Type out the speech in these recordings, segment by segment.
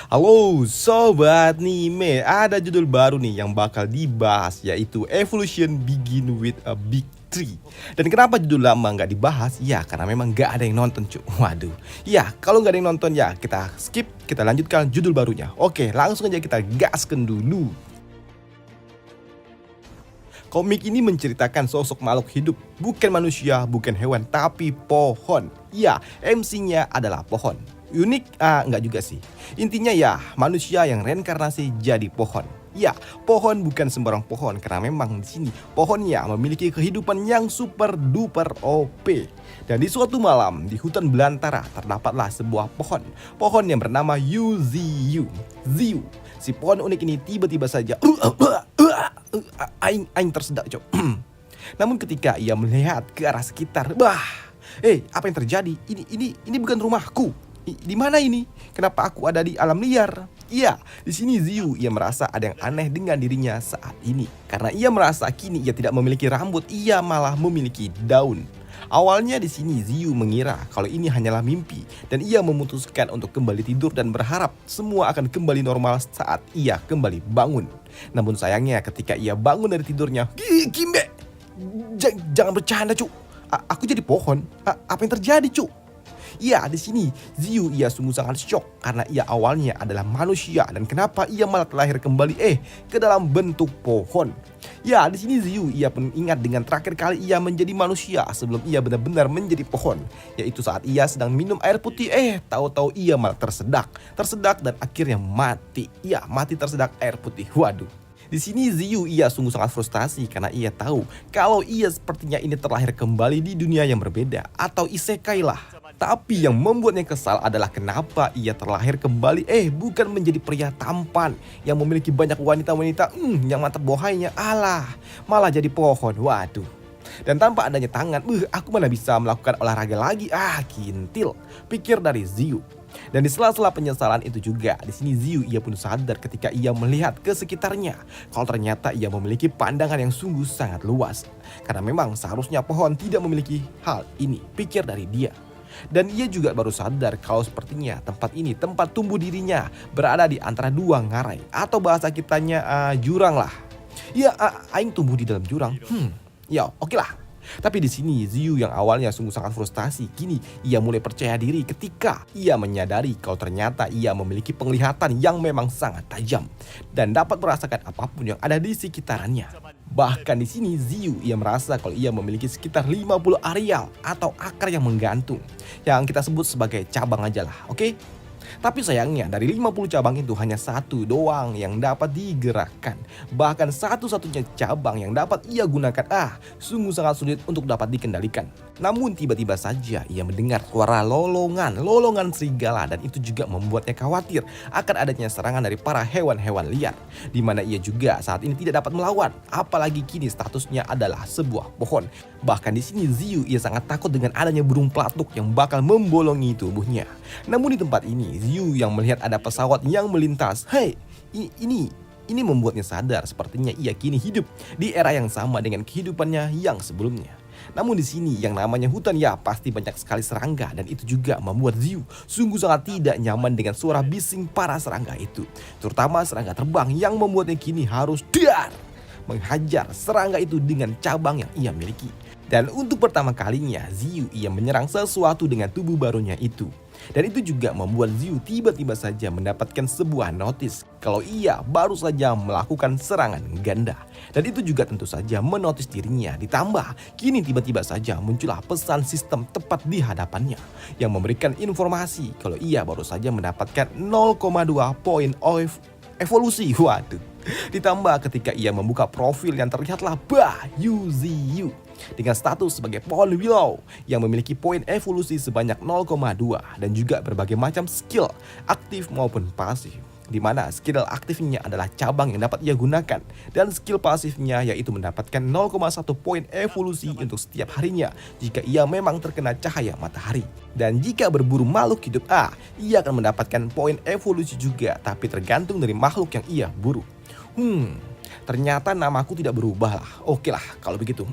Halo Sobat Nime, ada judul baru nih yang bakal dibahas, yaitu Evolution Begin with a Big Tree. Dan kenapa judul lama nggak dibahas? Ya karena memang nggak ada yang nonton cuy. Waduh. Ya kalau nggak ada yang nonton ya kita skip, kita lanjutkan judul barunya. Oke, langsung aja kita gaskan dulu. Komik ini menceritakan sosok makhluk hidup, bukan manusia, bukan hewan, tapi pohon. Ya, MC-nya adalah pohon. Unik? Enggak juga sih. Intinya ya, manusia yang reinkarnasi jadi pohon. Ya, pohon bukan sembarang pohon karena memang di sini pohonnya memiliki kehidupan yang super duper OP. Dan di suatu malam di hutan belantara terdapatlah sebuah pohon. Pohon yang bernama Yuziu. Ziu. Si pohon unik ini tiba-tiba saja aing tersedak, cok. Namun ketika ia melihat ke arah sekitar, apa yang terjadi? Ini bukan rumahku. Di mana ini? Kenapa aku ada di alam liar? Iya, di sini Ziu ia merasa ada yang aneh dengan dirinya saat ini. Karena ia merasa kini ia tidak memiliki rambut, ia malah memiliki daun. Awalnya di sini Ziu mengira kalau ini hanyalah mimpi dan ia memutuskan untuk kembali tidur dan berharap semua akan kembali normal saat ia kembali bangun. Namun sayangnya ketika ia bangun dari tidurnya, Kimbe, jangan bercanda cu. Aku jadi pohon. Apa yang terjadi cu? Ya, di sini Ziu ia sungguh sangat syok karena ia awalnya adalah manusia dan kenapa ia malah terlahir kembali ke dalam bentuk pohon. Ya, di sini Ziu ia pun ingat dengan terakhir kali ia menjadi manusia sebelum ia benar-benar menjadi pohon, yaitu saat ia sedang minum air putih. Tahu-tahu ia malah tersedak dan akhirnya mati. Ya, mati tersedak air putih. Waduh. Di sini Ziu ia sungguh sangat frustasi karena ia tahu kalau ia sepertinya ini terlahir kembali di dunia yang berbeda atau isekai lah. Tapi yang membuatnya kesal adalah kenapa ia terlahir kembali bukan menjadi pria tampan yang memiliki banyak wanita-wanita yang mantap bohainya, malah jadi pohon. Waduh. Dan tanpa adanya tangan, aku mana bisa melakukan olahraga lagi, kintil, pikir dari Ziu. Dan di sela-sela penyesalan itu juga, di sini Ziu ia pun sadar ketika ia melihat ke sekitarnya kalau ternyata ia memiliki pandangan yang sungguh sangat luas. Karena memang seharusnya pohon tidak memiliki hal ini, pikir dari dia. Dan ia juga baru sadar kalau sepertinya tempat ini, tempat tumbuh dirinya, berada di antara dua ngarai atau bahasa kitanya jurang lah. Ya, aing tumbuh di dalam jurang. Ya, oke lah. Tapi di sini Ziu yang awalnya sungguh sangat frustasi, kini ia mulai percaya diri ketika ia menyadari kalau ternyata ia memiliki penglihatan yang memang sangat tajam dan dapat merasakan apapun yang ada di sekitarannya. Bahkan di sini Ziu ia merasa kalau ia memiliki sekitar 50 areal atau akar yang menggantung, yang kita sebut sebagai cabang aja lah, oke? Tapi sayangnya dari 50 cabang itu hanya satu doang yang dapat digerakkan. Bahkan satu-satunya cabang yang dapat ia gunakan sungguh sangat sulit untuk dapat dikendalikan. Namun tiba-tiba saja ia mendengar suara lolongan serigala dan itu juga membuatnya khawatir akan adanya serangan dari para hewan-hewan liar. Di mana ia juga saat ini tidak dapat melawan, apalagi kini statusnya adalah sebuah pohon. Bahkan di sini Ziu ia sangat takut dengan adanya burung pelatuk yang bakal membolongi tubuhnya. Namun di tempat ini Ziu yang melihat ada pesawat yang melintas. Ini membuatnya sadar sepertinya ia kini hidup di era yang sama dengan kehidupannya yang sebelumnya. Namun di sini yang namanya hutan ya pasti banyak sekali serangga dan itu juga membuat Ziu sungguh sangat tidak nyaman dengan suara bising para serangga itu. Terutama serangga terbang yang membuatnya kini harus menghajar serangga itu dengan cabang yang ia miliki. Dan untuk pertama kalinya Ziu ia menyerang sesuatu dengan tubuh barunya itu. Dan itu juga membuat Ziu tiba-tiba saja mendapatkan sebuah notis kalau ia baru saja melakukan serangan ganda. Dan itu juga tentu saja menotis dirinya. Ditambah kini tiba-tiba saja muncullah pesan sistem tepat di hadapannya yang memberikan informasi kalau ia baru saja mendapatkan 0,2 poin evolusi. Waduh. Ditambah ketika ia membuka profil yang terlihatlah Yuziu dengan status sebagai pohon willow yang memiliki poin evolusi sebanyak 0,2 dan juga berbagai macam skill aktif maupun pasif. Di mana skill aktifnya adalah cabang yang dapat ia gunakan dan skill pasifnya yaitu mendapatkan 0,1 poin evolusi untuk setiap harinya jika ia memang terkena cahaya matahari. Dan jika berburu makhluk hidup ia akan mendapatkan poin evolusi juga, tapi tergantung dari makhluk yang ia buru. Ternyata namaku tidak berubah lah. Oke lah kalau begitu.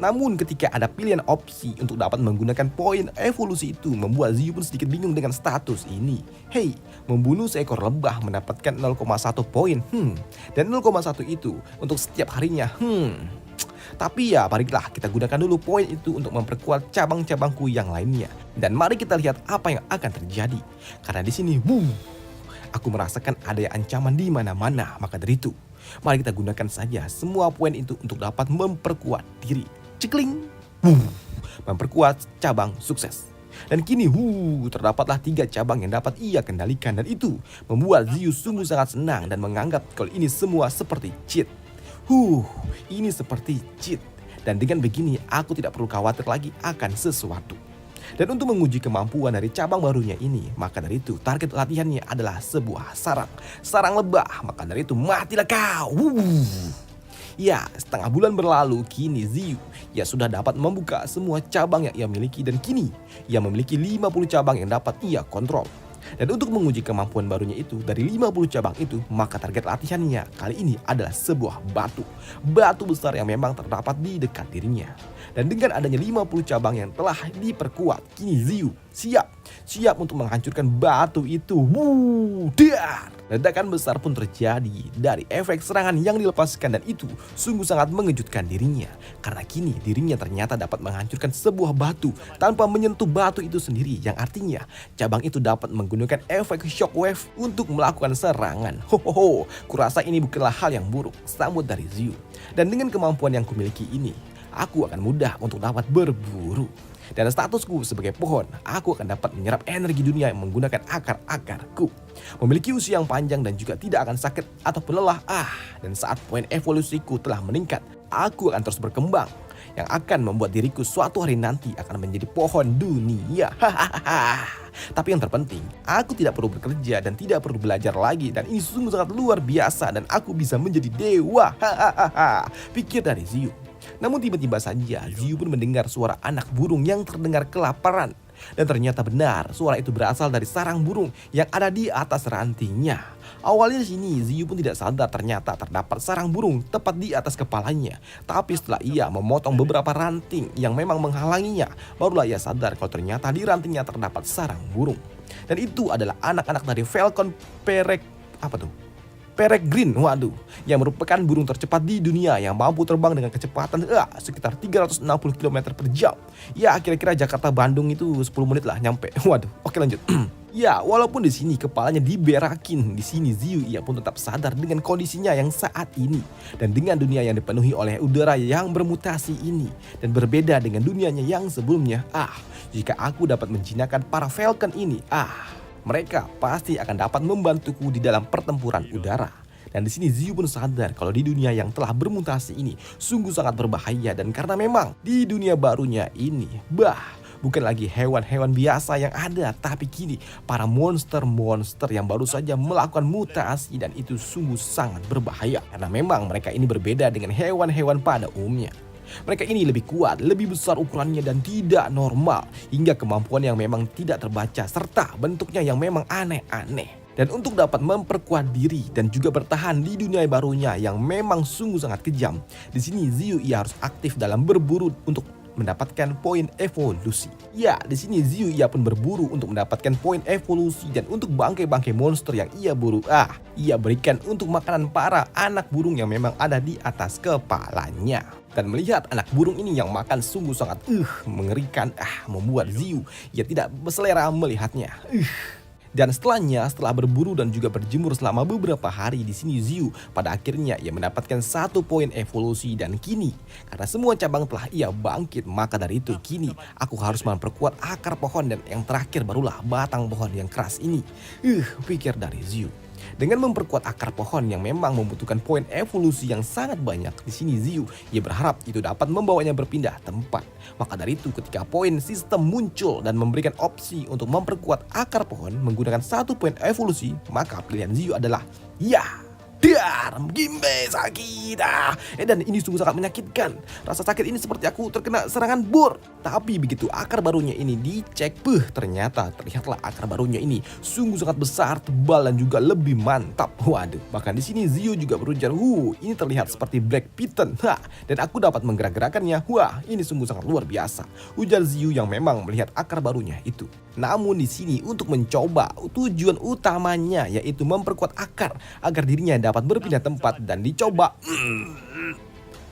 Namun ketika ada pilihan opsi untuk dapat menggunakan poin evolusi itu membuat Ziyu pun sedikit bingung dengan status ini. Hei, membunuh seekor lebah mendapatkan 0,1 poin. Dan 0,1 itu untuk setiap harinya. Tapi ya marilah kita gunakan dulu poin itu untuk memperkuat cabang-cabangku yang lainnya. Dan mari kita lihat apa yang akan terjadi. Karena di sini, aku merasakan ada ancaman di mana-mana. Maka dari itu, mari kita gunakan saja semua poin itu untuk dapat memperkuat diri. Cikling, memperkuat cabang sukses. Dan kini terdapatlah 3 cabang yang dapat ia kendalikan. Dan itu membuat Ziyu sungguh sangat senang dan menganggap kalau ini semua seperti cheat. Ini seperti cheat. Dan dengan begini aku tidak perlu khawatir lagi akan sesuatu. Dan untuk menguji kemampuan dari cabang barunya ini, maka dari itu target latihannya adalah sebuah sarang lebah. Maka dari itu matilah kau. Ya, setengah bulan berlalu, kini Ziyu sudah dapat membuka semua cabang yang ia miliki. Dan kini ia memiliki 50 cabang yang dapat ia kontrol. Dan untuk menguji kemampuan barunya itu dari 50 cabang itu, maka target latihannya kali ini adalah sebuah batu besar yang memang terdapat di dekat dirinya. Dan dengan adanya 50 cabang yang telah diperkuat, kini Ziyu siap untuk menghancurkan batu itu. Ledakan besar pun terjadi dari efek serangan yang dilepaskan, dan itu sungguh sangat mengejutkan dirinya. Karena kini dirinya ternyata dapat menghancurkan sebuah batu tanpa menyentuh batu itu sendiri. Yang artinya cabang itu dapat menggunakan efek shockwave untuk melakukan serangan. Kurasa ini bukanlah hal yang buruk, sambut dari Ziyu. Dan dengan kemampuan yang kumiliki ini, aku akan mudah untuk dapat berburu. Dan statusku sebagai pohon, aku akan dapat menyerap energi dunia yang menggunakan akar-akarku. Memiliki usia yang panjang dan juga tidak akan sakit ataupun lelah. Dan saat poin evolusiku telah meningkat, aku akan terus berkembang. Yang akan membuat diriku suatu hari nanti akan menjadi pohon dunia. Tapi yang terpenting, aku tidak perlu bekerja dan tidak perlu belajar lagi. Dan ini sungguh sangat luar biasa dan aku bisa menjadi dewa. Pikir dari Ziyu. Namun tiba-tiba saja Ziyu pun mendengar suara anak burung yang terdengar kelaparan. Dan ternyata benar, suara itu berasal dari sarang burung yang ada di atas rantingnya. Awalnya di sini Ziyu pun tidak sadar ternyata terdapat sarang burung tepat di atas kepalanya. Tapi setelah ia memotong beberapa ranting yang memang menghalanginya, barulah ia sadar kalau ternyata di rantingnya terdapat sarang burung. Dan itu adalah anak-anak dari Falcon Peregrine, yang merupakan burung tercepat di dunia yang mampu terbang dengan kecepatan sekitar 360 km per jam. Ya, kira-kira Jakarta Bandung itu 10 menit lah nyampe. Oke lanjut. Ya, walaupun di sini kepalanya diberakin, di sini Ziyu ia pun tetap sadar dengan kondisinya yang saat ini dan dengan dunia yang dipenuhi oleh udara yang bermutasi ini dan berbeda dengan dunianya yang sebelumnya. Jika aku dapat menjinakkan para Falcon ini, mereka pasti akan dapat membantuku di dalam pertempuran udara. Dan di sini Ziyu pun sadar kalau di dunia yang telah bermutasi ini sungguh sangat berbahaya, dan karena memang di dunia barunya ini bukan lagi hewan-hewan biasa yang ada, tapi kini para monster-monster yang baru saja melakukan mutasi, dan itu sungguh sangat berbahaya karena memang mereka ini berbeda dengan hewan-hewan pada umumnya. Mereka ini lebih kuat, lebih besar ukurannya dan tidak normal, hingga kemampuan yang memang tidak terbaca serta bentuknya yang memang aneh-aneh. Dan untuk dapat memperkuat diri dan juga bertahan di dunia barunya yang memang sungguh sangat kejam, di sini Ziyu ia harus aktif dalam berburu untuk mendapatkan poin evolusi. Ya, di sini Ziyu ia pun berburu untuk mendapatkan poin evolusi, dan untuk bangkai-bangkai monster yang ia buru, ia berikan untuk makanan para anak burung yang memang ada di atas kepalanya. Dan melihat anak burung ini yang makan sungguh sangat mengerikan, membuat Ziyu ia tidak berselera melihatnya. Dan setelah berburu dan juga berjemur selama beberapa hari di sini, Ziyu pada akhirnya ia mendapatkan 1 poin evolusi. Dan kini karena semua cabang telah ia bangkit, maka dari itu kini aku harus memperkuat akar pohon, dan yang terakhir barulah batang pohon yang keras ini. Pikir dari Ziyu. Dengan memperkuat akar pohon yang memang membutuhkan poin evolusi yang sangat banyak, di sini Ziyu ia berharap itu dapat membawanya berpindah tempat. Maka dari itu ketika poin sistem muncul dan memberikan opsi untuk memperkuat akar pohon menggunakan 1 poin evolusi, maka pilihan Ziyu adalah liar. Gimbe sakit. Dan ini sungguh sangat menyakitkan. Rasa sakit ini seperti aku terkena serangan bor. Tapi begitu akar barunya ini dicek, ternyata terlihatlah akar barunya ini sungguh sangat besar, tebal dan juga lebih mantap. Waduh, bahkan di sini Zio juga berujar, ini terlihat seperti Black Piton. Dan aku dapat menggerak-gerakannya. Wah, ini sungguh sangat luar biasa, ujar Zio yang memang melihat akar barunya itu. Namun di sini untuk mencoba, tujuan utamanya yaitu memperkuat akar agar dirinya dapat berpindah tempat dan dicoba.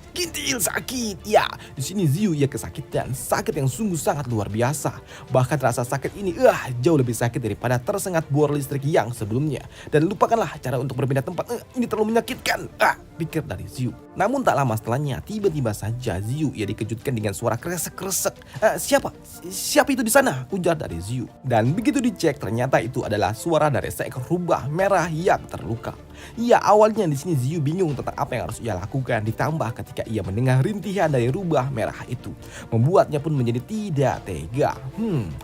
Kintil sakit. Ya, di sini Zio kesakitan, sakit yang sungguh sangat luar biasa. Bahkan rasa sakit ini jauh lebih sakit daripada tersengat bor listrik yang sebelumnya. Dan lupakanlah cara untuk berpindah tempat. Ini terlalu menyakitkan. Pikir dari Zio. Namun tak lama setelahnya, tiba-tiba saja Zio dikejutkan dengan suara kresek-kresek. Siapa itu di sana? Ujar dari Zio. Dan begitu dicek, ternyata itu adalah suara dari seekor rubah merah yang terluka. Ya, awalnya di sini Zio bingung tentang apa yang harus ia lakukan, ditambah ketika ia mendengar rintihan dari rubah merah itu, membuatnya pun menjadi tidak tega.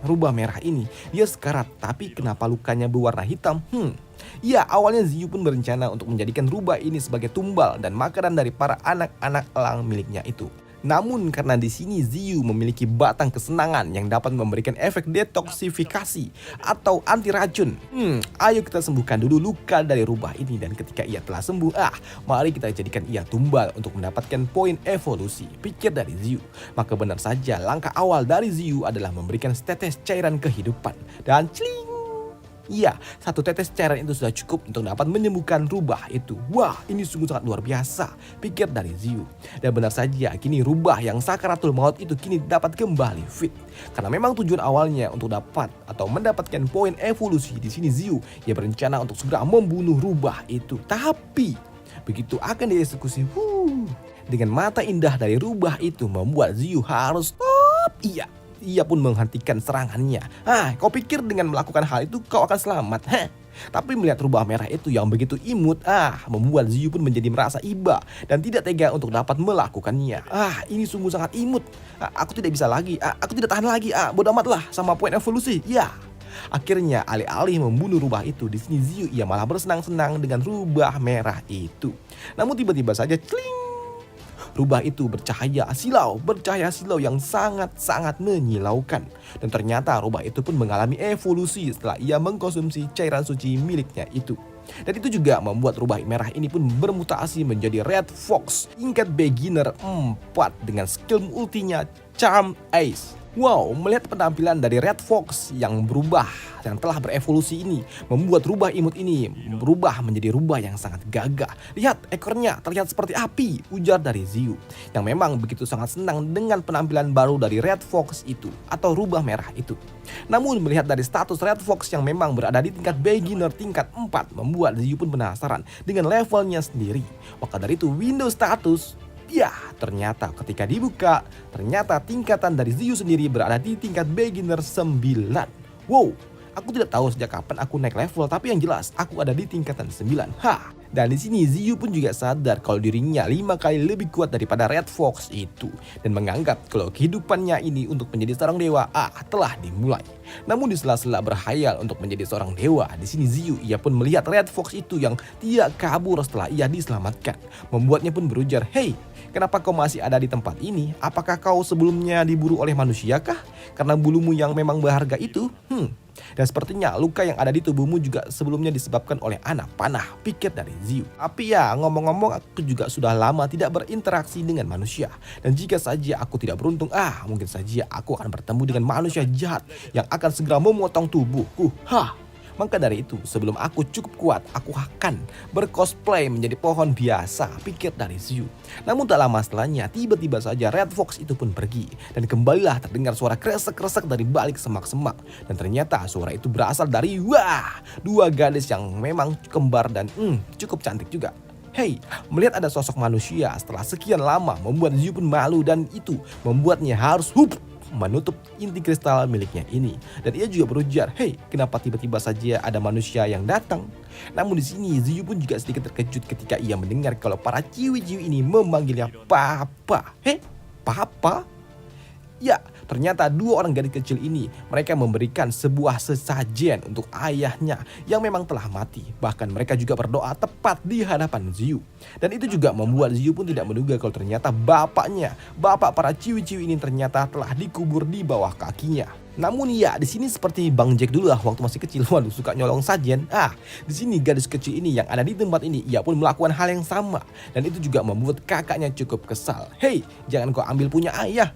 Rubah merah ini dia sekarat, tapi kenapa lukanya berwarna hitam? Ya, awalnya Zio pun berencana untuk menjadikan rubah ini sebagai tumbal dan makanan dari para anak-anak elang miliknya itu. Namun karena di sini Zio memiliki batang kesenangan yang dapat memberikan efek detoksifikasi atau anti racun. Ayo kita sembuhkan dulu luka dari rubah ini, dan ketika ia telah sembuh, mari kita jadikan ia tumbal untuk mendapatkan poin evolusi, pikir dari Zio. Maka benar saja langkah awal dari Zio adalah memberikan setetes cairan kehidupan, dan celing. Iya, satu tetes cairan itu sudah cukup untuk dapat menyembuhkan rubah itu. Wah, ini sungguh sangat luar biasa, pikir dari Zio. Dan benar saja, kini rubah yang sakaratul maut itu kini dapat kembali fit. Karena memang tujuan awalnya untuk dapat atau mendapatkan poin evolusi, di sini Zio berencana untuk segera membunuh rubah itu. Tapi begitu akan dieksekusi, dengan mata indah dari rubah itu membuat Zio harus stop. Ia pun menghentikan serangannya. Kau pikir dengan melakukan hal itu kau akan selamat? Tapi melihat rubah merah itu yang begitu imut, membuat Zio pun menjadi merasa iba dan tidak tega untuk dapat melakukannya. Ini sungguh sangat imut. Aku tidak bisa lagi. Aku tidak tahan lagi. Bodoh amatlah sama poin evolusi. Ya. Akhirnya alih-alih membunuh rubah itu, di sini Zio malah bersenang-senang dengan rubah merah itu. Namun tiba-tiba saja, cling. Rubah itu bercahaya silau yang sangat-sangat menyilaukan. Dan ternyata rubah itu pun mengalami evolusi setelah ia mengkonsumsi cairan suci miliknya itu. Dan itu juga membuat rubah merah ini pun bermutasi menjadi Red Fox tingkat beginner 4 dengan skill ultinya Charm Ace. Wow, melihat penampilan dari Red Fox yang berubah, yang telah berevolusi ini, membuat rubah imut ini berubah menjadi rubah yang sangat gagah. Lihat, ekornya terlihat seperti api, ujar dari Zio, yang memang begitu sangat senang dengan penampilan baru dari Red Fox itu, atau rubah merah itu. Namun melihat dari status Red Fox yang memang berada di tingkat beginner tingkat 4, membuat Zio pun penasaran dengan levelnya sendiri. Maka dari itu, window status, ya, ternyata ketika dibuka, ternyata tingkatan dari Zio sendiri berada di tingkat beginner 9. Wow, aku tidak tahu sejak kapan aku naik level, tapi yang jelas aku ada di tingkatan 9. Dan di sini Zio pun juga sadar kalau dirinya 5 kali lebih kuat daripada Red Fox itu, dan menganggap kalau kehidupannya ini untuk menjadi seorang dewa telah dimulai. Namun di sela-sela berhayal untuk menjadi seorang dewa, di sini Zio pun melihat Red Fox itu yang tidak kabur setelah ia diselamatkan. Membuatnya pun berujar, "Hey, kenapa kau masih ada di tempat ini? Apakah kau sebelumnya diburu oleh manusia kah? Karena bulumu yang memang berharga itu?" Dan sepertinya luka yang ada di tubuhmu juga sebelumnya disebabkan oleh anak panah, pikir dari Zio. Tapi ya, ngomong-ngomong, aku juga sudah lama tidak berinteraksi dengan manusia. Dan jika saja aku tidak beruntung, mungkin saja aku akan bertemu dengan manusia jahat yang akan segera memotong tubuhku. Maka dari itu, sebelum aku cukup kuat, aku akan bercosplay menjadi pohon biasa, pikir dari Zio. Namun tak lama setelahnya, tiba-tiba saja Red Fox itu pun pergi. Dan kembalilah terdengar suara kresek-kresek dari balik semak-semak. Dan ternyata suara itu berasal dari, dua gadis yang memang kembar dan cukup cantik juga. Hey, melihat ada sosok manusia setelah sekian lama membuat Zio pun malu, dan itu membuatnya harus menutup inti kristal miliknya ini. Dan ia juga berujar, "Hey, kenapa tiba-tiba saja ada manusia yang datang?" Namun di sini Zio pun juga sedikit terkejut ketika ia mendengar kalau para ciwi-ciwi ini memanggilnya Papa. Papa? Ya, Ternyata dua orang gadis kecil ini, mereka memberikan sebuah sesajen untuk ayahnya yang memang telah mati. Bahkan mereka juga berdoa tepat di hadapan Ziyu. Dan itu juga membuat Ziyu pun tidak menduga kalau ternyata bapak para ciwi-ciwi ini ternyata telah dikubur di bawah kakinya. Namun ya, di sini seperti Bang Jack dulu lah waktu masih kecil, waduh suka nyolong sajen. Di sini gadis kecil ini yang ada di tempat ini, ia pun melakukan hal yang sama. Dan itu juga membuat kakaknya cukup kesal. Hei, jangan kau ambil punya ayah.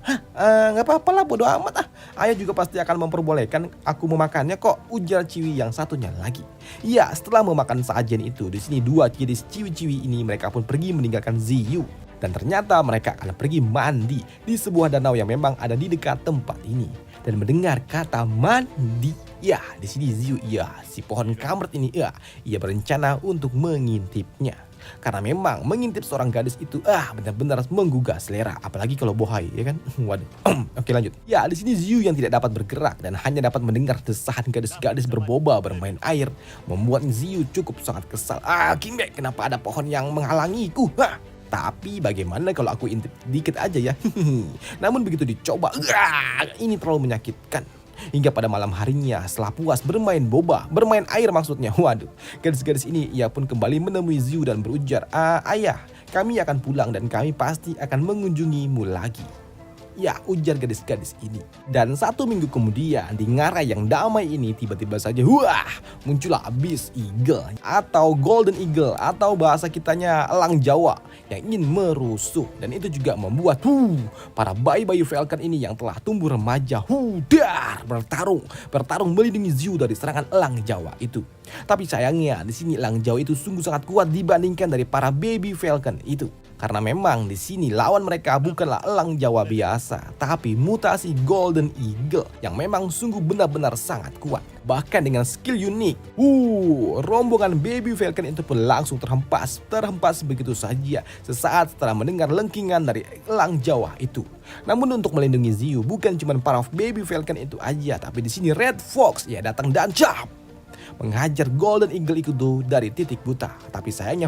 Nggak apa-apa lah, bodo amat. Ayah juga pasti akan memperbolehkan aku memakannya kok, ujar ciwi yang satunya lagi. Ya, setelah memakan sajen itu, di sini dua gadis ciwi-ciwi ini mereka pun pergi meninggalkan Ziyu. Dan ternyata mereka akan pergi mandi di sebuah danau yang memang ada di dekat tempat ini. Dan mendengar kata mandi, ya di sini Ziyu, ya si pohon kamret ini, ya ia berencana untuk mengintipnya. Karena memang mengintip seorang gadis itu benar-benar menggugah selera, apalagi kalau bohai, ya kan? Waduh. Oke, lanjut. Ya, di sini Ziyu yang tidak dapat bergerak dan hanya dapat mendengar desahan gadis-gadis berboba bermain air membuat Ziyu cukup sangat kesal. Kimbe, kenapa ada pohon yang menghalangiku? Tapi bagaimana kalau aku intip dikit aja ya? Namun begitu dicoba, ini terlalu menyakitkan. Hingga pada malam harinya setelah puas bermain air maksudnya. Waduh, gadis-gadis ini ia pun kembali menemui Ziyu dan berujar, ayah, kami akan pulang dan kami pasti akan mengunjungimu lagi. Ya, ujar gadis-gadis ini. Dan 1 minggu kemudian di ngarai yang damai ini tiba-tiba saja muncullah Beast Eagle atau Golden Eagle atau bahasa kitanya elang Jawa yang ingin merusuh. Dan itu juga membuat para bayi-bayi Falcon ini yang telah tumbuh remaja bertarung melindungi Ziyu dari serangan elang Jawa itu. Tapi sayangnya di sini elang Jawa itu sungguh sangat kuat dibandingkan dari para baby Falcon itu. Karena memang di sini lawan mereka bukanlah elang Jawa biasa, tapi mutasi Golden Eagle yang memang sungguh benar-benar sangat kuat. Bahkan dengan skill unik, rombongan baby Falcon itu pun langsung terhempas begitu saja sesaat setelah mendengar lengkingan dari elang Jawa itu. Namun untuk melindungi Ziyu bukan cuma para baby Falcon itu aja, tapi di sini Red Fox ya datang dan menghajar Golden Eagle itu dari titik buta. Tapi sayangnya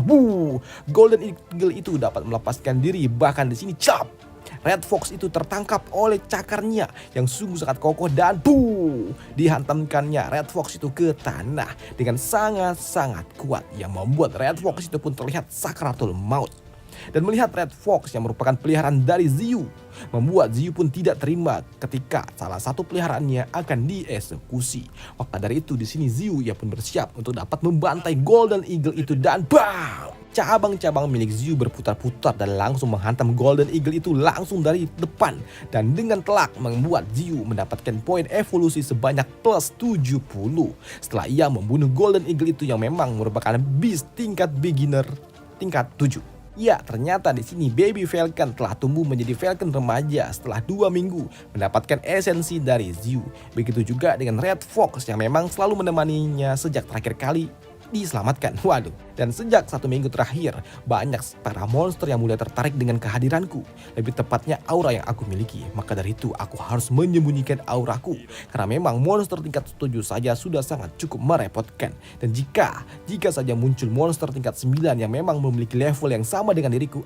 Golden Eagle itu dapat melepaskan diri. Bahkan di sini Red Fox itu tertangkap oleh cakarnya yang sungguh sangat kokoh dan dihantamkannya Red Fox itu ke tanah dengan sangat-sangat kuat yang membuat Red Fox itu pun terlihat sakratul maut. Dan melihat Red Fox yang merupakan peliharaan dari Ziyu, membuat Ziyu pun tidak terima ketika salah satu peliharaannya akan dieksekusi. Maka dari itu di sini Ziyu ia pun bersiap untuk dapat membantai Golden Eagle itu dan cabang-cabang milik Ziyu berputar-putar dan langsung menghantam Golden Eagle itu langsung dari depan. Dan dengan telak membuat Ziyu mendapatkan poin evolusi sebanyak plus 70 setelah ia membunuh Golden Eagle itu yang memang merupakan beast tingkat beginner tingkat 7. Ya, ternyata di sini baby Falcon telah tumbuh menjadi Falcon remaja setelah 2 minggu mendapatkan esensi dari Ziyu. Begitu juga dengan Red Fox yang memang selalu menemaninya sejak terakhir kali diselamatkan. Waduh, dan sejak 1 minggu terakhir banyak para monster yang mulai tertarik dengan kehadiranku. Lebih tepatnya aura yang aku miliki. Maka dari itu aku harus menyembunyikan auraku. Karena memang monster tingkat 7 saja sudah sangat cukup merepotkan. Dan jika saja muncul monster tingkat 9 yang memang memiliki level yang sama dengan diriku,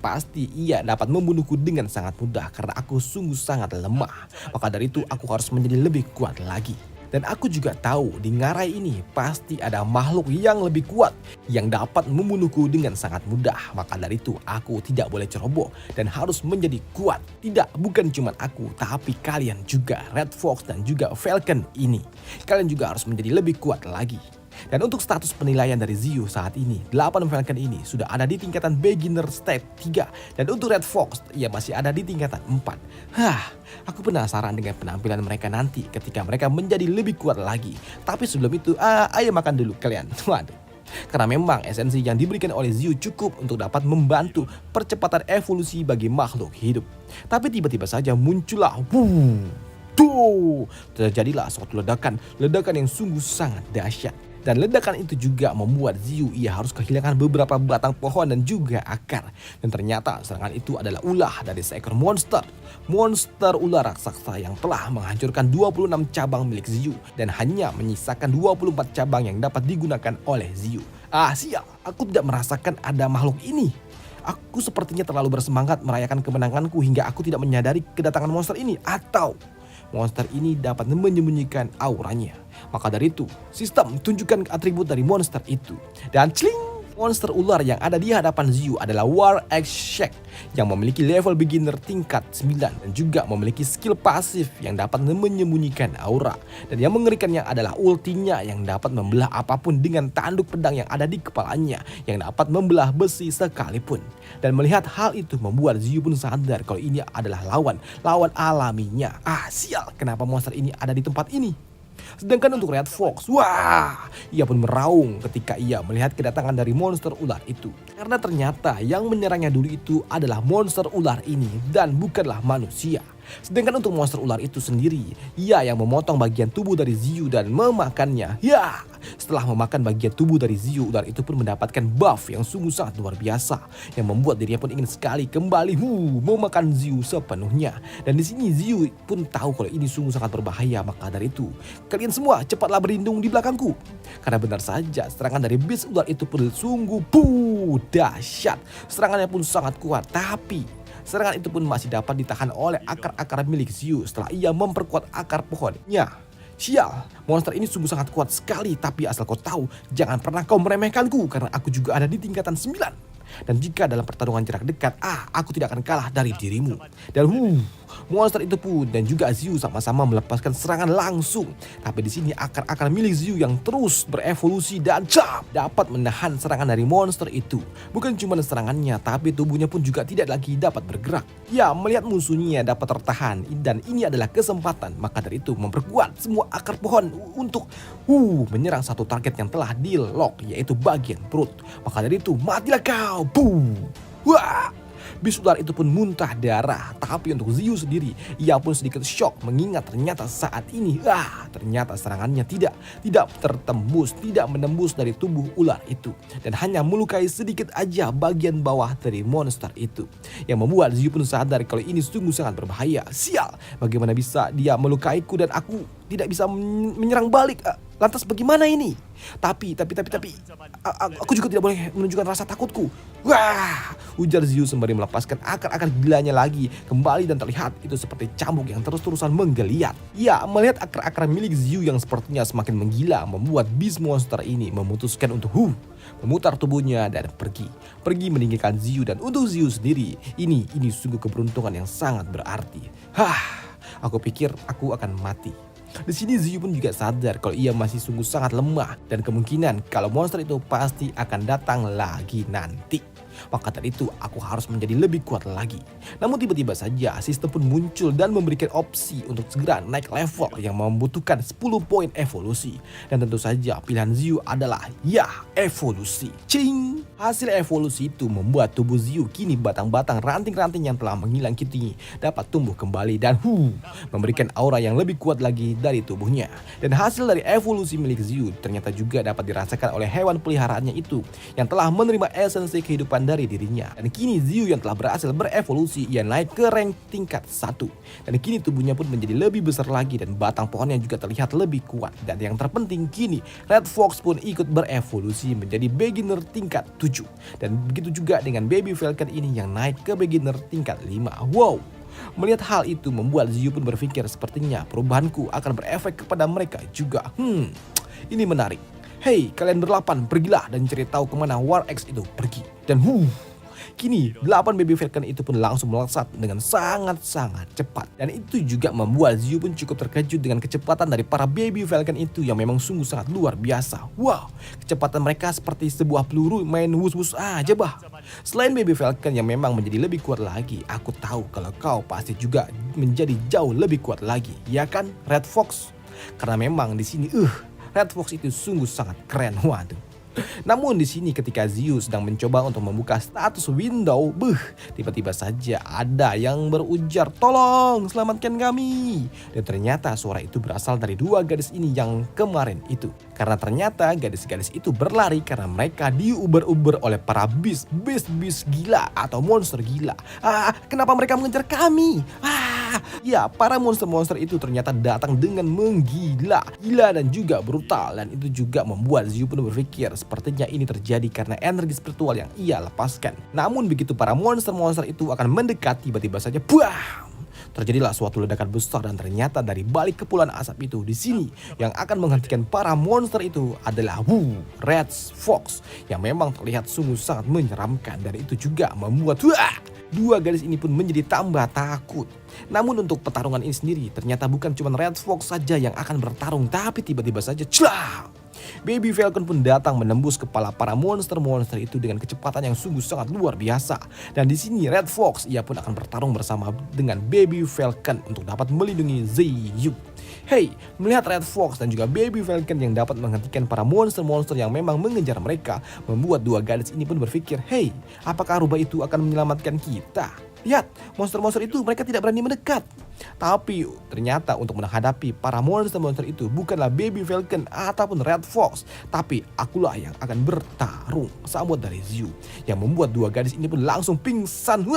pasti ia dapat membunuhku dengan sangat mudah karena aku sungguh sangat lemah. Maka dari itu aku harus menjadi lebih kuat lagi. Dan aku juga tahu di ngarai ini pasti ada makhluk yang lebih kuat yang dapat membunuhku dengan sangat mudah. Maka dari itu aku tidak boleh ceroboh dan harus menjadi kuat. Tidak, bukan cuma aku, tapi kalian juga, Red Fox dan juga Falcon ini. Kalian juga harus menjadi lebih kuat lagi. Dan untuk status penilaian dari Ziyu saat ini, 8 Falcon ini sudah ada di tingkatan beginner stage 3. Dan untuk Red Fox, ia masih ada di tingkatan 4. Aku penasaran dengan penampilan mereka nanti ketika mereka menjadi lebih kuat lagi. Tapi sebelum itu, ayo makan dulu kalian. Waduh. Karena memang esensi yang diberikan oleh Ziyu cukup untuk dapat membantu percepatan evolusi bagi makhluk hidup. Tapi tiba-tiba saja muncullah terjadilah suatu ledakan yang sungguh sangat dahsyat. Dan ledakan itu juga membuat Ziyu ia harus kehilangan beberapa batang pohon dan juga akar. Dan ternyata serangan itu adalah ulah dari seekor monster ular raksasa yang telah menghancurkan 26 cabang milik Ziyu dan hanya menyisakan 24 cabang yang dapat digunakan oleh Ziyu. Sial, aku tidak merasakan ada makhluk ini. Aku sepertinya terlalu bersemangat merayakan kemenanganku hingga aku tidak menyadari kedatangan monster ini. Atau monster ini dapat menyembunyikan auranya. Maka dari itu, sistem tunjukkan atribut dari monster itu. Dan celing! Monster ular yang ada di hadapan Xiu adalah War X Shack yang memiliki level beginner tingkat 9 dan juga memiliki skill pasif yang dapat menyembunyikan aura. Dan yang mengerikannya adalah ultinya yang dapat membelah apapun dengan tanduk pedang yang ada di kepalanya yang dapat membelah besi sekalipun. Dan melihat hal itu membuat Xiu pun sadar kalau ini adalah lawan alaminya. Sial, kenapa monster ini ada di tempat ini? Sedangkan untuk Red Fox, wah, ia pun meraung ketika ia melihat kedatangan dari monster ular itu. Karena ternyata yang menyerangnya dulu itu adalah monster ular ini dan bukanlah manusia. Sedangkan untuk monster ular itu sendiri, ia yang memotong bagian tubuh dari Xiu dan memakannya. Ya, setelah memakan bagian tubuh dari Xiu, ular itu pun mendapatkan buff yang sungguh sangat luar biasa, yang membuat dirinya pun ingin sekali kembali memakan Xiu sepenuhnya. Dan di sini Xiu pun tahu kalau ini sungguh sangat berbahaya, maka dari itu kalian semua cepatlah berlindung di belakangku. Karena benar saja serangan dari beast ular itu pun sungguh dahsyat. Serangannya pun sangat kuat, tapi serangan itu pun masih dapat ditahan oleh akar-akar milik Xiu setelah ia memperkuat akar pohonnya. Sial, monster ini sungguh sangat kuat sekali, tapi asal kau tahu, jangan pernah kau meremehkanku karena aku juga ada di tingkatan 9. Dan jika dalam pertarungan jarak dekat, aku tidak akan kalah dari dirimu. Dan monster itu pun dan juga Xiu sama-sama melepaskan serangan langsung. Tapi di sini akar-akar milik Xiu yang terus berevolusi dan dapat menahan serangan dari monster itu. Bukan cuma serangannya, tapi tubuhnya pun juga tidak lagi dapat bergerak. Ya, melihat musuhnya dapat tertahan dan ini adalah kesempatan, maka dari itu memperkuat semua akar pohon untuk menyerang satu target yang telah di-lock, yaitu bagian perut. Maka dari itu matilah kau. Wah! Beast ular itu pun muntah darah. Tapi untuk Xiu sendiri, ia pun sedikit shock mengingat ternyata saat ini ternyata serangannya tidak menembus dari tubuh ular itu dan hanya melukai sedikit aja bagian bawah dari monster itu, yang membuat Xiu pun sadar kalau ini sungguh sangat berbahaya. Sial, bagaimana bisa dia melukaiku dan aku tidak bisa menyerang balik? Lantas bagaimana ini? Tapi aku juga tidak boleh menunjukkan rasa takutku. Wah, ujar Xiu sembari melepaskan akar-akar gilanya lagi kembali dan terlihat itu seperti cambuk yang terus-terusan menggeliat. Ya, melihat akar-akar milik Xiu yang sepertinya semakin menggila membuat beast monster ini memutuskan untuk memutar tubuhnya dan pergi meninggalkan Xiu. Dan untuk Xiu sendiri, ini sungguh keberuntungan yang sangat berarti. Aku pikir aku akan mati. Di sini Xiu pun juga sadar kalau ia masih sungguh sangat lemah dan kemungkinan kalau monster itu pasti akan datang lagi nanti. Maka dari itu aku harus menjadi lebih kuat lagi. Namun tiba-tiba saja sistem pun muncul dan memberikan opsi untuk segera naik level yang membutuhkan 10 poin evolusi. Dan tentu saja pilihan Xiu adalah evolusi. Cing! Hasil evolusi itu membuat tubuh Xiu kini batang-batang ranting-ranting yang telah menghilang kini dapat tumbuh kembali dan memberikan aura yang lebih kuat lagi dari tubuhnya. Dan hasil dari evolusi milik Xiu ternyata juga dapat dirasakan oleh hewan peliharaannya itu yang telah menerima esensi kehidupan dari dirinya. Dan kini Xiu yang telah berhasil berevolusi, ia naik ke rank tingkat 1. Dan kini tubuhnya pun menjadi lebih besar lagi dan batang pohonnya juga terlihat lebih kuat. Dan yang terpenting kini Red Fox pun ikut berevolusi menjadi beginner tingkat 7. Dan begitu juga dengan Baby Falcon ini yang naik ke beginner tingkat 5. Wow! Melihat hal itu membuat Xiu pun berpikir sepertinya perubahanku akan berefek kepada mereka juga. Ini menarik. Hei, kalian ber-8, pergilah dan cari tahu kemana War X itu pergi. Dan kini 8 Baby Falcon itu pun langsung melesat dengan sangat-sangat cepat. Dan itu juga membuat Xiu pun cukup terkejut dengan kecepatan dari para Baby Falcon itu yang memang sungguh sangat luar biasa. Wow, kecepatan mereka seperti sebuah peluru main wus-wus aja bah. Selain Baby Falcon yang memang menjadi lebih kuat lagi, aku tahu kalau kau pasti juga menjadi jauh lebih kuat lagi, ya kan Red Fox? Karena memang di sini Red Fox itu sungguh sangat keren, waduh. Namun di sini ketika Xiu sedang mencoba untuk membuka status window, tiba-tiba saja ada yang berujar, "Tolong, selamatkan kami." Dan ternyata suara itu berasal dari dua gadis ini yang kemarin itu. Karena ternyata gadis-gadis itu berlari karena mereka diuber-uber oleh para beast gila atau monster gila. Kenapa mereka mengejar kami? Ya, para monster-monster itu ternyata datang dengan menggila, gila dan juga brutal, dan itu juga membuat Ziu pun berpikir sepertinya ini terjadi karena energi spiritual yang ia lepaskan. Namun begitu para monster-monster itu akan mendekat, tiba-tiba saja bam! Terjadilah suatu ledakan besar dan ternyata dari balik kepulan asap itu di sini yang akan menghentikan para monster itu adalah Red Fox yang memang terlihat sungguh sangat menyeramkan, dan itu juga membuat dua gadis ini pun menjadi tambah takut. Namun untuk pertarungan ini sendiri ternyata bukan cuma Red Fox saja yang akan bertarung, tapi tiba-tiba saja Baby Falcon pun datang menembus kepala para monster-monster itu dengan kecepatan yang sungguh sangat luar biasa. Dan di sini Red Fox ia pun akan bertarung bersama dengan Baby Falcon untuk dapat melindungi Ziyu. Hey, melihat Red Fox dan juga Baby Falcon yang dapat menghentikan para monster-monster yang memang mengejar mereka, membuat dua gadis ini pun berpikir, hey, apakah rubah itu akan menyelamatkan kita? Lihat, monster-monster itu mereka tidak berani mendekat. Tapi ternyata untuk menghadapi para monster-monster itu bukanlah Baby Falcon ataupun Red Fox, tapi akulah yang akan bertarung, sambut dari Ziyu, yang membuat dua gadis ini pun langsung pingsan.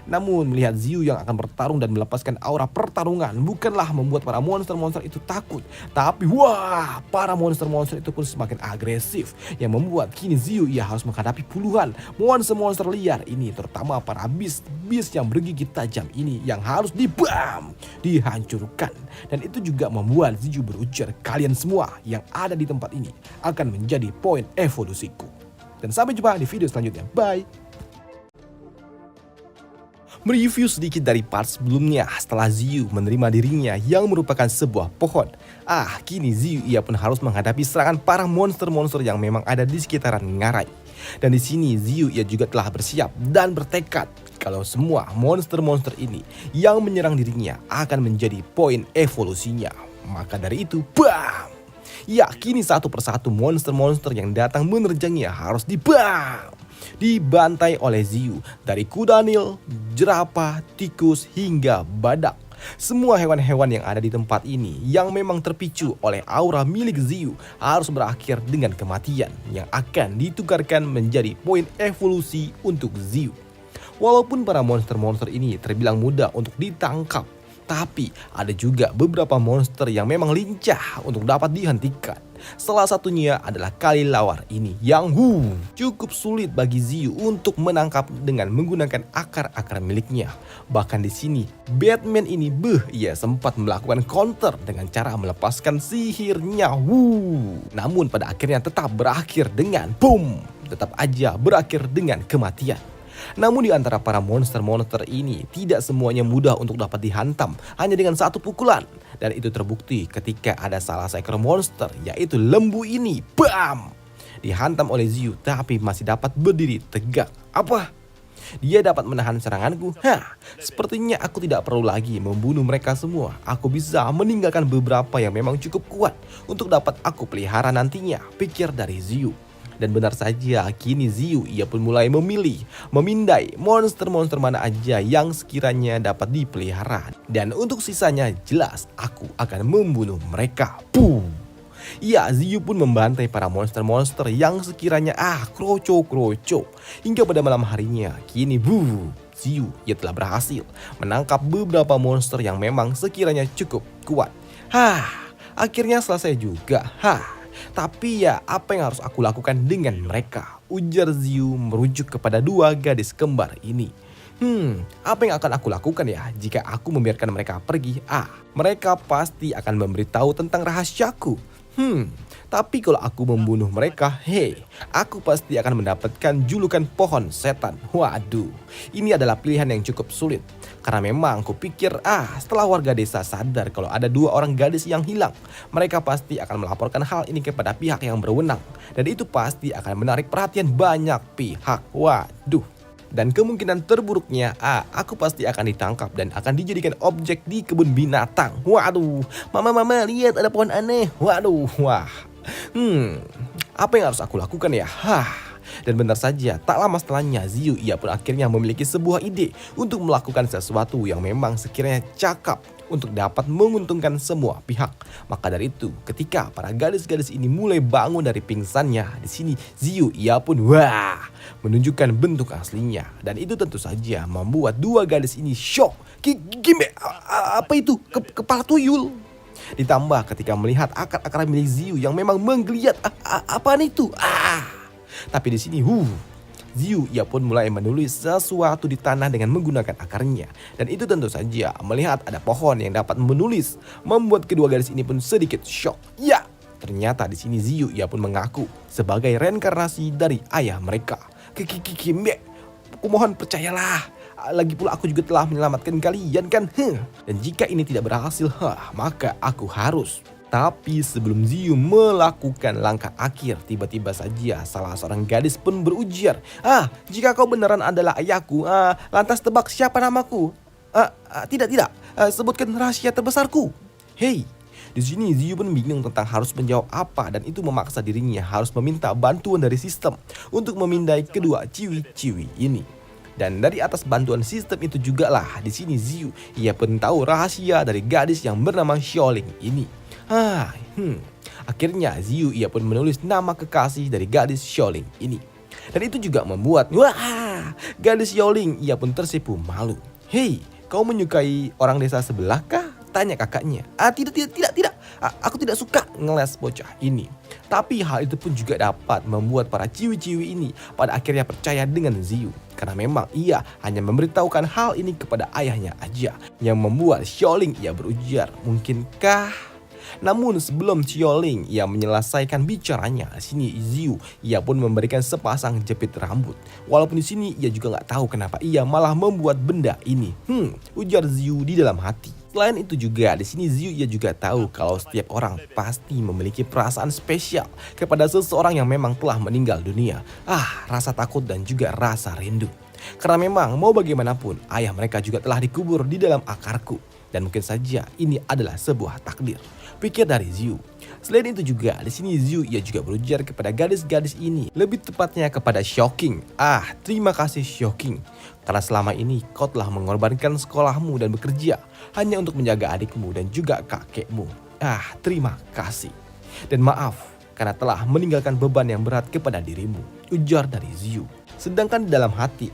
Namun melihat Ziyu yang akan bertarung dan melepaskan aura pertarungan bukanlah membuat para monster-monster itu takut, tapi para monster-monster itu pun semakin agresif, yang membuat kini Ziyu ia harus menghadapi puluhan monster-monster liar ini, terutama para beast yang bergigi tajam ini yang harus dihancurkan. Dan itu juga membuat Ziyu berujar, kalian semua yang ada di tempat ini akan menjadi poin evolusiku. Dan sampai jumpa di video selanjutnya. Bye. Mereview sedikit dari part sebelumnya, setelah Ziyu menerima dirinya yang merupakan sebuah pohon. Kini Ziyu ia pun harus menghadapi serangan para monster-monster yang memang ada di sekitaran Ngarai. Dan di sini Ziyu ia juga telah bersiap dan bertekad kalau semua monster-monster ini yang menyerang dirinya akan menjadi poin evolusinya. Maka dari itu, ya, kini satu persatu monster-monster yang datang menerjangnya harus dibantai oleh Ziyu, dari kuda Nil, jerapah, tikus hingga badak. Semua hewan-hewan yang ada di tempat ini yang memang terpicu oleh aura milik Ziyu harus berakhir dengan kematian yang akan ditukarkan menjadi poin evolusi untuk Ziyu. Walaupun para monster-monster ini terbilang mudah untuk ditangkap, tapi ada juga beberapa monster yang memang lincah untuk dapat dihentikan. Salah satunya adalah Kalilawar ini yang cukup sulit bagi Ziyu untuk menangkap dengan menggunakan akar-akar miliknya. Bahkan di sini Batman ini ia sempat melakukan counter dengan cara melepaskan sihirnya. Namun pada akhirnya tetap berakhir dengan tetap aja berakhir dengan kematian. Namun di antara para monster-monster ini tidak semuanya mudah untuk dapat dihantam hanya dengan satu pukulan. Dan itu terbukti ketika ada salah seekor monster, yaitu lembu ini dihantam oleh Ziyu tapi masih dapat berdiri tegak. Apa? Dia dapat menahan seranganku? Sepertinya aku tidak perlu lagi membunuh mereka semua. Aku bisa meninggalkan beberapa yang memang cukup kuat untuk dapat aku pelihara nantinya, pikir dari Ziyu. Dan benar saja, kini Ziyu ia pun mulai memindai monster-monster mana aja yang sekiranya dapat dipelihara. Dan untuk sisanya jelas aku akan membunuh mereka. Ya, Ziyu pun membantai para monster-monster yang sekiranya kroco. Hingga pada malam harinya, kini Ziyu ia telah berhasil menangkap beberapa monster yang memang sekiranya cukup kuat. Akhirnya selesai juga. Tapi ya, apa yang harus aku lakukan dengan mereka? Ujar Ziyu merujuk kepada dua gadis kembar ini. Apa yang akan aku lakukan ya jika aku membiarkan mereka pergi? Mereka pasti akan memberitahu tentang rahasiaku. Tapi kalau aku membunuh mereka, aku pasti akan mendapatkan julukan pohon setan. Waduh, ini adalah pilihan yang cukup sulit. Karena memang kupikir setelah warga desa sadar kalau ada dua orang gadis yang hilang, mereka pasti akan melaporkan hal ini kepada pihak yang berwenang. Dan itu pasti akan menarik perhatian banyak pihak. Waduh. Dan kemungkinan terburuknya aku pasti akan ditangkap dan akan dijadikan objek di kebun binatang. Waduh, mama lihat ada pohon aneh. Waduh, apa yang harus aku lakukan ya? Dan benar saja, tak lama setelahnya Ziyu ia pun akhirnya memiliki sebuah ide untuk melakukan sesuatu yang memang sekiranya cakap untuk dapat menguntungkan semua pihak. Maka dari itu, ketika para gadis-gadis ini mulai bangun dari pingsannya, di sini Ziyu ia pun menunjukkan bentuk aslinya. Dan itu tentu saja membuat dua gadis ini shock Gimbe, apa itu? Kepala tuyul. Ditambah ketika melihat akar-akar milik Ziu yang memang menggeliat. Apaan itu? Tapi di sini, Ziu ia pun mulai menulis sesuatu di tanah dengan menggunakan akarnya. Dan itu tentu saja melihat ada pohon yang dapat menulis membuat kedua gadis ini pun sedikit shock. Ya, ternyata di sini Ziu ia pun mengaku sebagai reinkarnasi dari ayah mereka. Kimbe, aku mohon percayalah. Lagi pula aku juga telah menyelamatkan kalian kan. Dan jika ini tidak berhasil, maka aku harus. Tapi sebelum Ziu melakukan langkah akhir, tiba-tiba saja salah seorang gadis pun berujar, jika kau beneran adalah ayahku, lantas tebak siapa namaku? Tidak, sebutkan rahasia terbesarku. Hei, di sini Ziu pun bingung tentang harus menjawab apa, dan itu memaksa dirinya harus meminta bantuan dari sistem untuk memindai kedua ciwi-ciwi ini. Dan dari atas bantuan sistem itu juga lah di sini Ziu ia pun tahu rahasia dari gadis yang bernama Xiaoling ini. Akhirnya Ziu ia pun menulis nama kekasih dari gadis Xiaoling ini. Dan itu juga membuat gadis Xiaoling ia pun tersipu malu. Hei, kau menyukai orang desa sebelah kah? Tanya kakaknya. Tidak. Aku tidak suka, ngeles bocah ini. Tapi hal itu pun juga dapat membuat para ciwi-ciwi ini pada akhirnya percaya dengan Ziu. Karena memang ia hanya memberitahukan hal ini kepada ayahnya aja. Yang membuat Xiaoling ia berujar, mungkinkah? Namun sebelum Xiaoling ia menyelesaikan bicaranya, di sini Ziu ia pun memberikan sepasang jepit rambut. Walaupun di sini ia juga nggak tahu kenapa ia malah membuat benda ini. Ujar Ziu di dalam hati. Selain itu juga di sini Ziu ia juga tahu kalau setiap orang pasti memiliki perasaan spesial kepada seseorang yang memang telah meninggal dunia. Rasa takut dan juga rasa rindu. Karena memang mau bagaimanapun ayah mereka juga telah dikubur di dalam akarku. Dan mungkin saja ini adalah sebuah takdir, pikir dari Ziu. Selain itu juga di sini Ziu ia juga berujar kepada gadis-gadis ini, lebih tepatnya kepada Xiaoqing. Terima kasih Xiaoqing, karena selama ini kau telah mengorbankan sekolahmu dan bekerja hanya untuk menjaga adikmu dan juga kakekmu. Terima kasih. Dan maaf karena telah meninggalkan beban yang berat kepada dirimu, ujar dari Ziu. Sedangkan di dalam hati,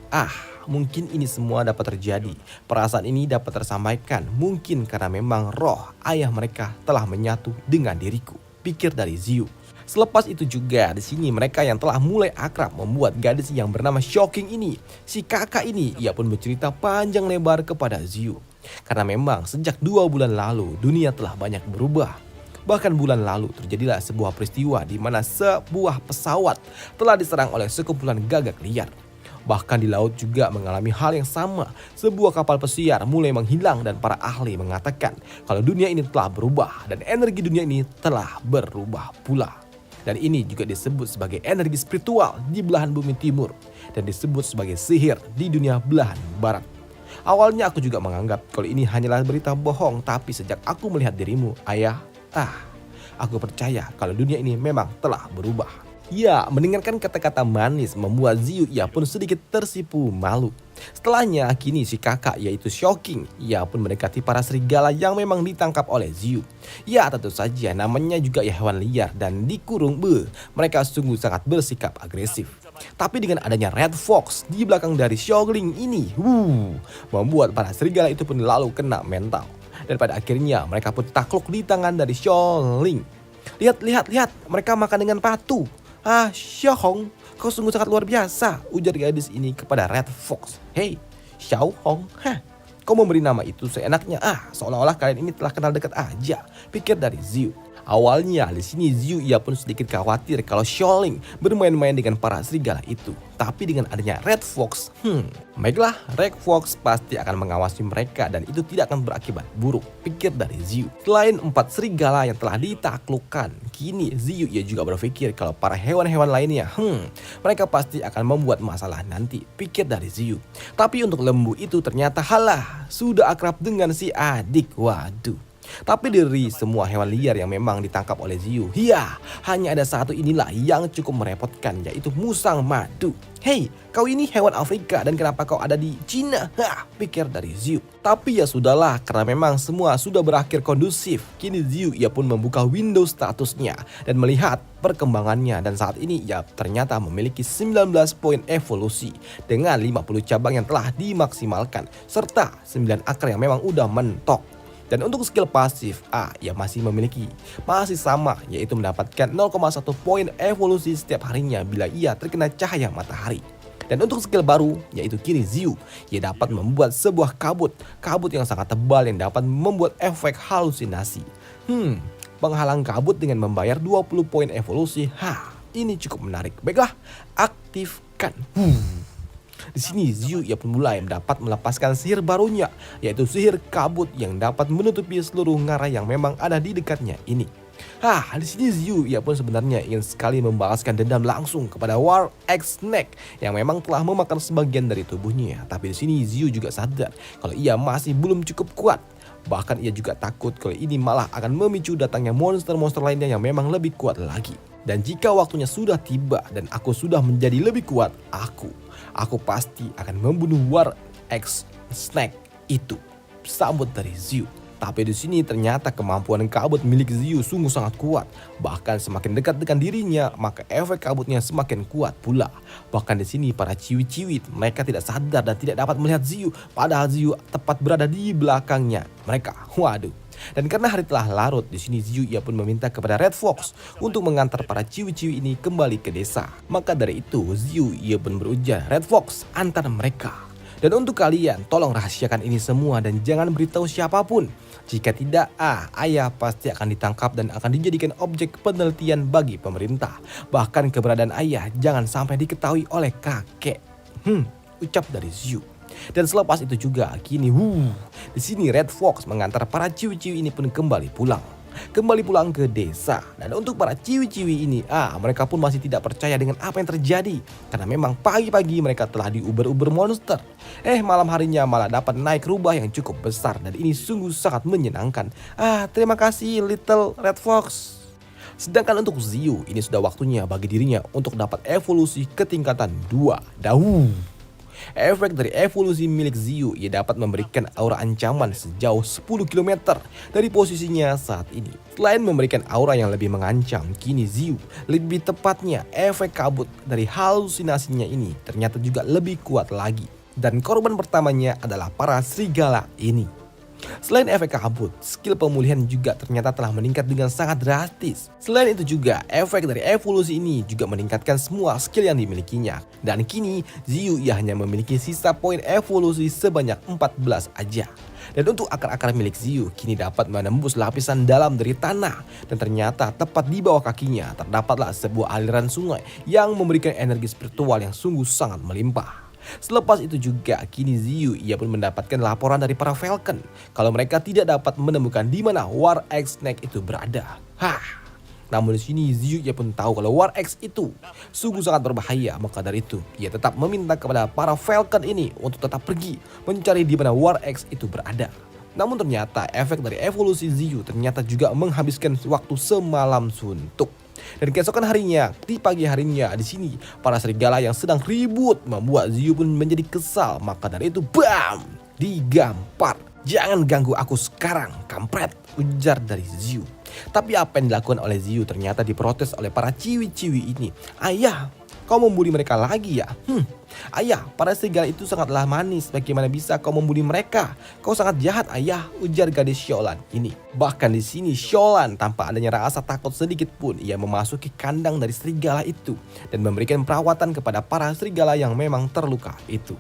mungkin ini semua dapat terjadi. Perasaan ini dapat tersampaikan mungkin karena memang roh ayah mereka telah menyatu dengan diriku, pikir dari Ziu. Selepas itu juga di sini mereka yang telah mulai akrab membuat gadis yang bernama Xiaoqing ini, si kakak ini, ia pun bercerita panjang lebar kepada Ziu. Karena memang sejak 2 bulan lalu dunia telah banyak berubah. Bahkan bulan lalu terjadilah sebuah peristiwa di mana sebuah pesawat telah diserang oleh sekumpulan gagak liar. Bahkan di laut juga mengalami hal yang sama. Sebuah kapal pesiar mulai menghilang dan para ahli mengatakan kalau dunia ini telah berubah dan energi dunia ini telah berubah pula. Dan ini juga disebut sebagai energi spiritual di belahan bumi timur dan disebut sebagai sihir di dunia belahan barat. Awalnya aku juga menganggap kalau ini hanyalah berita bohong, tapi sejak aku melihat dirimu, ayah, aku percaya kalau dunia ini memang telah berubah. Ya, mendengarkan kata-kata manis membuat Ziu ia pun sedikit tersipu malu. Setelahnya kini si kakak yaitu Xiaoqing ia pun mendekati para serigala yang memang ditangkap oleh Ziu. Ya, tentu saja namanya juga ya hewan liar dan dikurung. Mereka sungguh sangat bersikap agresif. Tapi dengan adanya Red Fox di belakang dari Xiaoling ini, membuat para serigala itu pun lalu kena mental. Dan pada akhirnya mereka pun takluk di tangan dari Xiaoling. Lihat, mereka makan dengan patuh. Xiaohong, kau sungguh sangat luar biasa, ujar gadis ini kepada Red Fox. Hei, Xiaohong, kau memberi nama itu seenaknya. Seolah-olah kalian ini telah kenal dekat aja, pikir dari Ziu. Awalnya di sini Ziu ia pun sedikit khawatir kalau Xiaoling bermain-main dengan para serigala itu. Tapi dengan adanya Red Fox, baiklah, Red Fox pasti akan mengawasi mereka dan itu tidak akan berakibat buruk, pikir dari Ziu. Selain 4 serigala yang telah ditaklukkan, kini Ziu ia juga berpikir kalau para hewan-hewan lainnya, mereka pasti akan membuat masalah nanti, pikir dari Ziu. Tapi untuk lembu itu ternyata halah, sudah akrab dengan si adik, waduh. Tapi dari semua hewan liar yang memang ditangkap oleh Ziyu, ya hanya ada satu inilah yang cukup merepotkan, yaitu musang madu. Hei, kau ini hewan Afrika dan kenapa kau ada di Cina? Hah, pikir dari Ziyu. Tapi ya sudahlah, karena memang semua sudah berakhir kondusif. Kini Ziyu ia pun membuka Windows statusnya dan melihat perkembangannya, dan saat ini ia ternyata memiliki 19 poin evolusi dengan 50 cabang yang telah dimaksimalkan serta 9 akar yang memang udah mentok. Dan untuk skill pasif, ia masih sama, yaitu mendapatkan 0,1 poin evolusi setiap harinya bila ia terkena cahaya matahari. Dan untuk skill baru, yaitu kini Ziyu, ia dapat membuat sebuah kabut yang sangat tebal yang dapat membuat efek halusinasi. Penghalang kabut dengan membayar 20 poin evolusi. Ini cukup menarik. Baiklah, aktifkan. Di sini Ziyu ia pun mulai dapat melepaskan sihir barunya, yaitu sihir kabut yang dapat menutupi seluruh ngarai yang memang ada di dekatnya ini. Di sini Ziyu ia pun sebenarnya ingin sekali membalaskan dendam langsung kepada War X Snake yang memang telah memakan sebagian dari tubuhnya. Tapi di sini Ziyu juga sadar kalau ia masih belum cukup kuat. Bahkan ia juga takut kalau ini malah akan memicu datangnya monster-monster lainnya yang memang lebih kuat lagi. Dan jika waktunya sudah tiba dan aku sudah menjadi lebih kuat, aku pasti akan membunuh War X Snake itu. Sambut dari Ziyu. Tapi di sini ternyata kemampuan kabut milik Ziyu sungguh sangat kuat. Bahkan semakin dekat dengan dirinya, maka efek kabutnya semakin kuat pula. Bahkan di sini para ciwi-ciwi mereka tidak sadar dan tidak dapat melihat Ziyu, padahal Ziyu tepat berada di belakangnya mereka. Waduh. Dan karena hari telah larut, di sini Ziyu ia pun meminta kepada Red Fox untuk mengantar para ciwi-ciwi ini kembali ke desa. Maka dari itu Ziyu ia pun berujar, "Red Fox, antar mereka. Dan untuk kalian, tolong rahasiakan ini semua dan jangan beritahu siapapun. Jika tidak, ayah pasti akan ditangkap dan akan dijadikan objek penelitian bagi pemerintah. Bahkan keberadaan ayah jangan sampai diketahui oleh kakek." Ucap dari Ziyu. Dan selepas itu juga kini di sini Red Fox mengantar para ciwi-ciwi ini pun kembali pulang ke desa. Dan untuk para ciwi-ciwi ini, mereka pun masih tidak percaya dengan apa yang terjadi, karena memang pagi-pagi mereka telah diuber-uber monster. Malam harinya malah dapat naik rubah yang cukup besar, dan ini sungguh sangat menyenangkan. Terima kasih Little Red Fox. Sedangkan untuk Ziyu, ini sudah waktunya bagi dirinya untuk dapat evolusi ke tingkatan 2. Efek dari evolusi milik Ziyu, ia dapat memberikan aura ancaman sejauh 10 km dari posisinya saat ini. Selain memberikan aura yang lebih mengancam, kini Ziyu, lebih tepatnya efek kabut dari halusinasinya ini ternyata juga lebih kuat lagi. Dan korban pertamanya adalah para serigala ini. Selain efek kabut, skill pemulihan juga ternyata telah meningkat dengan sangat drastis. Selain itu juga, efek dari evolusi ini juga meningkatkan semua skill yang dimilikinya. Dan kini, Ziyu ia hanya memiliki sisa poin evolusi sebanyak 14 aja. Dan untuk akar-akar milik Ziyu kini dapat menembus lapisan dalam dari tanah. Dan ternyata tepat di bawah kakinya terdapatlah sebuah aliran sungai yang memberikan energi spiritual yang sungguh sangat melimpah. Selepas itu juga kini Ziyu ia pun mendapatkan laporan dari para Falcon kalau mereka tidak dapat menemukan di mana War X Snake itu berada. Namun di sini Ziyu ia pun tahu kalau War X itu sungguh sangat berbahaya, maka dari itu ia tetap meminta kepada para Falcon ini untuk tetap pergi mencari di mana War X itu berada. Namun ternyata efek dari evolusi Ziyu ternyata juga menghabiskan waktu semalam suntuk. Dan keesokan harinya, di pagi harinya di sini para serigala yang sedang ribut membuat Ziyu pun menjadi kesal. Maka dari itu bam, digampar. "Jangan ganggu aku sekarang, kampret," ujar dari Ziyu. Tapi apa yang dilakukan oleh Ziyu ternyata diprotes oleh para ciwi-ciwi ini. "Ayah, kau membuli mereka lagi ya? Ayah, para serigala itu sangatlah manis. Bagaimana bisa kau membuli mereka? Kau sangat jahat, ayah," ujar gadis Xiaolan ini. Bahkan di sini Xiaolan tanpa adanya rasa takut sedikit pun ia memasuki kandang dari serigala itu dan memberikan perawatan kepada para serigala yang memang terluka itu.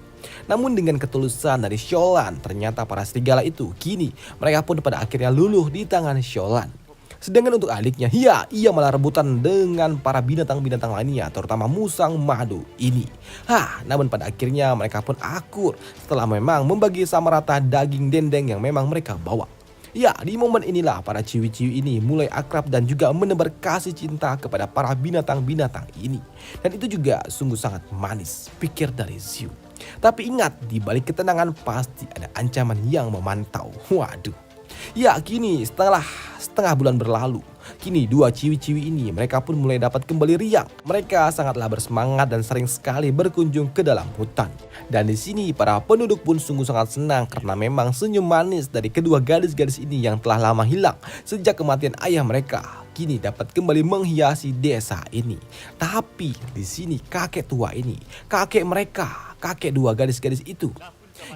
Namun dengan ketulusan dari Xiaolan, ternyata para serigala itu kini mereka pun pada akhirnya luluh di tangan Xiaolan. Sedangkan untuk adiknya, ia malah rebutan dengan para binatang-binatang lainnya, terutama musang madu ini. Namun pada akhirnya mereka pun akur setelah memang membagi sama rata daging dendeng yang memang mereka bawa. Di momen inilah para ciwi-ciwi ini mulai akrab dan juga menebar kasih cinta kepada para binatang-binatang ini. Dan itu juga sungguh sangat manis, pikir dari Ziyu. Tapi ingat, di balik ketenangan pasti ada ancaman yang memantau. Waduh. Ya, kini setengah bulan berlalu. Kini dua ciwi-ciwi ini mereka pun mulai dapat kembali riang. Mereka sangatlah bersemangat dan sering sekali berkunjung ke dalam hutan. Dan di sini para penduduk pun sungguh sangat senang karena memang senyum manis dari kedua gadis-gadis ini yang telah lama hilang sejak kematian ayah mereka kini dapat kembali menghiasi desa ini. Tapi di sini kakek tua ini, kakek mereka, kakek dua gadis-gadis itu,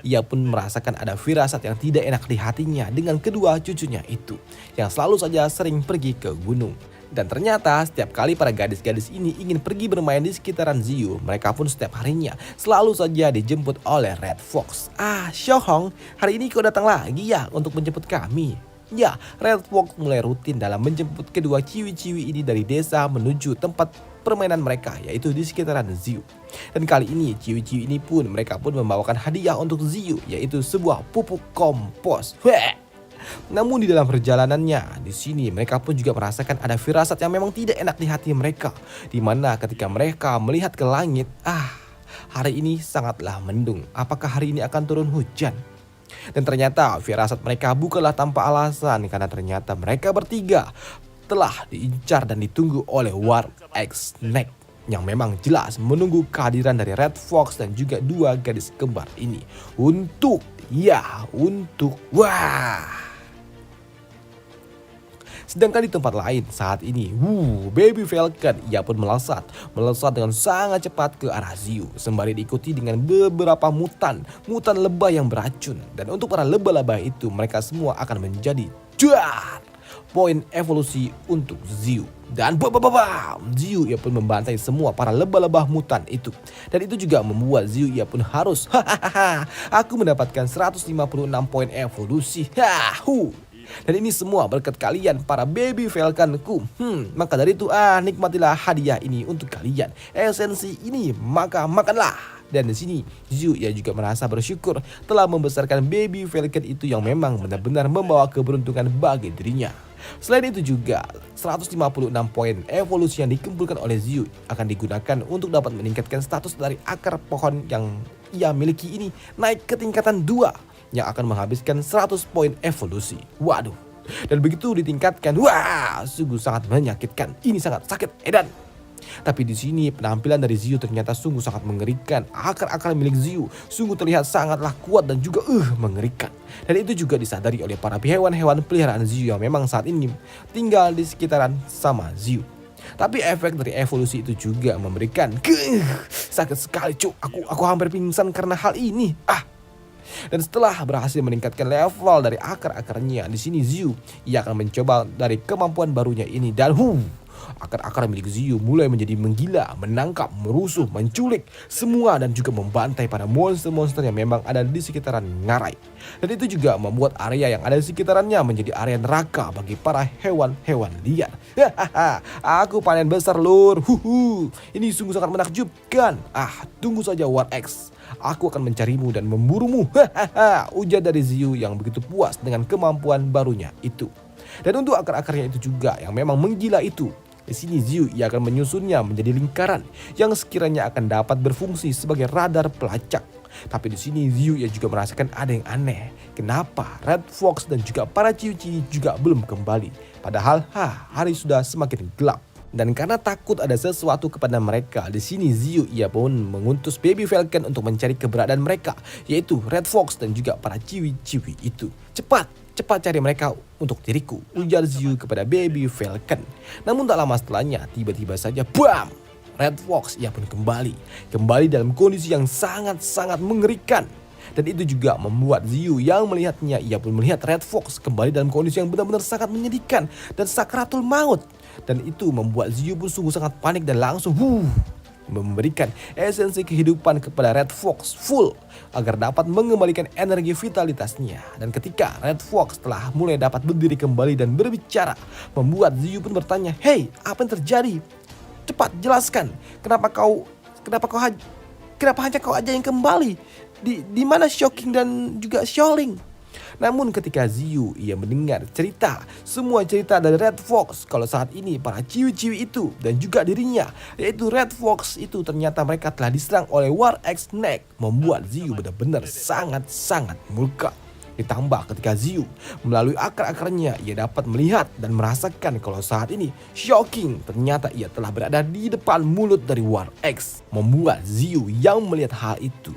ia pun merasakan ada firasat yang tidak enak di hatinya dengan kedua cucunya itu yang selalu saja sering pergi ke gunung. Dan ternyata setiap kali para gadis-gadis ini ingin pergi bermain di sekitaran Ziyu, mereka pun setiap harinya selalu saja dijemput oleh Red Fox. Xiaohong, hari ini kau datang lagi ya untuk menjemput kami? Ya, Red Fox mulai rutin dalam menjemput kedua ciwi-ciwi ini dari desa menuju tempat permainan mereka, yaitu di sekitaran Ziyu. Dan kali ini ciwi-ciwi ini pun mereka pun membawakan hadiah untuk Ziyu, yaitu sebuah pupuk kompos. Namun di dalam perjalanannya di sini mereka pun juga merasakan ada firasat yang memang tidak enak di hati mereka, di mana ketika mereka melihat ke langit, hari ini sangatlah mendung. Apakah hari ini akan turun hujan? Dan ternyata firasat mereka bukanlah tanpa alasan, karena ternyata mereka bertiga telah diincar dan ditunggu oleh War X Snake yang memang jelas menunggu kehadiran dari Red Fox dan juga dua gadis kembar ini untuk Sedangkan di tempat lain saat ini, Baby Falcon ia pun melesat dengan sangat cepat ke arah Ziyu sembari diikuti dengan beberapa mutan lebah yang beracun. Dan untuk para lebah-lebah itu mereka semua akan menjadi poin evolusi untuk Ziyu. Dan Ziyu ia pun membantai semua para lebah-lebah mutan itu. Dan itu juga membuat Ziyu ia pun harus aku mendapatkan 156 poin evolusi. Dan ini semua berkat kalian para baby Falconku. Maka dari itu nikmatilah hadiah ini untuk kalian. Esensi ini maka makanlah. Dan di sini Ziyu ia juga merasa bersyukur telah membesarkan baby Falcon itu yang memang benar-benar membawa keberuntungan bagi dirinya. Selain itu juga 156 poin evolusi yang dikumpulkan oleh Ziyu akan digunakan untuk dapat meningkatkan status dari akar pohon yang ia miliki ini naik ke tingkatan 2 yang akan menghabiskan 100 poin evolusi. Waduh. Dan begitu ditingkatkan, sungguh sangat menyakitkan. Ini sangat sakit edan. Tapi di sini penampilan dari Ziyu ternyata sungguh sangat mengerikan. Akar-akar milik Ziyu sungguh terlihat sangatlah kuat dan juga mengerikan. Dan itu juga disadari oleh para hewan-hewan peliharaan Ziyu yang memang saat ini tinggal di sekitaran sama Ziyu. Tapi efek dari evolusi itu juga memberikan sakit sekali cuk. Aku hampir pingsan karena hal ini. Dan setelah berhasil meningkatkan level dari akar-akarnya, di sini Ziyu ia akan mencoba dari kemampuan barunya ini dan akar-akar milik Ziyu mulai menjadi menggila, menangkap, merusuh, menculik semua dan juga membantai para monster-monster yang memang ada di sekitaran ngarai. Dan itu juga membuat area yang ada di sekitarannya menjadi area neraka bagi para hewan-hewan liar. Aku panen besar lur. Ini sungguh sangat menakjubkan. Tunggu saja War X. Aku akan mencarimu dan memburumu. Ujar dari Ziyu yang begitu puas dengan kemampuan barunya itu. Dan untuk akar-akarnya itu juga yang memang menggila itu, di sini Ziyu ia akan menyusunnya menjadi lingkaran yang sekiranya akan dapat berfungsi sebagai radar pelacak. Tapi di sini Ziyu ia juga merasakan ada yang aneh. Kenapa Red Fox dan juga para ciwi-ciwi juga belum kembali? Padahal hari sudah semakin gelap. Dan karena takut ada sesuatu kepada mereka, di sini Ziyu ia pun mengutus Baby Falcon untuk mencari keberadaan mereka, yaitu Red Fox dan juga para ciwi-ciwi itu. Cepat cari mereka untuk diriku, ujar Ziyu kepada Baby Falcon. Namun tak lama setelahnya, tiba-tiba saja bam! Red Fox ia pun kembali dalam kondisi yang sangat-sangat mengerikan. Dan itu juga membuat Ziyu yang melihatnya, ia pun melihat Red Fox kembali dalam kondisi yang benar-benar sangat menyedihkan dan sakratul maut. Dan itu membuat Ziyu pun sungguh sangat panik dan langsung memberikan esensi kehidupan kepada Red Fox full agar dapat mengembalikan energi vitalitasnya. Dan ketika Red Fox telah mulai dapat berdiri kembali dan berbicara, membuat Ziyu pun bertanya, "Hey, apa yang terjadi? Cepat jelaskan. Kenapa hanya kau aja yang kembali? Di mana Shocking dan juga Xiaoling?" Namun ketika Ziyu ia mendengar semua cerita dari Red Fox, kalau saat ini para ciwi-ciwi itu dan juga dirinya, yaitu Red Fox itu ternyata mereka telah diserang oleh War X Snake, membuat Ziyu benar-benar sangat-sangat murka. Ditambah ketika Ziyu melalui akar-akarnya ia dapat melihat dan merasakan kalau saat ini Shocking ternyata ia telah berada di depan mulut dari War X. Membuat Ziyu yang melihat hal itu,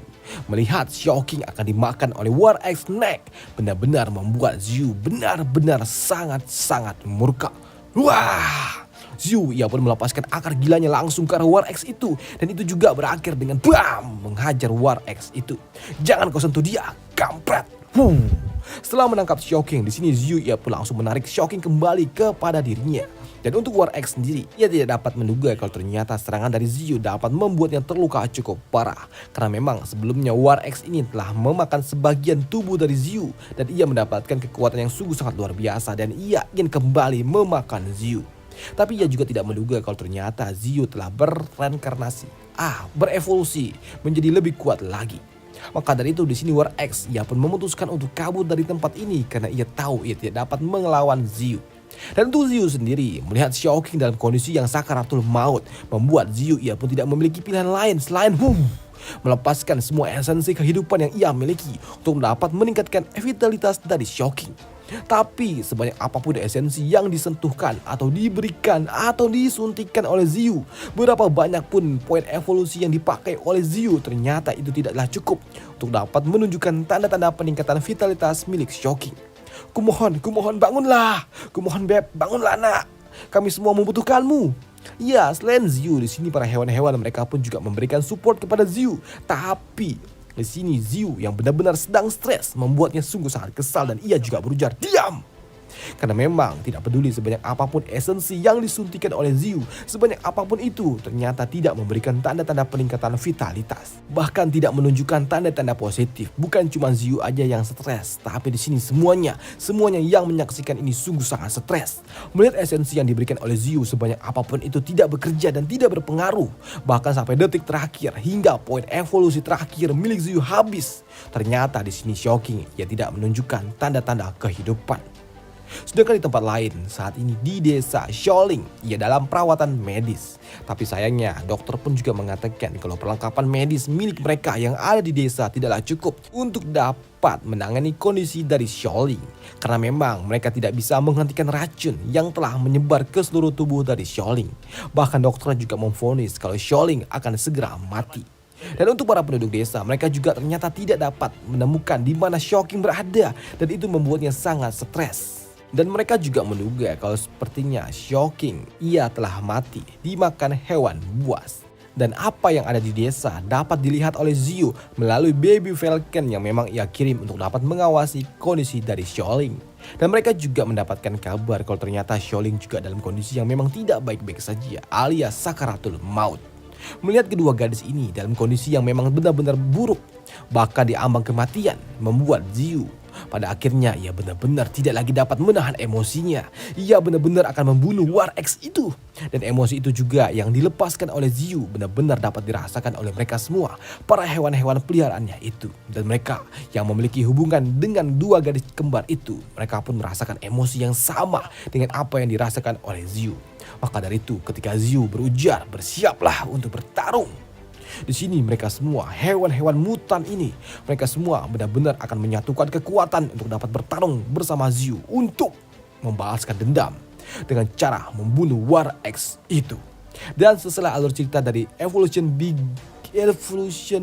melihat Shocking akan dimakan oleh War X Neck, benar-benar membuat Ziyu benar-benar sangat-sangat murka. Wah! Ziyu ia pun melepaskan akar gilanya langsung ke arah War X itu, dan itu juga berakhir dengan BAM menghajar War X itu. Jangan kau sentuh dia, kampret. Setelah menangkap Shocking di sini, Ziyu ia pun langsung menarik Shocking kembali kepada dirinya. Dan untuk War X sendiri, ia tidak dapat menduga kalau ternyata serangan dari Ziyu dapat membuatnya terluka cukup parah. Karena memang sebelumnya War X ini telah memakan sebagian tubuh dari Ziyu, dan ia mendapatkan kekuatan yang sungguh sangat luar biasa dan ia ingin kembali memakan Ziyu. Tapi ia juga tidak menduga kalau ternyata Ziyu telah bereinkarnasi, berevolusi menjadi lebih kuat lagi. Maka dari itu di sini War X ia pun memutuskan untuk kabur dari tempat ini karena ia tahu ia tidak dapat melawan Ziyu. Dan untuk Ziyu sendiri melihat Shocking dalam kondisi yang sakaratul maut membuat Ziyu ia pun tidak memiliki pilihan lain selain melepaskan semua esensi kehidupan yang ia miliki untuk dapat meningkatkan vitalitas dari Shocking. Tapi sebanyak apapun esensi yang disentuhkan atau diberikan atau disuntikan oleh Ziyu, berapa banyak pun poin evolusi yang dipakai oleh Ziyu, ternyata itu tidaklah cukup untuk dapat menunjukkan tanda-tanda peningkatan vitalitas milik Shocking. Kumohon bangunlah. Kumohon Beb, bangunlah nak. Kami semua membutuhkanmu. Ya, selain Ziyu di sini para hewan-hewan mereka pun juga memberikan support kepada Ziyu. Tapi di sini Ziyu yang benar-benar sedang stres membuatnya sungguh sangat kesal dan ia juga berujar, "Diam!" Karena memang tidak peduli sebanyak apapun esensi yang disuntikan oleh Ziyu, sebanyak apapun itu ternyata tidak memberikan tanda-tanda peningkatan vitalitas. Bahkan tidak menunjukkan tanda-tanda positif. Bukan cuma Ziyu aja yang stres, tapi di sini semuanya yang menyaksikan ini sungguh sangat stres. Melihat esensi yang diberikan oleh Ziyu sebanyak apapun itu tidak bekerja dan tidak berpengaruh. Bahkan sampai detik terakhir hingga poin evolusi terakhir milik Ziyu habis. Ternyata di sini Shocking ia tidak menunjukkan tanda-tanda kehidupan. Sedangkan di tempat lain saat ini di desa Xiaoling ia dalam perawatan medis. Tapi sayangnya dokter pun juga mengatakan kalau perlengkapan medis milik mereka yang ada di desa tidaklah cukup untuk dapat menangani kondisi dari Xiaoling. Karena memang mereka tidak bisa menghentikan racun yang telah menyebar ke seluruh tubuh dari Xiaoling. Bahkan dokter juga memvonis kalau Xiaoling akan segera mati. Dan untuk para penduduk desa, mereka juga ternyata tidak dapat menemukan di mana Shocking berada, dan itu membuatnya sangat stres. Dan mereka juga menduga kalau sepertinya Shocking ia telah mati dimakan hewan buas. Dan apa yang ada di desa dapat dilihat oleh Ziyu melalui baby falcon yang memang ia kirim untuk dapat mengawasi kondisi dari Xiaoling. Dan mereka juga mendapatkan kabar kalau ternyata Xiaoling juga dalam kondisi yang memang tidak baik-baik saja, alias sakaratul maut. Melihat kedua gadis ini dalam kondisi yang memang benar-benar buruk, bahkan diambang kematian, membuat Ziyu pada akhirnya ia benar-benar tidak lagi dapat menahan emosinya. Ia benar-benar akan membunuh War X itu. Dan emosi itu juga yang dilepaskan oleh Ziyu benar-benar dapat dirasakan oleh mereka semua, para hewan-hewan peliharaannya itu. Dan mereka yang memiliki hubungan dengan dua gadis kembar itu, mereka pun merasakan emosi yang sama dengan apa yang dirasakan oleh Ziyu. Maka dari itu ketika Ziyu berujar, "Bersiaplah untuk bertarung." Di sini mereka semua hewan-hewan mutan ini, mereka semua benar-benar akan menyatukan kekuatan untuk dapat bertarung bersama Ziyu untuk membalaskan dendam dengan cara membunuh War X itu. Dan setelah alur cerita dari Evolution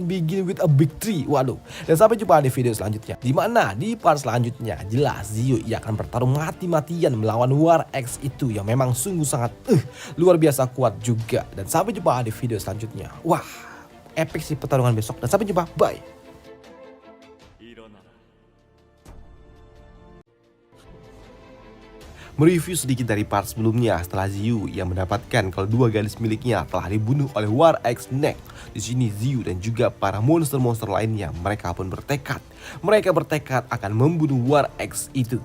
Begin with a Big Tree. Waduh. Dan sampai jumpa di video selanjutnya, di mana di part selanjutnya jelas Ziyu ia akan bertarung mati-matian melawan War X itu yang memang sungguh sangat luar biasa kuat juga. Dan sampai jumpa di video selanjutnya. Wah, epic sih pertarungan besok. Dan sampai jumpa, bye. Mereview sedikit dari part sebelumnya setelah Ziyu yang mendapatkan kalau dua gadis miliknya telah dibunuh oleh War X Neck. Di sini Ziyu dan juga para monster-monster lainnya mereka pun bertekad. Mereka bertekad akan membunuh War X itu.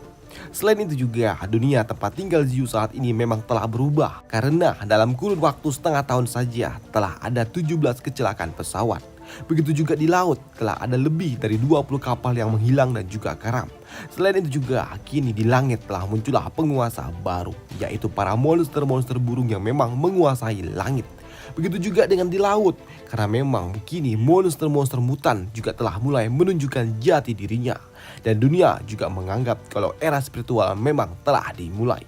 Selain itu juga dunia tempat tinggal Ziyu saat ini memang telah berubah karena dalam kurun waktu setengah tahun saja telah ada 17 kecelakaan pesawat. Begitu juga di laut telah ada lebih dari 20 kapal yang menghilang dan juga karam. Selain itu juga kini di langit telah muncullah penguasa baru, yaitu para monster-monster burung yang memang menguasai langit. Begitu juga dengan di laut, karena memang kini monster-monster mutan juga telah mulai menunjukkan jati dirinya. Dan dunia juga menganggap kalau era spiritual memang telah dimulai.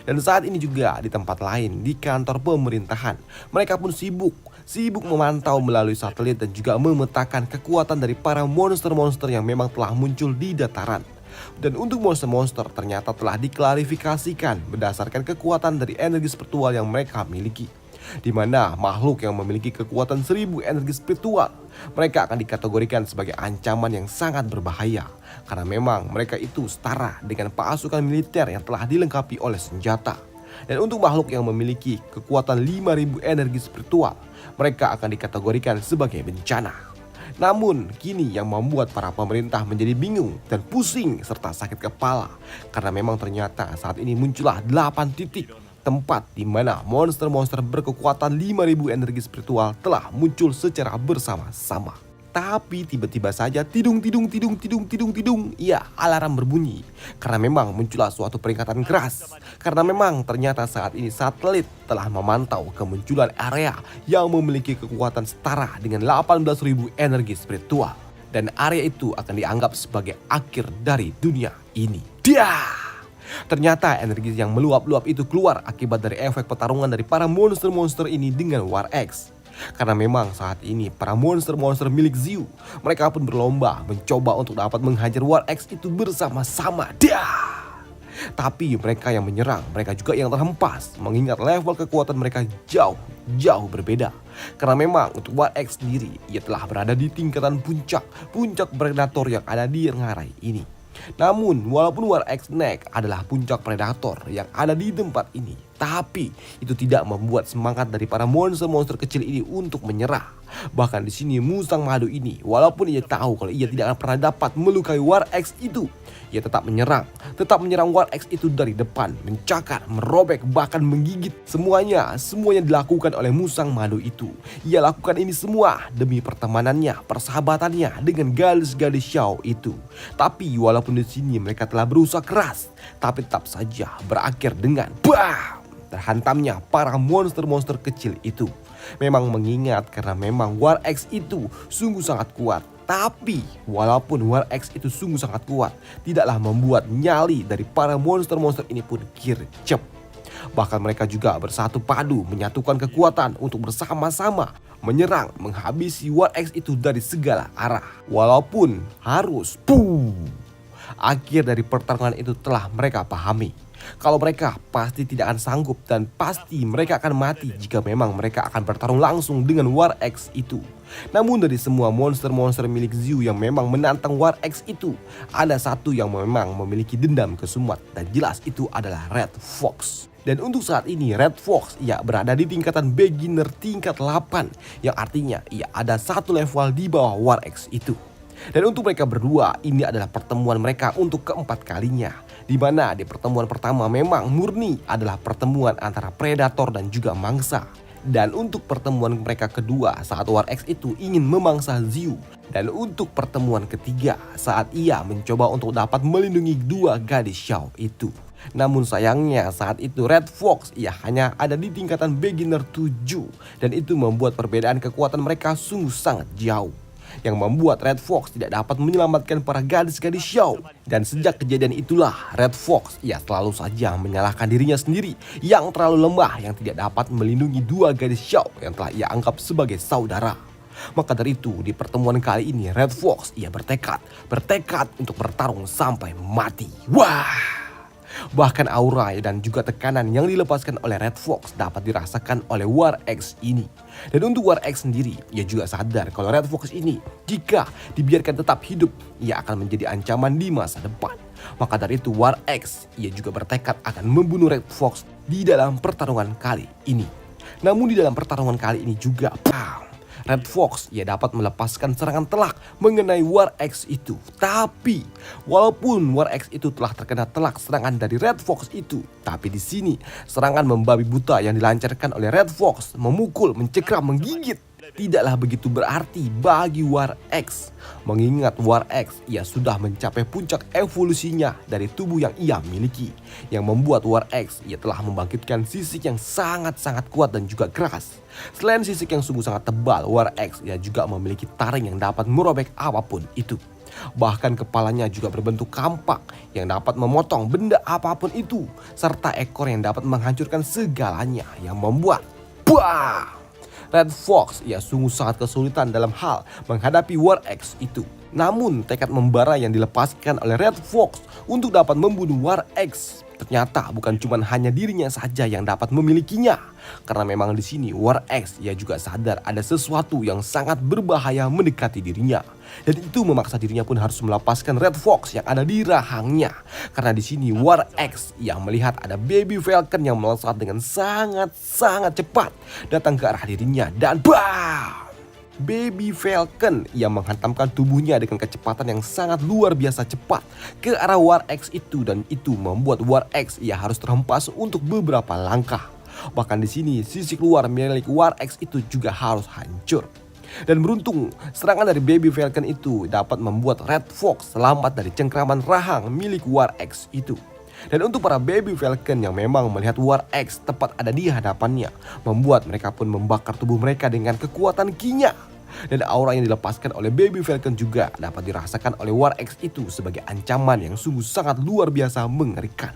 Dan saat ini juga di tempat lain, di kantor pemerintahan, mereka pun sibuk memantau melalui satelit dan juga memetakan kekuatan dari para monster-monster yang memang telah muncul di dataran. Dan untuk monster-monster ternyata telah diklarifikasikan berdasarkan kekuatan dari energi spiritual yang mereka miliki. Di mana makhluk yang memiliki kekuatan 1000 energi spiritual, mereka akan dikategorikan sebagai ancaman yang sangat berbahaya. Karena memang mereka itu setara dengan pasukan militer yang telah dilengkapi oleh senjata. Dan untuk makhluk yang memiliki kekuatan 5000 energi spiritual, mereka akan dikategorikan sebagai bencana. Namun kini yang membuat para pemerintah menjadi bingung dan pusing serta sakit kepala, karena memang ternyata saat ini muncullah 8 titik tempat di mana monster-monster berkekuatan 5000 energi spiritual telah muncul secara bersama-sama. Tapi tiba-tiba saja tidung, iya, alarm berbunyi. Karena memang muncullah suatu peringatan keras. Karena memang ternyata saat ini satelit telah memantau kemunculan area yang memiliki kekuatan setara dengan 18.000 energi spiritual. Dan area itu akan dianggap sebagai akhir dari dunia ini. Ternyata energi yang meluap-luap itu keluar akibat dari efek pertarungan dari para monster-monster ini dengan War X. Karena memang saat ini para monster-monster milik Xiu, mereka pun berlomba mencoba untuk dapat menghajar War X itu bersama-sama. Tapi mereka yang menyerang, mereka juga yang terhempas, mengingat level kekuatan mereka jauh berbeda. Karena memang untuk War X sendiri, ia telah berada di tingkatan puncak predator yang ada di ngarai ini. Namun walaupun War X Neck adalah puncak predator yang ada di tempat ini, tapi itu tidak membuat semangat dari para monster-monster kecil ini untuk menyerah. Bahkan di sini Musang Madu ini, walaupun ia tahu kalau ia tidak akan pernah dapat melukai War X itu, ia tetap menyerang War X itu dari depan, mencakar, merobek, bahkan menggigit. Semuanya dilakukan oleh Musang Madu itu. Ia lakukan ini semua demi pertemanannya, persahabatannya dengan gadis-gadis Xiao itu. Tapi walaupun di sini mereka telah berusaha keras, tapi tetap saja berakhir dengan terhantamnya para monster-monster kecil itu. Memang mengingat karena memang War X itu sungguh sangat kuat. Tapi walaupun War X itu sungguh sangat kuat, tidaklah membuat nyali dari para monster-monster ini pun gercep. Bahkan mereka juga bersatu padu menyatukan kekuatan untuk bersama-sama menyerang, menghabisi War X itu dari segala arah. Walaupun harus akhir dari pertarungan itu telah mereka pahami. Kalau mereka pasti tidak akan sanggup dan pasti mereka akan mati jika memang mereka akan bertarung langsung dengan War X itu. Namun dari semua monster-monster milik Xiu yang memang menantang War X itu, ada satu yang memang memiliki dendam kesumat dan jelas itu adalah Red Fox. Dan untuk saat ini Red Fox ia berada di tingkatan beginner tingkat 8, yang artinya ia ada satu level di bawah War X itu. Dan untuk mereka berdua, ini adalah pertemuan mereka untuk keempat kalinya. Di mana di pertemuan pertama memang murni adalah pertemuan antara predator dan juga mangsa. Dan untuk pertemuan mereka kedua saat War X itu ingin memangsa Xiu. Dan untuk pertemuan ketiga saat ia mencoba untuk dapat melindungi dua gadis Xiao itu. Namun sayangnya saat itu Red Fox ia hanya ada di tingkatan beginner 7. Dan itu membuat perbedaan kekuatan mereka sungguh sangat jauh. Yang membuat Red Fox tidak dapat menyelamatkan para gadis-gadis Xiao. Dan sejak kejadian itulah Red Fox ia selalu saja menyalahkan dirinya sendiri yang terlalu lemah, yang tidak dapat melindungi dua gadis Xiao yang telah ia anggap sebagai saudara. Maka dari itu di pertemuan kali ini Red Fox ia bertekad untuk bertarung sampai mati. Bahkan aura dan juga tekanan yang dilepaskan oleh Red Fox dapat dirasakan oleh War X ini. Dan untuk War X sendiri, ia juga sadar kalau Red Fox ini jika dibiarkan tetap hidup, ia akan menjadi ancaman di masa depan. Maka dari itu War X, ia juga bertekad akan membunuh Red Fox di dalam pertarungan kali ini. Namun di dalam pertarungan kali ini juga, Red Fox ia dapat melepaskan serangan telak mengenai War X itu. Tapi walaupun War X itu telah terkena telak serangan dari Red Fox itu, tapi di sini serangan membabi buta yang dilancarkan oleh Red Fox memukul, mencekram, menggigit tidaklah begitu berarti bagi War X. Mengingat War X ia sudah mencapai puncak evolusinya dari tubuh yang ia miliki, yang membuat War X ia telah membangkitkan sisik yang sangat-sangat kuat dan juga keras. Selain sisik yang sungguh sangat tebal, War X ia juga memiliki taring yang dapat merobek apapun itu. Bahkan kepalanya juga berbentuk kampak yang dapat memotong benda apapun itu, serta ekor yang dapat menghancurkan segalanya, yang membuat Red Fox ia sungguh sangat kesulitan dalam hal menghadapi War X itu. Namun tekad membara yang dilepaskan oleh Red Fox untuk dapat membunuh War X ternyata bukan cuma hanya dirinya saja yang dapat memilikinya. Karena memang di sini War X ia juga sadar ada sesuatu yang sangat berbahaya mendekati dirinya. Dan itu memaksa dirinya pun harus melepaskan Red Fox yang ada di rahangnya. Karena di sini War X ia melihat ada Baby Falcon yang melesat dengan sangat cepat datang ke arah dirinya dan Baby Falcon ia menghantamkan tubuhnya dengan kecepatan yang sangat luar biasa cepat ke arah War X itu, dan itu membuat War X ia harus terhempas untuk beberapa langkah. Bahkan di sini sisik luar milik War X itu juga harus hancur. Dan beruntung serangan dari Baby Falcon itu dapat membuat Red Fox selamat dari cengkraman rahang milik War X itu. Dan untuk para Baby Falcon yang memang melihat War X tepat ada di hadapannya, membuat mereka pun membakar tubuh mereka dengan kekuatan kinya. Dan aura yang dilepaskan oleh Baby Falcon juga dapat dirasakan oleh War X itu sebagai ancaman yang sungguh sangat luar biasa mengerikan.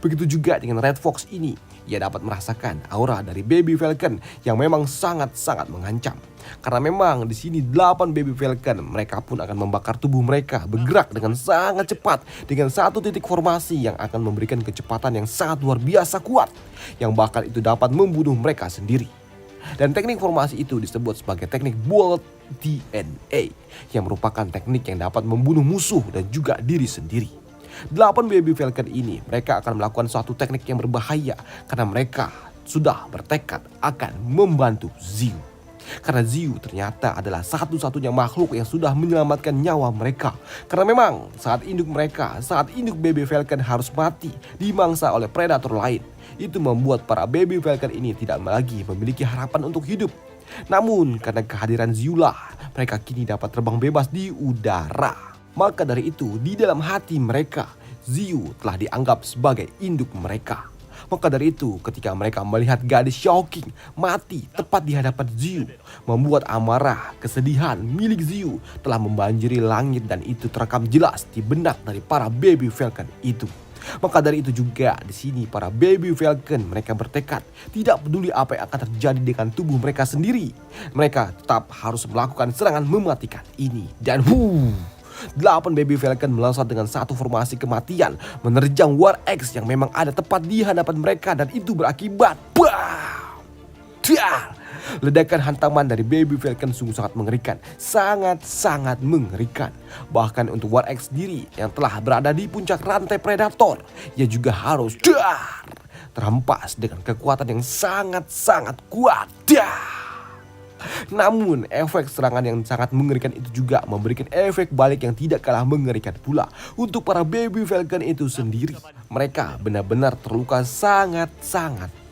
Begitu juga dengan Red Fox ini, ia dapat merasakan aura dari Baby Falcon yang memang sangat mengancam. Karena memang di sini 8 Baby Falcon mereka pun akan membakar tubuh mereka bergerak dengan sangat cepat dengan satu titik formasi yang akan memberikan kecepatan yang sangat luar biasa kuat, yang bahkan itu dapat membunuh mereka sendiri. Dan teknik formasi itu disebut sebagai teknik Bolt DNA, yang merupakan teknik yang dapat membunuh musuh dan juga diri sendiri. 8 Baby Falcon ini mereka akan melakukan suatu teknik yang berbahaya karena mereka sudah bertekad akan membantu Ziu. Karena Ziu ternyata adalah satu-satunya makhluk yang sudah menyelamatkan nyawa mereka. Karena memang saat induk Baby Falcon harus mati dimangsa oleh predator lain. Itu membuat para Baby Falcon ini tidak lagi memiliki harapan untuk hidup. Namun karena kehadiran Ziu lah, mereka kini dapat terbang bebas di udara. Maka dari itu di dalam hati mereka, Ziu telah dianggap sebagai induk mereka. Maka dari itu ketika mereka melihat gadis Shao-King mati tepat di hadapan Ziu, membuat amarah, kesedihan milik Ziu telah membanjiri langit, dan itu terekam jelas di benak dari para Baby Falcon itu. Maka dari itu juga di sini para Baby Falcon mereka bertekad tidak peduli apa yang akan terjadi dengan tubuh mereka sendiri, mereka tetap harus melakukan serangan mematikan ini. Dan 8 Baby Falcon melesat dengan satu formasi kematian menerjang War X yang memang ada tepat di hadapan mereka, dan itu berakibat ledakan hantaman dari Baby Falcon sungguh sangat mengerikan, sangat mengerikan. Bahkan untuk War X sendiri yang telah berada di puncak rantai predator, ia juga harus terhempas dengan kekuatan yang sangat kuat. Namun efek serangan yang sangat mengerikan itu juga memberikan efek balik yang tidak kalah mengerikan pula untuk para Baby Falcon itu sendiri. Mereka benar-benar terluka sangat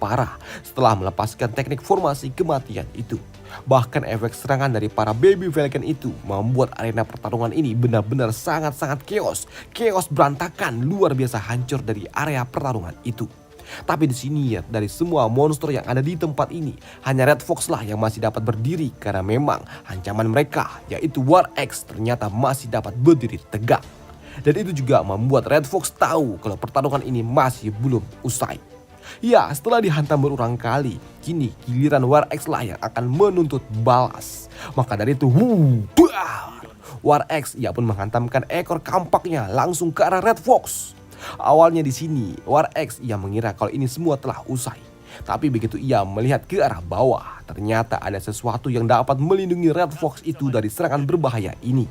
parah setelah melepaskan teknik formasi kematian itu. Bahkan efek serangan dari para Baby Falcon itu membuat arena pertarungan ini benar-benar sangat chaos berantakan, luar biasa hancur dari area pertarungan itu. Tapi di sini ya, dari semua monster yang ada di tempat ini, hanya Red Fox lah yang masih dapat berdiri karena memang ancaman mereka yaitu War X ternyata masih dapat berdiri tegak. Dan itu juga membuat Red Fox tahu kalau pertarungan ini masih belum usai. Ya, setelah dihantam berulang kali, kini giliran War X lah yang akan menuntut balas. Maka dari itu, War X ia pun menghantamkan ekor kampaknya langsung ke arah Red Fox. Awalnya di sini War X ia mengira kalau ini semua telah usai. Tapi begitu ia melihat ke arah bawah, ternyata ada sesuatu yang dapat melindungi Red Fox itu dari serangan berbahaya ini.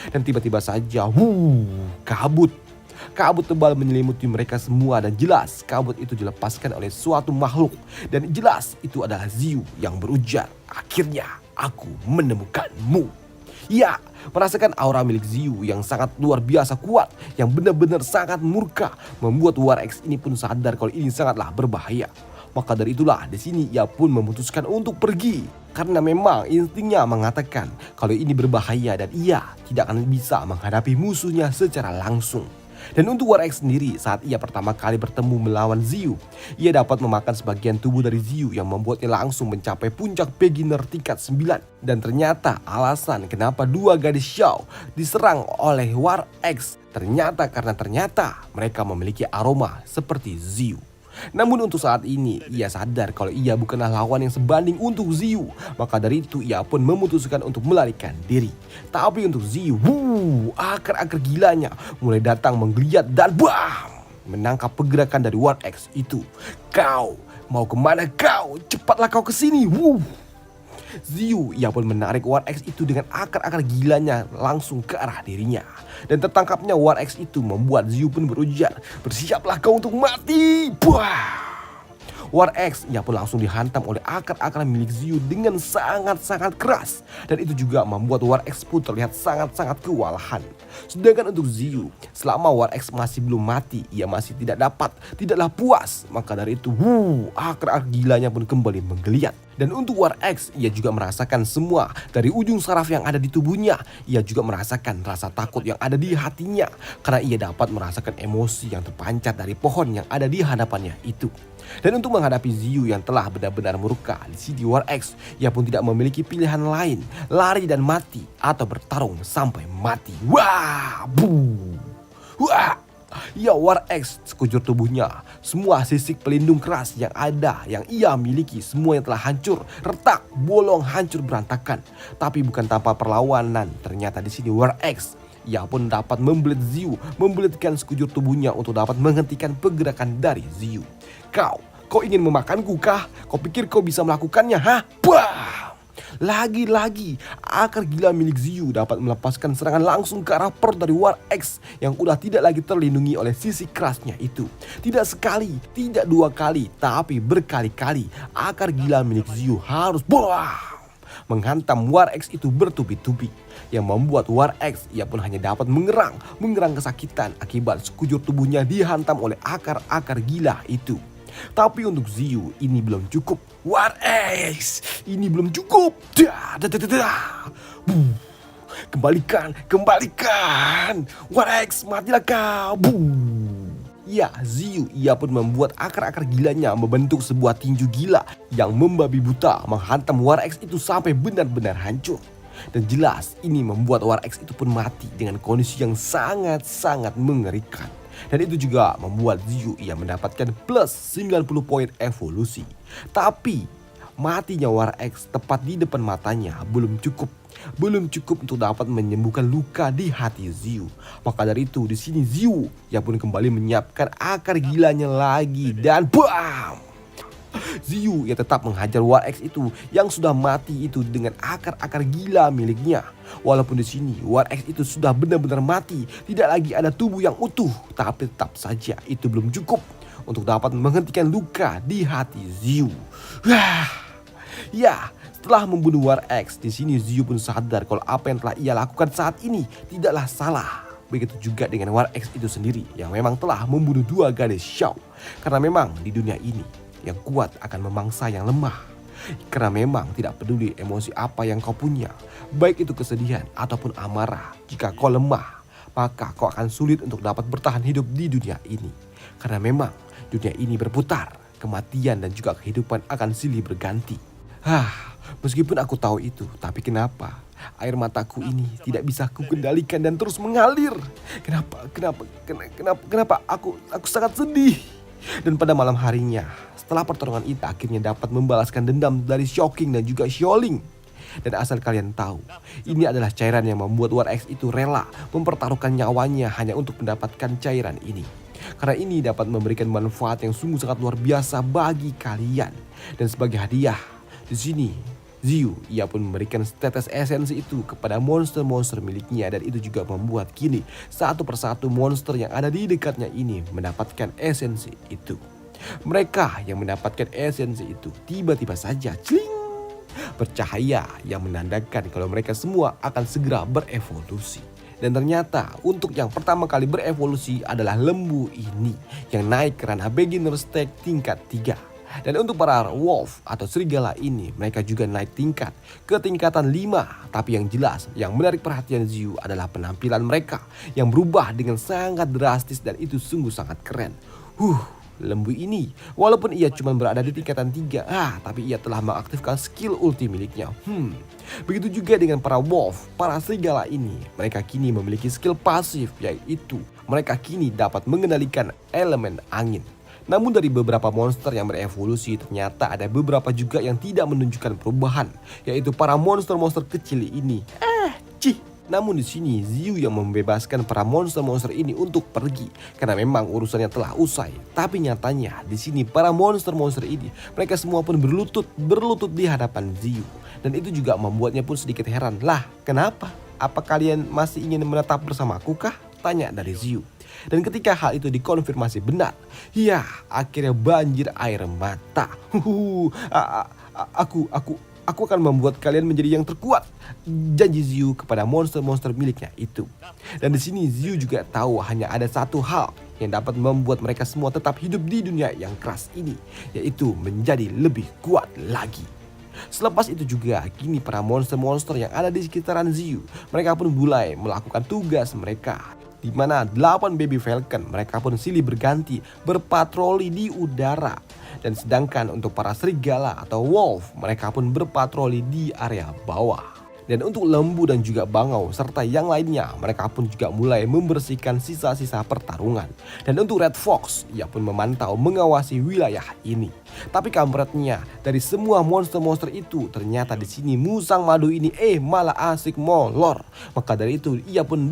Dan tiba-tiba saja kabut tebal menyelimuti mereka semua, dan jelas kabut itu dilepaskan oleh suatu makhluk, dan jelas itu adalah Ziu yang berujar, "Akhirnya aku menemukanmu." Ya, merasakan aura milik Ziu yang sangat luar biasa kuat, yang benar-benar sangat murka, membuat War X ini pun sadar kalau ini sangatlah berbahaya. Maka dari itulah di sini ia pun memutuskan untuk pergi. Karena memang instingnya mengatakan kalau ini berbahaya dan ia tidak akan bisa menghadapi musuhnya secara langsung. Dan untuk War X sendiri, saat ia pertama kali bertemu melawan Xiu, ia dapat memakan sebagian tubuh dari Xiu yang membuatnya langsung mencapai puncak beginner tingkat 9. Dan ternyata alasan kenapa dua gadis Xiao diserang oleh War X ternyata karena mereka memiliki aroma seperti Xiu. Namun untuk saat ini ia sadar kalau ia bukanlah lawan yang sebanding untuk Xiu. Maka dari itu ia pun memutuskan untuk melarikan diri. Tapi untuk Xiu, akar-akar gilanya mulai datang menggeliat dan menangkap pergerakan dari War X itu. Kau mau kemana kau? Cepatlah kau kesini. Xiu ia pun menarik War X itu dengan akar-akar gilanya langsung ke arah dirinya. Dan tertangkapnya War X itu membuat Xiu pun berujar, bersiaplah kau untuk mati. War X ia pun langsung dihantam oleh akar-akar milik Xiu dengan sangat-sangat keras. Dan itu juga membuat War X pun terlihat sangat-sangat kewalahan. Sedangkan untuk Xiu, selama War X masih belum mati, ia masih tidaklah puas. Maka dari itu, akar-akar gilanya pun kembali menggeliat. Dan untuk War X, ia juga merasakan semua dari ujung saraf yang ada di tubuhnya. Ia juga merasakan rasa takut yang ada di hatinya. Karena ia dapat merasakan emosi yang terpancar dari pohon yang ada di hadapannya itu. Dan untuk menghadapi Xiu yang telah benar-benar murka di sini War X, ia pun tidak memiliki pilihan lain, lari dan mati atau bertarung sampai mati. Ya War X, sekujur tubuhnya, semua sisik pelindung keras yang ada, yang ia miliki, semua yang telah hancur, retak, bolong, hancur berantakan. Tapi bukan tanpa perlawanan, ternyata di sini War X, ia pun dapat membelit Xiu, membelitkan sekujur tubuhnya untuk dapat menghentikan pergerakan dari Xiu. Kau ingin memakanku kah? Kau pikir kau bisa melakukannya, ha? Lagi-lagi akar gila milik Xiu dapat melepaskan serangan langsung ke arah perut dari War X yang udah tidak lagi terlindungi oleh sisi kerasnya itu. Tidak sekali, tidak dua kali, tapi berkali-kali akar gila milik Xiu harus menghantam War X itu bertubi-tubi. Yang membuat War X ia pun hanya dapat mengerang kesakitan akibat sekujur tubuhnya dihantam oleh akar-akar gila itu. Tapi untuk Xiu ini belum cukup. War X ini belum cukup. Kembalikan. War X matilah kau. Ya, Xiu ia pun membuat akar-akar gilanya membentuk sebuah tinju gila yang membabi buta menghantam War X itu sampai benar-benar hancur. Dan jelas ini membuat War X itu pun mati dengan kondisi yang sangat-sangat mengerikan. Dan itu juga membuat Xiu ia mendapatkan plus 90 poin evolusi. Tapi matinya War X tepat di depan matanya belum cukup untuk dapat menyembuhkan luka di hati Xiu. Maka dari itu di sini Xiu ia pun kembali menyiapkan akar gilanya lagi dan Xiu ia tetap menghajar War X itu yang sudah mati itu dengan akar-akar gila miliknya. Walaupun di sini War X itu sudah benar-benar mati, tidak lagi ada tubuh yang utuh, tapi tetap saja itu belum cukup untuk dapat menghentikan luka di hati Xiu. Ya, setelah membunuh War X, di sini Xiu pun sadar kalau apa yang telah ia lakukan saat ini tidaklah salah. Begitu juga dengan War X itu sendiri yang memang telah membunuh dua gadis Xiao. Karena memang di dunia ini yang kuat akan memangsa yang lemah. Karena memang tidak peduli emosi apa yang kau punya, baik itu kesedihan ataupun amarah. Jika kau lemah, maka kau akan sulit untuk dapat bertahan hidup di dunia ini. Karena memang dunia ini berputar, kematian dan juga kehidupan akan silih berganti. Meskipun aku tahu itu, tapi kenapa air mataku ini tidak bisa kukendalikan dan terus mengalir? Kenapa aku sangat sedih. Dan pada malam harinya, setelah pertarungan itu akhirnya dapat membalaskan dendam dari Shocking dan juga Xiaoling. Dan asal kalian tahu, ini adalah cairan yang membuat War X itu rela mempertaruhkan nyawanya hanya untuk mendapatkan cairan ini. Karena ini dapat memberikan manfaat yang sungguh sangat luar biasa bagi kalian. Dan sebagai hadiah, di sini Xiu ia pun memberikan tetes esensi itu kepada monster-monster miliknya. Dan itu juga membuat kini satu persatu monster yang ada di dekatnya ini mendapatkan esensi itu. Mereka yang mendapatkan esensi itu tiba-tiba saja bercahaya yang menandakan kalau mereka semua akan segera berevolusi. Dan ternyata untuk yang pertama kali berevolusi adalah lembu ini yang naik ke ranah beginner stage tingkat 3. Dan untuk para wolf atau serigala ini, mereka juga naik tingkat ke tingkatan 5. Tapi yang jelas, yang menarik perhatian Ziyu adalah penampilan mereka yang berubah dengan sangat drastis dan itu sungguh sangat keren. Lembu ini, walaupun ia cuma berada di tingkatan 3, tapi ia telah mengaktifkan skill ulti miliknya. Begitu juga dengan para wolf, para serigala ini. Mereka kini memiliki skill pasif, yaitu mereka kini dapat mengendalikan elemen angin. Namun dari beberapa monster yang berevolusi, ternyata ada beberapa juga yang tidak menunjukkan perubahan, yaitu para monster-monster kecil ini. Namun di sini Ziyu yang membebaskan para monster-monster ini untuk pergi karena memang urusannya telah usai. Tapi nyatanya di sini para monster-monster ini mereka semua pun berlutut di hadapan Ziyu. Dan itu juga membuatnya pun sedikit heran. Lah, kenapa? Apa kalian masih ingin menetap bersamaku kah? Tanya dari Ziyu. Dan ketika hal itu dikonfirmasi benar, ya akhirnya banjir air mata. Aku akan membuat kalian menjadi yang terkuat, janji Ziyu kepada monster-monster miliknya itu. Dan di sini Ziyu juga tahu hanya ada satu hal yang dapat membuat mereka semua tetap hidup di dunia yang keras ini, yaitu menjadi lebih kuat lagi. Selepas itu juga, kini para monster-monster yang ada di sekitaran Ziyu, mereka pun mulai melakukan tugas mereka. Di mana 8 baby falcon mereka pun silih berganti berpatroli di udara. Dan sedangkan untuk para serigala atau wolf mereka pun berpatroli di area bawah. Dan untuk lembu dan juga bangau serta yang lainnya mereka pun juga mulai membersihkan sisa-sisa pertarungan. Dan untuk red fox ia pun memantau mengawasi wilayah ini. Tapi kampretnya dari semua monster-monster itu ternyata di sini musang madu ini malah asik molor. Maka dari itu ia pun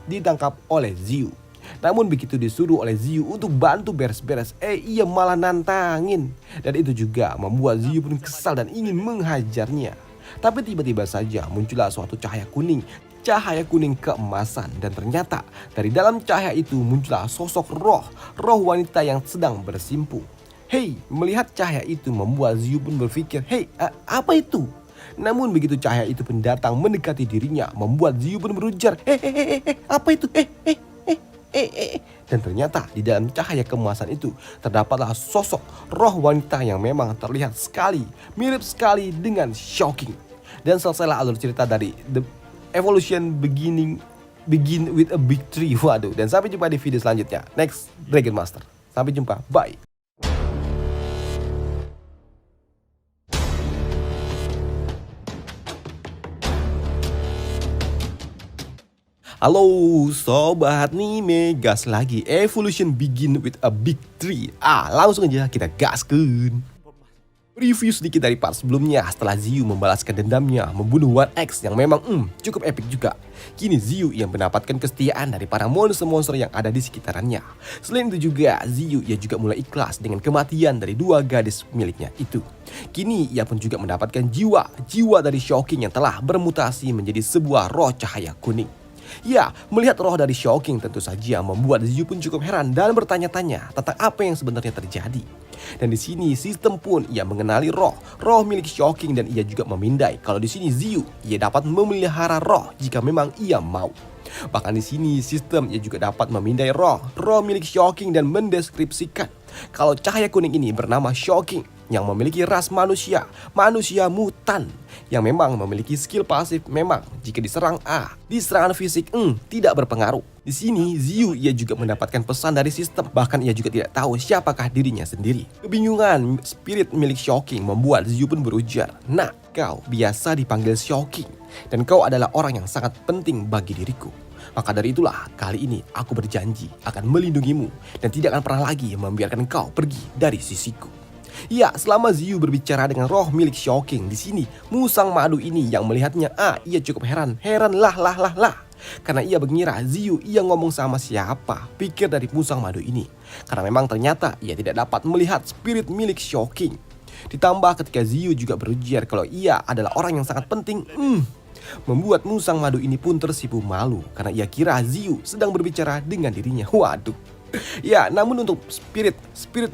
ditangkap oleh Ziyu. Namun begitu disuruh oleh Ziyu untuk bantu beres-beres, ia malah nantangin. Dan itu juga membuat Ziyu pun kesal dan ingin menghajarnya. Tapi tiba-tiba saja muncullah suatu cahaya kuning keemasan. Dan ternyata dari dalam cahaya itu muncullah sosok roh wanita yang sedang bersimpu. Melihat cahaya itu membuat Ziyu pun berpikir, apa itu? Namun begitu cahaya itu pun datang mendekati dirinya, membuat Ziyu pun berujar, apa itu? Dan ternyata di dalam cahaya keemasan itu terdapatlah sosok roh wanita yang memang terlihat mirip sekali dengan Shocking. Dan selesailah alur cerita dari The Evolution Begin with a Big Tree. Waduh, dan sampai jumpa di video selanjutnya. Next Dragon Master. Sampai jumpa, bye. Halo sobat Nime, gas lagi Evolution Begin with a Big Tree. Langsung aja kita gaskan. Review sedikit dari part sebelumnya. Setelah Ziyu membalaskan dendamnya membunuh One X yang memang cukup epic juga, kini Ziyu yang mendapatkan kesetiaan dari para monster-monster yang ada di sekitarannya. Selain itu juga Ziyu ia juga mulai ikhlas dengan kematian dari 2 gadis miliknya itu. Kini ia pun juga mendapatkan jiwa dari Shocking yang telah bermutasi menjadi sebuah roh cahaya kuning. Ya, melihat roh dari Shocking tentu saja membuat Ziyu pun cukup heran dan bertanya-tanya tentang apa yang sebenarnya terjadi. Dan di sini sistem pun ia mengenali roh milik Shocking dan ia juga memindai kalau di sini Ziyu ia dapat memelihara roh jika memang ia mau. Bahkan di sini sistem ia juga dapat memindai roh milik Shocking dan mendeskripsikan kalau cahaya kuning ini bernama Shocking yang memiliki ras manusia mutan yang memang memiliki skill pasif. Memang jika diserang di serangan fisik tidak berpengaruh. Di sini Ziyu ia juga mendapatkan pesan dari sistem, bahkan ia juga tidak tahu siapakah dirinya sendiri. Kebingungan spirit milik Shocking membuat Ziyu pun berujar, "Nak, kau biasa dipanggil Shocking dan kau adalah orang yang sangat penting bagi diriku. Maka dari itulah kali ini aku berjanji akan melindungimu dan tidak akan pernah lagi membiarkan kau pergi dari sisiku." Ya, selama Ziyu berbicara dengan roh milik Shocking di sini, musang madu ini yang melihatnya ia cukup heran lah. Karena ia mengira Ziyu ia ngomong sama siapa, pikir dari musang madu ini. Karena memang ternyata ia tidak dapat melihat spirit milik Shocking. Ditambah ketika Ziyu juga berujar kalau ia adalah orang yang sangat penting, membuat musang madu ini pun tersipu malu karena ia kira Ziyu sedang berbicara dengan dirinya. Waduh. Ya, namun untuk spirit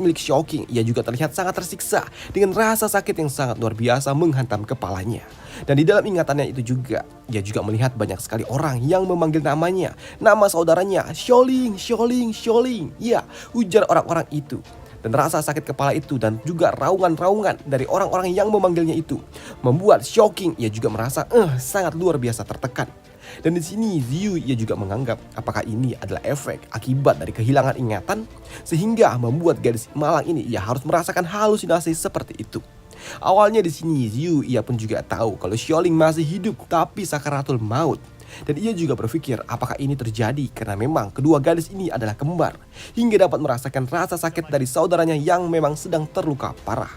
milik Shocking ia juga terlihat sangat tersiksa dengan rasa sakit yang sangat luar biasa menghantam kepalanya. Dan di dalam ingatannya itu juga ia juga melihat banyak sekali orang yang memanggil nama saudaranya Sholing. Ya, ujar orang-orang itu. Dan rasa sakit kepala itu dan juga raungan-raungan dari orang-orang yang memanggilnya itu membuat Shocking ia juga merasa sangat luar biasa tertekan. Dan di sini Ziyu ia juga menganggap apakah ini adalah efek akibat dari kehilangan ingatan sehingga membuat gadis malang ini ia harus merasakan halusinasi seperti itu. Awalnya di sini Ziyu ia pun juga tahu kalau Xiaoling masih hidup tapi sakaratul maut. Dan ia juga berpikir apakah ini terjadi karena memang kedua gadis ini adalah kembar hingga dapat merasakan rasa sakit dari saudaranya yang memang sedang terluka parah.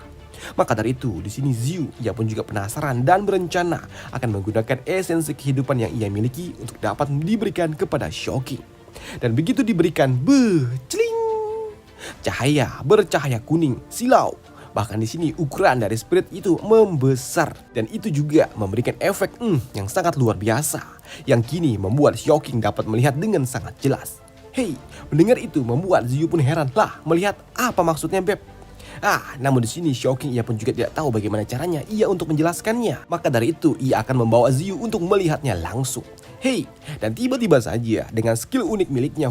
Maka dari itu di sini Ziyu ia pun juga penasaran dan berencana akan menggunakan esensi kehidupan yang ia miliki untuk dapat diberikan kepada Shocking. Dan begitu diberikan, celing, cahaya bercahaya kuning silau. Bahkan di sini ukuran dari spirit itu membesar dan itu juga memberikan efek yang sangat luar biasa yang kini membuat Shocking dapat melihat dengan sangat jelas. Hei, mendengar itu membuat Ziyu pun heran lah melihat apa maksudnya Beb. Namun di sini Shocking ia pun juga tidak tahu bagaimana caranya ia untuk menjelaskannya. Maka dari itu ia akan membawa Ziyu untuk melihatnya langsung. Hei, dan tiba-tiba saja dengan skill unik miliknya,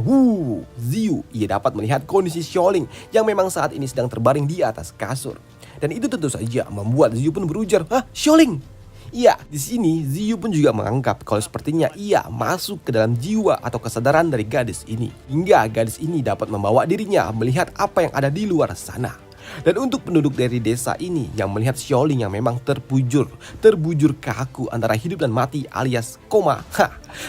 Ziyu ia dapat melihat kondisi Xiaoling yang memang saat ini sedang terbaring di atas kasur. Dan itu tentu saja membuat Ziyu pun berujar, Xiaoling? Iya, di sini Ziyu pun juga menganggap kalau sepertinya ia masuk ke dalam jiwa atau kesadaran dari gadis ini. Hingga gadis ini dapat membawa dirinya melihat apa yang ada di luar sana. Dan untuk penduduk dari desa ini yang melihat Xiaoling yang memang terbujur kaku antara hidup dan mati alias koma,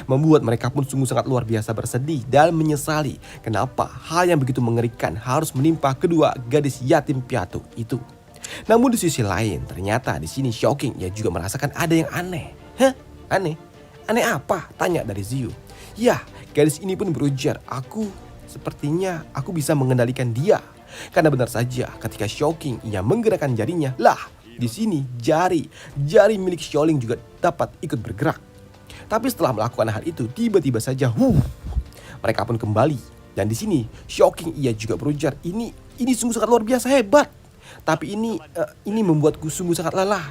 membuat mereka pun sungguh sangat luar biasa bersedih dan menyesali kenapa hal yang begitu mengerikan harus menimpa kedua gadis yatim piatu itu. Namun di sisi lain ternyata di sini Shocking ia juga merasakan ada yang aneh. Aneh? Aneh apa? Tanya dari Ziyu. Ya, gadis ini pun berujar, sepertinya aku bisa mengendalikan dia. Karena benar saja ketika Shocking ia menggerakkan jarinya, di sini jari milik Xiaoling juga dapat ikut bergerak. Tapi setelah melakukan hal itu tiba-tiba saja mereka pun kembali. Dan di sini Shocking ia juga berujar, ini sungguh sangat luar biasa hebat. Tapi ini membuatku sungguh sangat lelah.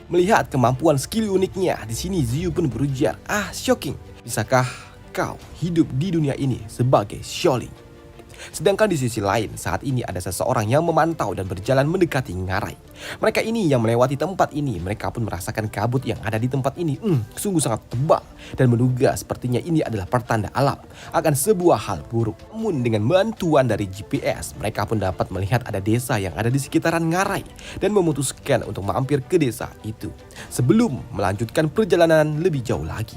Melihat kemampuan skill uniknya, di sini Ziyu pun berujar, Shocking, bisakah kau hidup di dunia ini sebagai Xiaoling? Sedangkan di sisi lain saat ini ada seseorang yang memantau dan berjalan mendekati ngarai. Mereka ini yang melewati tempat ini, mereka pun merasakan kabut yang ada di tempat ini sungguh sangat tebal dan menduga sepertinya ini adalah pertanda alam akan sebuah hal buruk. Namun dengan bantuan dari GPS mereka pun dapat melihat ada desa yang ada di sekitaran ngarai dan memutuskan untuk mampir ke desa itu sebelum melanjutkan perjalanan lebih jauh lagi.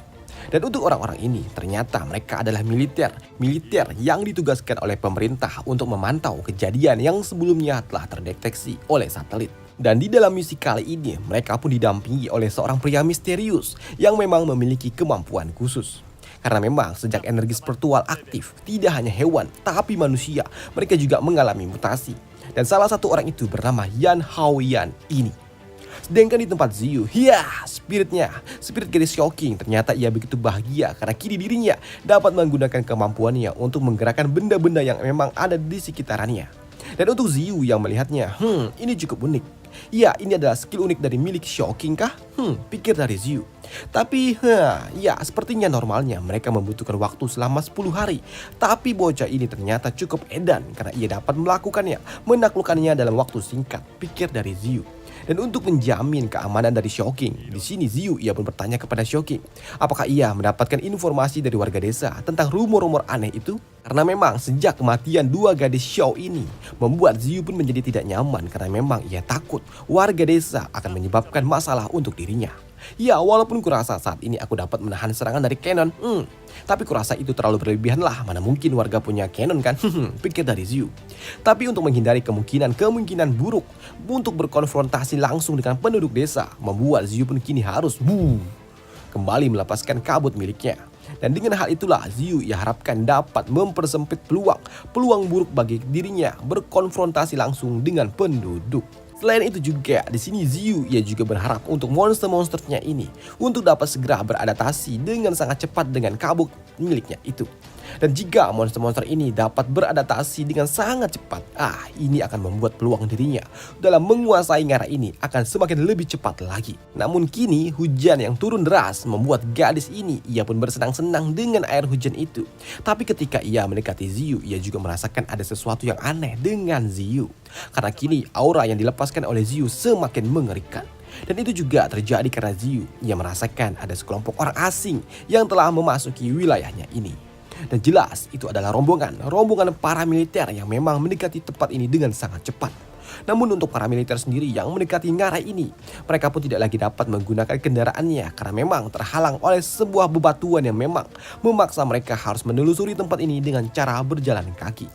Dan untuk orang-orang ini ternyata mereka adalah militer yang ditugaskan oleh pemerintah untuk memantau kejadian yang sebelumnya telah terdeteksi oleh satelit. Dan di dalam misi kali ini mereka pun didampingi oleh seorang pria misterius yang memang memiliki kemampuan khusus. Karena memang sejak energi spiritual aktif, tidak hanya hewan tapi manusia, mereka juga mengalami mutasi. Dan salah satu orang itu bernama Yan Haoyan ini. Sedangkan di tempat Ziyu, spirit gadis Shocking ternyata ia begitu bahagia karena kini dirinya dapat menggunakan kemampuannya untuk menggerakkan benda-benda yang memang ada di sekitarannya. Dan untuk Ziyu yang melihatnya, ini cukup unik. Ya, ini adalah skill unik dari milik Shocking kah? Pikir dari Ziyu. Tapi, sepertinya normalnya mereka membutuhkan waktu selama 10 hari. Tapi bocah ini ternyata cukup edan karena ia dapat menaklukkannya dalam waktu singkat. Pikir dari Ziyu. Dan untuk menjamin keamanan dari Shocking, di sini Ziyu ia pun bertanya kepada Shocking, apakah ia mendapatkan informasi dari warga desa tentang rumor-rumor aneh itu? Karena memang sejak kematian dua gadis Xiao ini membuat Ziyu pun menjadi tidak nyaman karena memang ia takut warga desa akan menyebabkan masalah untuk dirinya. Ya, walaupun kurasa saat ini aku dapat menahan serangan dari Canon, tapi kurasa itu terlalu berlebihan lah, mana mungkin warga punya Canon kan, pikir dari Ziyu. Tapi untuk menghindari kemungkinan buruk untuk berkonfrontasi langsung dengan penduduk desa, membuat Ziyu pun kini harus kembali melepaskan kabut miliknya. Dan dengan hal itulah Ziyu ia harapkan dapat mempersempit peluang buruk bagi dirinya berkonfrontasi langsung dengan penduduk. Selain itu juga di sini Ziyu ia juga berharap untuk monster-monsternya ini untuk dapat segera beradaptasi dengan sangat cepat dengan kabut miliknya itu. Dan jika monster-monster ini dapat beradaptasi dengan sangat cepat, ini akan membuat peluang dirinya dalam menguasai ngara ini akan semakin lebih cepat lagi. Namun kini hujan yang turun deras membuat gadis ini ia pun bersenang-senang dengan air hujan itu. Tapi ketika ia mendekati Ziyu, ia juga merasakan ada sesuatu yang aneh dengan Ziyu. Karena kini aura yang dilepaskan oleh Ziyu semakin mengerikan. Dan itu juga terjadi karena Ziyu ia merasakan ada sekelompok orang asing yang telah memasuki wilayahnya ini. Dan jelas itu adalah rombongan para militer yang memang mendekati tempat ini dengan sangat cepat. Namun untuk para militer sendiri yang mendekati ngara ini, mereka pun tidak lagi dapat menggunakan kendaraannya karena memang terhalang oleh sebuah bebatuan yang memang memaksa mereka harus menelusuri tempat ini dengan cara berjalan kaki.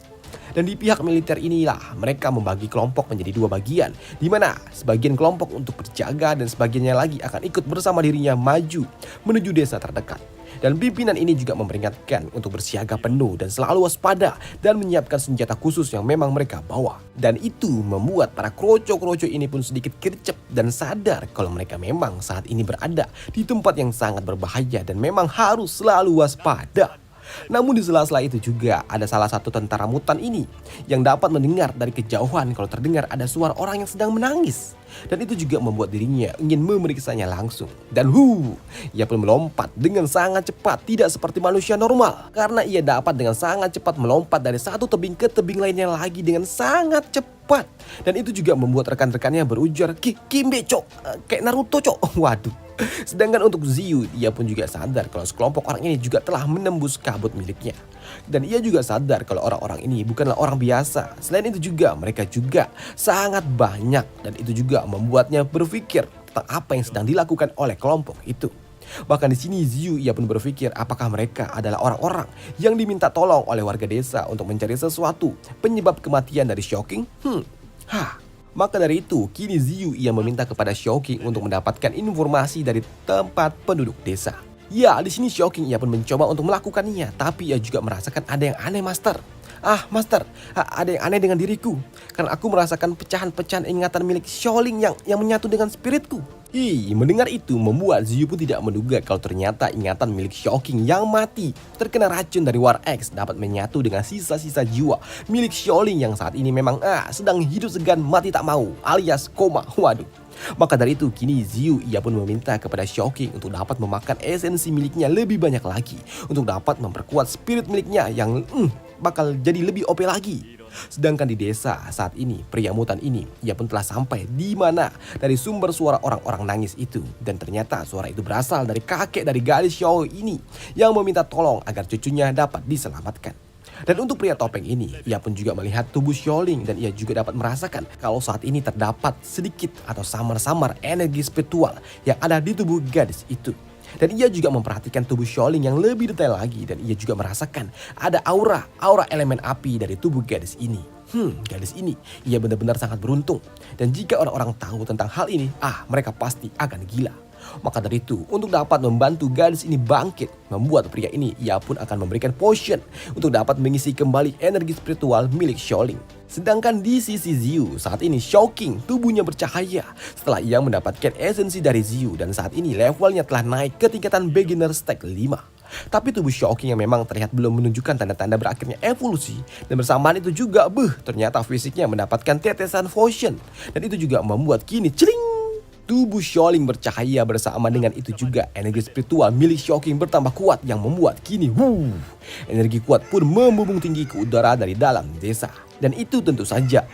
Dan di pihak militer inilah mereka membagi kelompok menjadi dua bagian, di mana sebagian kelompok untuk berjaga dan sebagiannya lagi akan ikut bersama dirinya maju menuju desa terdekat. Dan pimpinan ini juga memperingatkan untuk bersiaga penuh dan selalu waspada dan menyiapkan senjata khusus yang memang mereka bawa. Dan itu membuat para kroco-kroco ini pun sedikit gercep dan sadar kalau mereka memang saat ini berada di tempat yang sangat berbahaya dan memang harus selalu waspada. Namun di sela-sela itu juga ada salah satu tentara mutan ini yang dapat mendengar dari kejauhan kalau terdengar ada suara orang yang sedang menangis. Dan itu juga membuat dirinya ingin memeriksanya langsung. Dan ia pun melompat dengan sangat cepat, tidak seperti manusia normal. Karena ia dapat dengan sangat cepat melompat dari satu tebing ke tebing lainnya lagi dengan sangat cepat. Dan itu juga membuat rekan-rekannya berujar, Kimbe cok, kayak Naruto cok. Waduh. Sedangkan untuk Ziyu, ia pun juga sadar kalau sekelompok orang ini juga telah menembus kabut miliknya. Dan ia juga sadar kalau orang-orang ini bukanlah orang biasa. Selain itu juga mereka juga sangat banyak. Dan itu juga membuatnya berpikir tentang apa yang sedang dilakukan oleh kelompok itu. Bahkan di sini Ziyu ia pun berpikir apakah mereka adalah orang-orang yang diminta tolong oleh warga desa untuk mencari sesuatu penyebab kematian dari Shocking. Maka dari itu, kini Ziyu ia meminta kepada Shocking untuk mendapatkan informasi dari tempat penduduk desa. Ya, di sini Shocking ia pun mencoba untuk melakukannya, tapi ia juga merasakan ada yang aneh, Master. Master, ada yang aneh dengan diriku. Karena aku merasakan pecahan-pecahan ingatan milik Xiaoling yang menyatu dengan spiritku. Mendengar itu membuat Ziyu pun tidak menduga kalau ternyata ingatan milik Shocking yang mati terkena racun dari War X dapat menyatu dengan sisa-sisa jiwa milik Xiaoling yang saat ini memang sedang hidup segan mati tak mau alias koma. Waduh. Maka dari itu kini Ziyu ia pun meminta kepada Shocking untuk dapat memakan esensi miliknya lebih banyak lagi untuk dapat memperkuat spirit miliknya yang bakal jadi lebih OP lagi. Sedangkan di desa saat ini pria mutan ini ia pun telah sampai di mana dari sumber suara orang-orang nangis itu. Dan ternyata suara itu berasal dari kakek dari gadis Xiao ini yang meminta tolong agar cucunya dapat diselamatkan. Dan untuk pria topeng ini, ia pun juga melihat tubuh Xiaoling dan ia juga dapat merasakan kalau saat ini terdapat sedikit atau samar-samar energi spiritual yang ada di tubuh gadis itu. Dan ia juga memperhatikan tubuh Xiaoling yang lebih detail lagi dan ia juga merasakan ada aura elemen api dari tubuh gadis ini. Gadis ini ia benar-benar sangat beruntung. Dan jika orang-orang tahu tentang hal ini, mereka pasti akan gila. Maka dari itu, untuk dapat membantu gadis ini bangkit, membuat pria ini ia pun akan memberikan potion untuk dapat mengisi kembali energi spiritual milik Xiaoling. Sedangkan di sisi Ziyu, saat ini Shocking tubuhnya bercahaya setelah ia mendapatkan esensi dari Ziyu dan saat ini levelnya telah naik ke tingkatan beginner stage 5. Tapi tubuh Shocking yang memang terlihat belum menunjukkan tanda-tanda berakhirnya evolusi dan bersamaan itu juga ternyata fisiknya mendapatkan tetesan potion dan itu juga membuat kini tubuh Xiaoling bercahaya bersama dengan itu juga energi spiritual milik Shocking bertambah kuat yang membuat kini energi kuat pun membumbung tinggi ke udara dari dalam desa. Dan itu tentu saja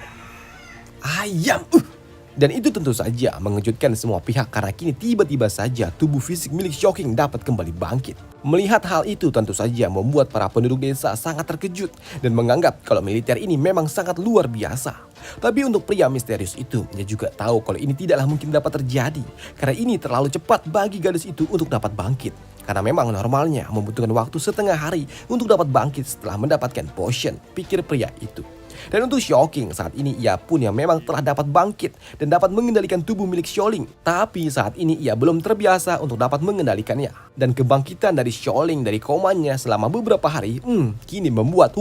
mengejutkan semua pihak karena kini tiba-tiba saja tubuh fisik milik Shocking dapat kembali bangkit. Melihat hal itu tentu saja membuat para penduduk desa sangat terkejut dan menganggap kalau militer ini memang sangat luar biasa. Tapi untuk pria misterius itu, dia juga tahu kalau ini tidaklah mungkin dapat terjadi karena ini terlalu cepat bagi gadis itu untuk dapat bangkit. Karena memang normalnya membutuhkan waktu setengah hari untuk dapat bangkit setelah mendapatkan potion, pikir pria itu. Dan untuk Shocking saat ini ia pun yang memang telah dapat bangkit dan dapat mengendalikan tubuh milik Xiaoling. Tapi saat ini ia belum terbiasa untuk dapat mengendalikannya. Dan kebangkitan dari Xiaoling dari komanya selama beberapa hari kini membuat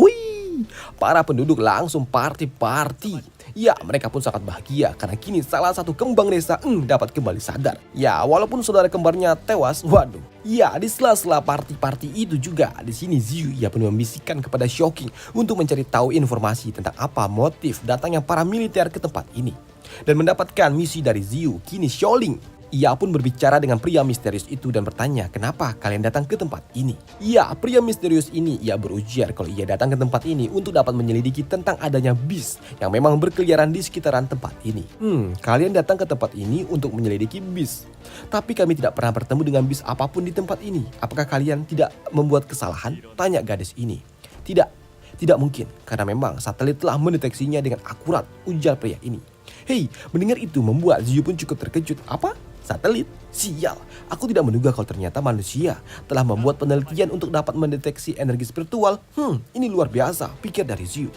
para penduduk langsung party. Ya, mereka pun sangat bahagia karena kini salah satu kembang desa dapat kembali sadar. Ya, walaupun saudara kembarnya tewas, waduh. Ya, di sela-sela party-party itu juga, di sini Ziyu ia pun membisikkan kepada Shocking untuk mencari tahu informasi tentang apa motif datangnya para militer ke tempat ini. Dan mendapatkan misi dari Ziyu, kini Xiaoling ia pun berbicara dengan pria misterius itu dan bertanya kenapa kalian datang ke tempat ini. Ya, pria misterius ini ia berujar kalau ia datang ke tempat ini untuk dapat menyelidiki tentang adanya bis yang memang berkeliaran di sekitaran tempat ini. Kalian datang ke tempat ini untuk menyelidiki bis. Tapi kami tidak pernah bertemu dengan bis apapun di tempat ini. Apakah kalian tidak membuat kesalahan? Tanya gadis ini. Tidak mungkin karena memang satelit telah mendeteksinya dengan akurat, ujar pria ini. Hei, mendengar itu membuat Ziyu pun cukup terkejut. Apa? Satelit? Sial, aku tidak menduga kalau ternyata manusia telah membuat penelitian untuk dapat mendeteksi energi spiritual. Ini luar biasa, pikir dari Ziyu.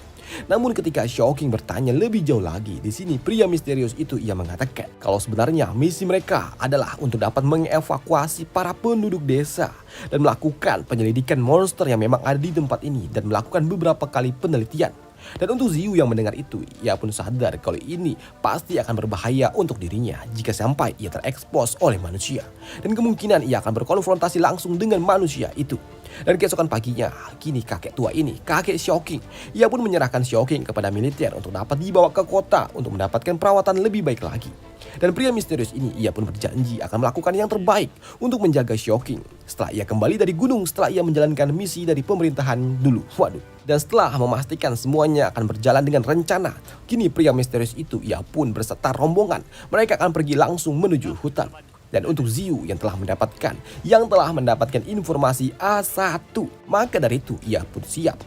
Namun ketika Shocking bertanya lebih jauh lagi, di sini pria misterius itu ia mengatakan kalau sebenarnya misi mereka adalah untuk dapat mengevakuasi para penduduk desa dan melakukan penyelidikan monster yang memang ada di tempat ini dan melakukan beberapa kali penelitian. Dan untuk Ziyu yang mendengar itu, ia pun sadar kalau ini pasti akan berbahaya untuk dirinya jika sampai ia terekspos oleh manusia. Dan kemungkinan ia akan berkonfrontasi langsung dengan manusia itu. Dan keesokan paginya, kini kakek tua ini, kakek Shocking, ia pun menyerahkan Shocking kepada militer untuk dapat dibawa ke kota untuk mendapatkan perawatan lebih baik lagi. Dan pria misterius ini ia pun berjanji akan melakukan yang terbaik untuk menjaga Shocking setelah ia kembali dari gunung setelah ia menjalankan misi dari pemerintahan dulu. Waduh. Dan setelah memastikan semuanya akan berjalan dengan rencana, kini pria misterius itu ia pun berserta rombongan. Mereka akan pergi langsung menuju hutan. Dan untuk Ziyu yang telah mendapatkan informasi A1, maka dari itu ia pun siap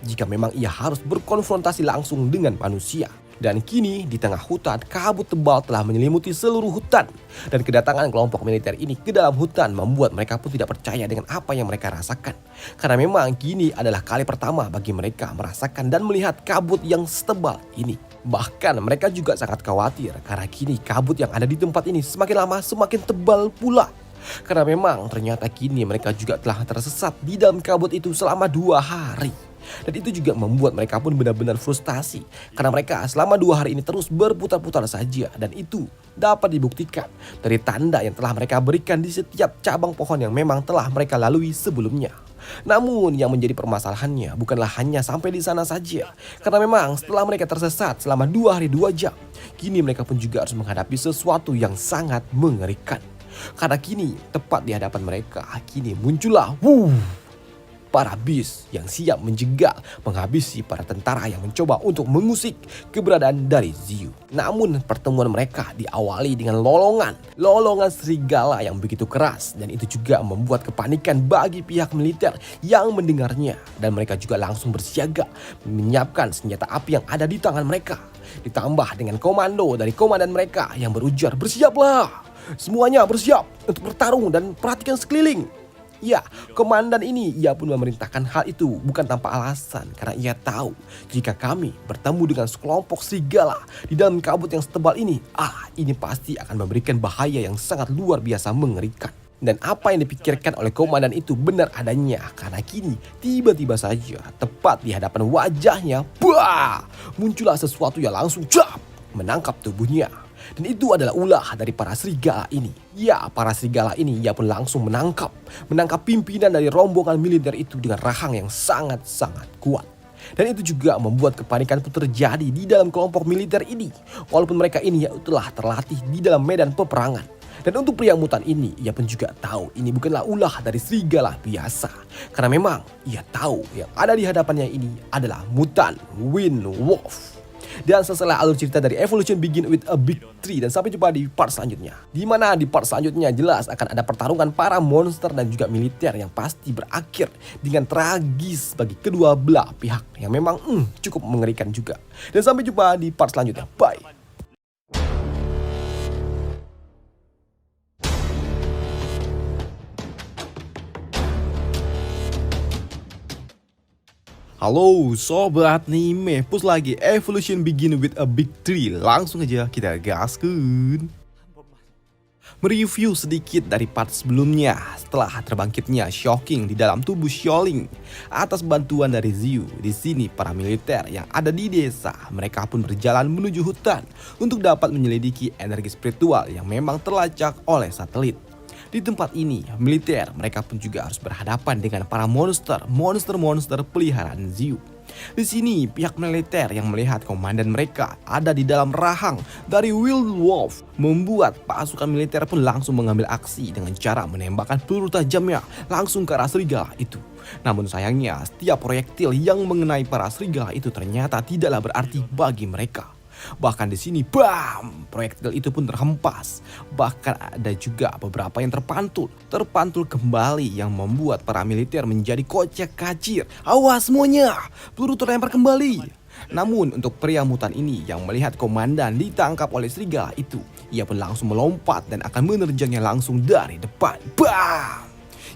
jika memang ia harus berkonfrontasi langsung dengan manusia. Dan kini di tengah hutan, kabut tebal telah menyelimuti seluruh hutan. Dan kedatangan kelompok militer ini ke dalam hutan membuat mereka pun tidak percaya dengan apa yang mereka rasakan. Karena memang kini adalah kali pertama bagi mereka merasakan dan melihat kabut yang setebal ini. Bahkan mereka juga sangat khawatir karena kini kabut yang ada di tempat ini semakin lama semakin tebal pula. Karena memang ternyata kini mereka juga telah tersesat di dalam kabut itu selama 2 hari. Dan itu juga membuat mereka pun benar-benar frustasi karena mereka selama 2 hari ini terus berputar-putar saja. Dan itu dapat dibuktikan dari tanda yang telah mereka berikan di setiap cabang pohon yang memang telah mereka lalui sebelumnya. Namun yang menjadi permasalahannya bukanlah hanya sampai di sana saja. Karena memang setelah mereka tersesat selama 2 hari 2 jam, kini mereka pun juga harus menghadapi sesuatu yang sangat mengerikan. Karena kini tepat di hadapan mereka, kini muncullah para bis yang siap menjegal menghabisi para tentara yang mencoba untuk mengusik keberadaan dari Ziyu. Namun pertemuan mereka diawali dengan lolongan serigala yang begitu keras, dan itu juga membuat kepanikan bagi pihak militer yang mendengarnya, dan mereka juga langsung bersiaga menyiapkan senjata api yang ada di tangan mereka. Ditambah dengan komando dari komandan mereka yang berujar, "Bersiaplah! Semuanya bersiap untuk bertarung dan perhatikan sekeliling." Ya, komandan ini ia pun memerintahkan hal itu bukan tanpa alasan karena ia tahu jika kami bertemu dengan sekelompok serigala di dalam kabut yang setebal ini, ini pasti akan memberikan bahaya yang sangat luar biasa mengerikan. Dan apa yang dipikirkan oleh komandan itu benar adanya karena kini tiba-tiba saja tepat di hadapan wajahnya, muncullah sesuatu yang langsung menangkap tubuhnya. Dan itu adalah ulah dari para serigala ini. Ya, para serigala ini ia pun langsung menangkap pimpinan dari rombongan militer itu dengan rahang yang sangat-sangat kuat. Dan itu juga membuat kepanikan pun terjadi di dalam kelompok militer ini. Walaupun mereka ini telah terlatih di dalam medan peperangan. Dan untuk pria mutan ini, ia pun juga tahu ini bukanlah ulah dari serigala biasa. Karena memang ia tahu yang ada di hadapannya ini adalah mutan Wind Wolf. Dan setelah alur cerita dari Evolution Begin with a Big Tree, dan sampai jumpa di part selanjutnya. Dimana di part selanjutnya jelas akan ada pertarungan para monster dan juga militer yang pasti berakhir dengan tragis bagi kedua belah pihak yang memang cukup mengerikan juga. Dan sampai jumpa di part selanjutnya. Bye. Halo sobat anime, push lagi Evolution Begin with a Big Tree. Langsung aja kita gaskan. Mereview sedikit dari part sebelumnya setelah terbangkitnya Shocking di dalam tubuh Xiaoling. Atas bantuan dari Ziyu, di sini para militer yang ada di desa, mereka pun berjalan menuju hutan untuk dapat menyelidiki energi spiritual yang memang terlacak oleh satelit. Di tempat ini, militer mereka pun juga harus berhadapan dengan para monster peliharaan Ziyu. Di sini, pihak militer yang melihat komandan mereka ada di dalam rahang dari Wild Wolf membuat pasukan militer pun langsung mengambil aksi dengan cara menembakkan peluru tajamnya langsung ke arah serigala itu. Namun sayangnya, setiap proyektil yang mengenai para serigala itu ternyata tidaklah berarti bagi mereka. Bahkan di sini, bam, proyektil itu pun terhempas. Bahkan ada juga beberapa yang terpantul kembali yang membuat para militer menjadi kocak kacir. Awas semuanya, peluru terlempar kembali. Namun untuk pria mutan ini yang melihat komandan ditangkap oleh serigala itu, ia pun langsung melompat dan akan menerjangnya langsung dari depan. Bam!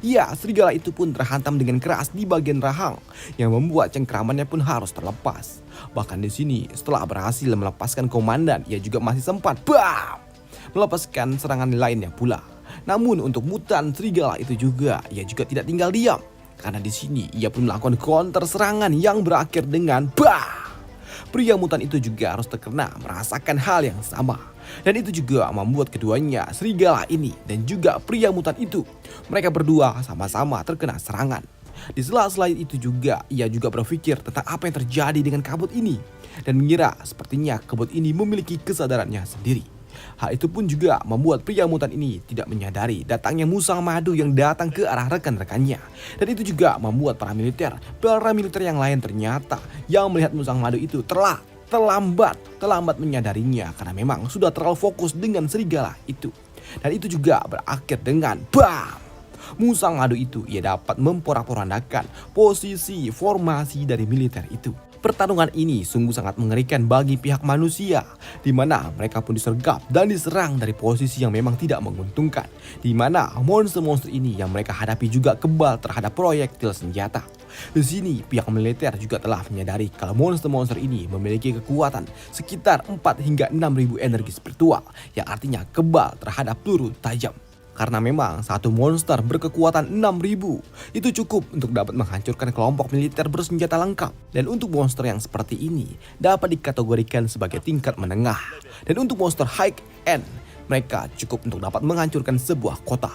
Ya, serigala itu pun terhantam dengan keras di bagian rahang yang membuat cengkramannya pun harus terlepas. Bahkan di sini, setelah berhasil melepaskan komandan, ia juga masih sempat melepaskan serangan lainnya pula. Namun untuk mutan serigala itu juga, ia juga tidak tinggal diam. Karena di sini ia pun melakukan counter serangan yang berakhir dengan Pria mutan itu juga harus terkena merasakan hal yang sama. Dan itu juga membuat keduanya, serigala ini dan juga pria mutan itu, mereka berdua sama-sama terkena serangan. Di sela-sela itu juga, ia juga berpikir tentang apa yang terjadi dengan kabut ini. Dan mengira sepertinya kabut ini memiliki kesadarannya sendiri. Hal itu pun juga membuat pria mutan ini tidak menyadari datangnya musang madu yang datang ke arah rekan-rekannya. Dan itu juga membuat para militer yang lain ternyata yang melihat musang madu itu terlambat menyadarinya karena memang sudah terlalu fokus dengan serigala itu. Dan itu juga berakhir dengan musang madu itu ia dapat memporak-porandakan posisi formasi dari militer itu. Pertarungan ini sungguh sangat mengerikan bagi pihak manusia, di mana mereka pun disergap dan diserang dari posisi yang memang tidak menguntungkan, di mana monster-monster ini yang mereka hadapi juga kebal terhadap proyektil senjata. Di sini pihak militer juga telah menyadari kalau monster-monster ini memiliki kekuatan sekitar 4 hingga 6.000 energi spiritual, yang artinya kebal terhadap peluru tajam. Karena memang satu monster berkekuatan 6.000 itu cukup untuk dapat menghancurkan kelompok militer bersenjata lengkap. Dan untuk monster yang seperti ini dapat dikategorikan sebagai tingkat menengah. Dan untuk monster high end, mereka cukup untuk dapat menghancurkan sebuah kota.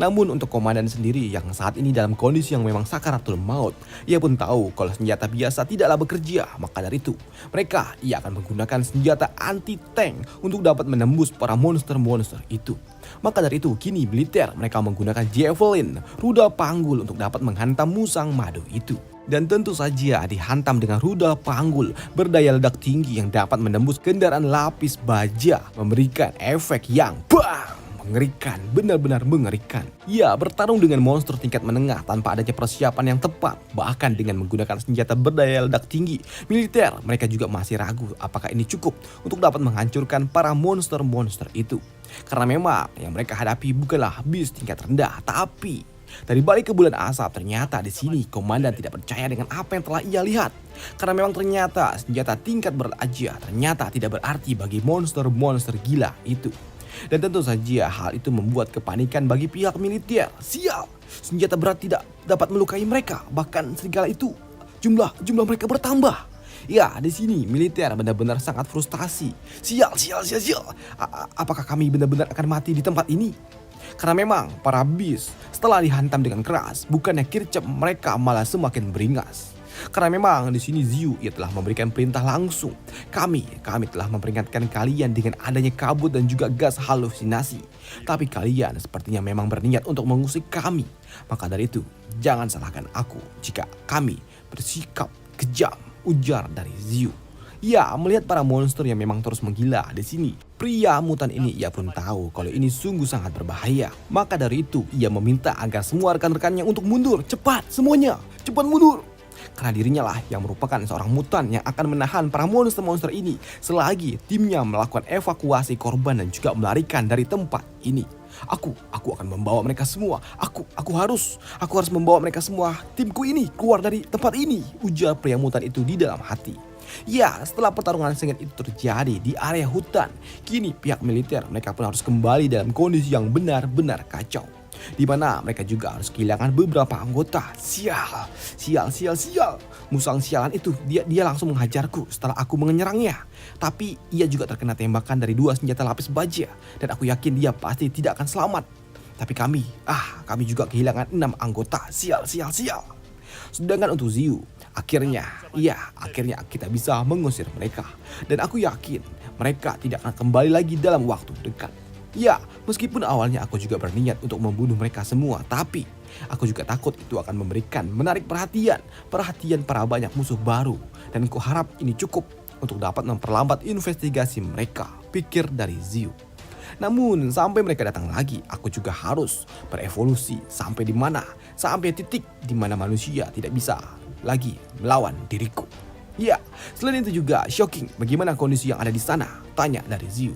Namun untuk komandan sendiri yang saat ini dalam kondisi yang memang sakaratul maut, ia pun tahu kalau senjata biasa tidaklah bekerja. Maka dari itu, ia akan menggunakan senjata anti-tank untuk dapat menembus para monster-monster itu. Maka dari itu, kini militer mereka menggunakan javelin, rudal panggul untuk dapat menghantam musang madu itu. Dan tentu saja dihantam dengan rudal panggul berdaya ledak tinggi yang dapat menembus kendaraan lapis baja, memberikan efek yang mengerikan, benar-benar mengerikan. Ya, bertarung dengan monster tingkat menengah tanpa adanya persiapan yang tepat, bahkan dengan menggunakan senjata berdaya ledak tinggi, militer mereka juga masih ragu apakah ini cukup untuk dapat menghancurkan para monster-monster itu. Karena memang yang mereka hadapi bukanlah beast tingkat rendah, tapi dari balik kebulan asap ternyata di sini komandan tidak percaya dengan apa yang telah ia lihat. Karena memang ternyata senjata tingkat berat aja ternyata tidak berarti bagi monster-monster gila itu. Dan tentu saja hal itu membuat kepanikan bagi pihak militer. Sial, senjata berat tidak dapat melukai mereka. Bahkan serigala itu jumlah mereka bertambah. Ya, di sini militer benar-benar sangat frustasi. Sial. Apakah kami benar-benar akan mati di tempat ini? Karena memang para beast setelah dihantam dengan keras, bukannya kircep mereka malah semakin beringas. Karena memang di sini Ziyu ia telah memberikan perintah langsung. Kami telah memperingatkan kalian dengan adanya kabut dan juga gas halusinasi. Tapi kalian sepertinya memang berniat untuk mengusik kami. Maka dari itu, jangan salahkan aku jika kami bersikap kejam, ujar dari Ziyu. Ya, melihat para monster yang memang terus menggila di sini, pria mutan ini ia pun tahu kalau ini sungguh sangat berbahaya. Maka dari itu, ia meminta agar semua rekan-rekannya untuk mundur. Cepat semuanya, cepat mundur. Karena dirinya lah yang merupakan seorang mutan yang akan menahan para monster-monster ini selagi timnya melakukan evakuasi korban dan juga melarikan dari tempat ini. Aku akan membawa mereka semua. Aku harus membawa mereka semua, timku ini keluar dari tempat ini, ujar pria mutan itu di dalam hati. Ya, setelah pertarungan sengit itu terjadi di area hutan, kini pihak militer mereka pun harus kembali dalam kondisi yang benar-benar kacau. Di mana mereka juga harus kehilangan beberapa anggota. Sial, sial, sial, sial. Musang sialan itu dia langsung menghajarku setelah aku menyerangnya. Tapi ia juga terkena tembakan dari 2 senjata lapis baja dan aku yakin dia pasti tidak akan selamat. Tapi kami juga kehilangan 6 anggota. Sial, sial, sial. Sedangkan untuk Ziu, akhirnya kita bisa mengusir mereka. Dan aku yakin mereka tidak akan kembali lagi dalam waktu dekat. Ya, meskipun awalnya aku juga berniat untuk membunuh mereka semua, tapi aku juga takut itu akan menarik perhatian para banyak musuh baru. Dan ku harap ini cukup untuk dapat memperlambat investigasi mereka, pikir dari Ziu. Namun sampai mereka datang lagi, aku juga harus berevolusi sampai titik di mana manusia tidak bisa lagi melawan diriku. Ya, selain itu juga shocking, bagaimana kondisi yang ada di sana? Tanya dari Ziu.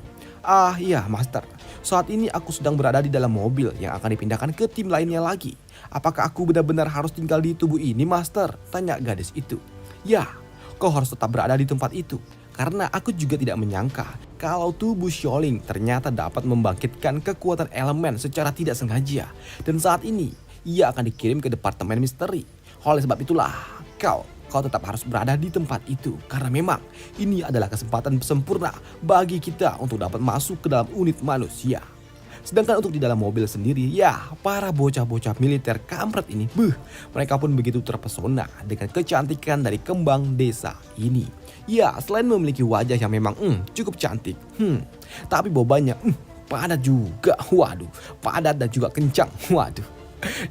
Iya Master, saat ini aku sedang berada di dalam mobil yang akan dipindahkan ke tim lainnya lagi. Apakah aku benar-benar harus tinggal di tubuh ini Master? Tanya gadis itu. Ya, kau harus tetap berada di tempat itu. Karena aku juga tidak menyangka kalau tubuh Xiaoling ternyata dapat membangkitkan kekuatan elemen secara tidak sengaja. Dan saat ini ia akan dikirim ke departemen misteri. Oleh sebab itulah kau tetap harus berada di tempat itu. Karena memang ini adalah kesempatan sempurna bagi kita untuk dapat masuk ke dalam unit manusia. Sedangkan untuk di dalam mobil sendiri, ya para bocah-bocah militer kampret ini, mereka pun begitu terpesona dengan kecantikan dari kembang desa ini. Ya, selain memiliki wajah yang memang cukup cantik, tapi bobanya padat juga, waduh, padat dan juga kencang, waduh.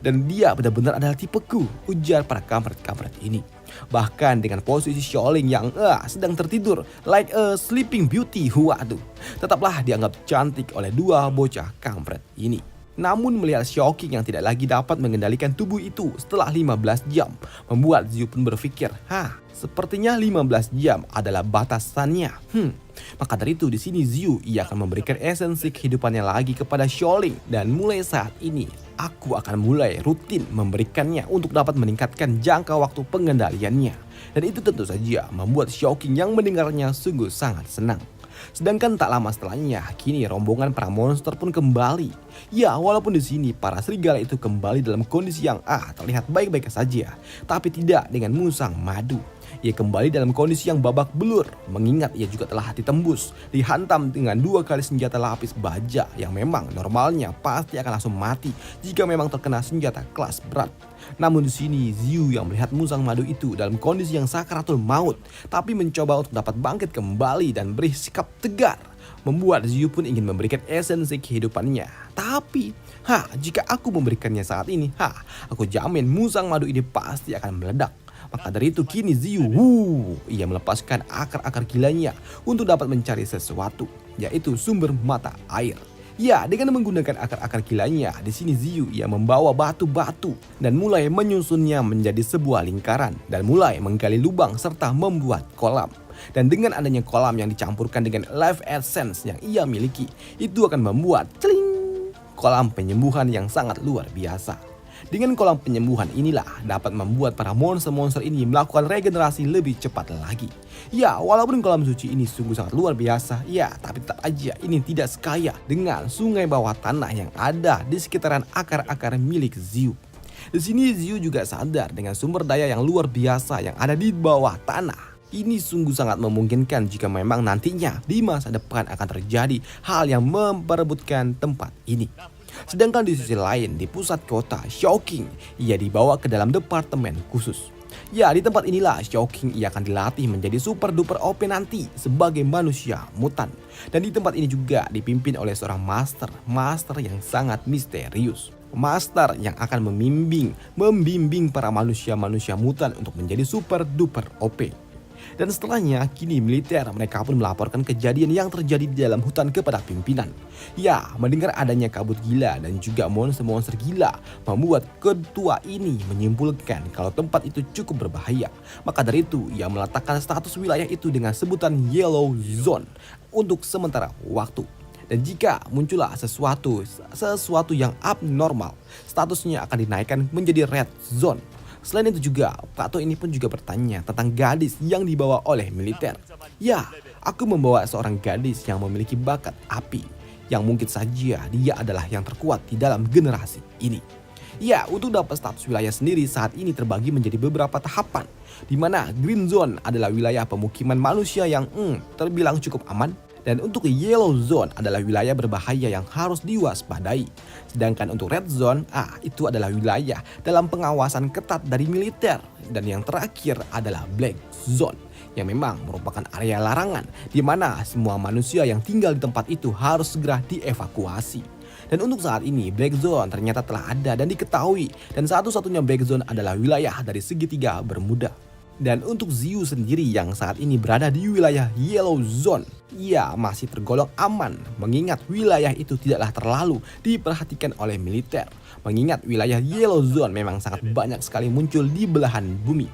Dan dia benar-benar adalah tipeku, ujar para kampret-kampret ini. Bahkan dengan posisi Xiaoling yang sedang tertidur like a sleeping beauty, waduh, tetaplah dianggap cantik oleh 2 bocah kampret ini. Namun melihat Xiaoking yang tidak lagi dapat mengendalikan tubuh itu setelah 15 jam, membuat Ziu pun berpikir, sepertinya 15 jam adalah batasannya. Maka dari itu di sini Ziu ia akan memberikan esensi kehidupannya lagi kepada Xiaoling, dan mulai saat ini aku akan mulai rutin memberikannya untuk dapat meningkatkan jangka waktu pengendaliannya. Dan itu tentu saja membuat Xiaoking yang mendengarnya sungguh sangat senang. Sedangkan tak lama setelahnya, kini rombongan para monster pun kembali. Ya, walaupun di sini para serigala itu kembali dalam kondisi yang terlihat baik-baik saja, tapi tidak dengan musang madu. Ia kembali dalam kondisi yang babak belur, mengingat ia juga telah ditembus, dihantam dengan 2 kali senjata lapis baja yang memang normalnya pasti akan langsung mati jika memang terkena senjata kelas berat. Namun di sini Ziu yang melihat musang madu itu dalam kondisi yang sakaratul maut, tapi mencoba untuk dapat bangkit kembali dan bersikap tegar, membuat Ziu pun ingin memberikan esensi kehidupannya. Tapi jika aku memberikannya saat ini, aku jamin musang madu ini pasti akan meledak. Maka dari itu kini Ziu ia melepaskan akar-akar gilanya untuk dapat mencari sesuatu, yaitu sumber mata air. Ya, dengan menggunakan akar-akar gilanya, di sini Ziu ia membawa batu-batu dan mulai menyusunnya menjadi sebuah lingkaran dan mulai menggali lubang serta membuat kolam. Dan dengan adanya kolam yang dicampurkan dengan life essence yang ia miliki, itu akan membuat kolam penyembuhan yang sangat luar biasa. Dengan kolam penyembuhan inilah dapat membuat para monster-monster ini melakukan regenerasi lebih cepat lagi. Ya, walaupun kolam suci ini sungguh sangat luar biasa, ya, tapi tetap aja ini tidak sekaya dengan sungai bawah tanah yang ada di sekitaran akar-akar milik Ziu. Di sini Ziu juga sadar dengan sumber daya yang luar biasa yang ada di bawah tanah. Ini sungguh sangat memungkinkan jika memang nantinya di masa depan akan terjadi hal yang memperebutkan tempat ini. Sedangkan di sisi lain, di pusat kota, Xiaoking ia dibawa ke dalam departemen khusus. Ya, di tempat inilah Xiaoking ia akan dilatih menjadi super duper OP nanti sebagai manusia mutan. Dan di tempat ini juga dipimpin oleh seorang master yang sangat misterius. Master yang akan membimbing para manusia mutan untuk menjadi super duper OP. Dan setelahnya kini militer mereka pun melaporkan kejadian yang terjadi di dalam hutan kepada pimpinan. Ya, mendengar adanya kabut gila dan juga monster-monster gila membuat ketua ini menyimpulkan kalau tempat itu cukup berbahaya. Maka dari itu ia meletakkan status wilayah itu dengan sebutan Yellow Zone untuk sementara waktu. Dan jika muncullah sesuatu yang abnormal, statusnya akan dinaikkan menjadi Red Zone. Selain itu juga, Plato ini pun juga bertanya tentang gadis yang dibawa oleh militer. Ya, aku membawa seorang gadis yang memiliki bakat api, yang mungkin saja dia adalah yang terkuat di dalam generasi ini. Ya, untuk dapat status wilayah sendiri saat ini terbagi menjadi beberapa tahapan, di mana Green Zone adalah wilayah pemukiman manusia yang terbilang cukup aman. Dan untuk Yellow Zone adalah wilayah berbahaya yang harus diwaspadai. Sedangkan untuk Red Zone, itu adalah wilayah dalam pengawasan ketat dari militer. Dan yang terakhir adalah Black Zone, yang memang merupakan area larangan, di mana semua manusia yang tinggal di tempat itu harus segera dievakuasi. Dan untuk saat ini, Black Zone ternyata telah ada dan diketahui. Dan satu-satunya Black Zone adalah wilayah dari segitiga Bermuda. Dan untuk Ziu sendiri yang saat ini berada di wilayah Yellow Zone, ia masih tergolong aman, mengingat wilayah itu tidaklah terlalu diperhatikan oleh militer. Mengingat wilayah Yellow Zone memang sangat banyak sekali muncul di belahan bumi.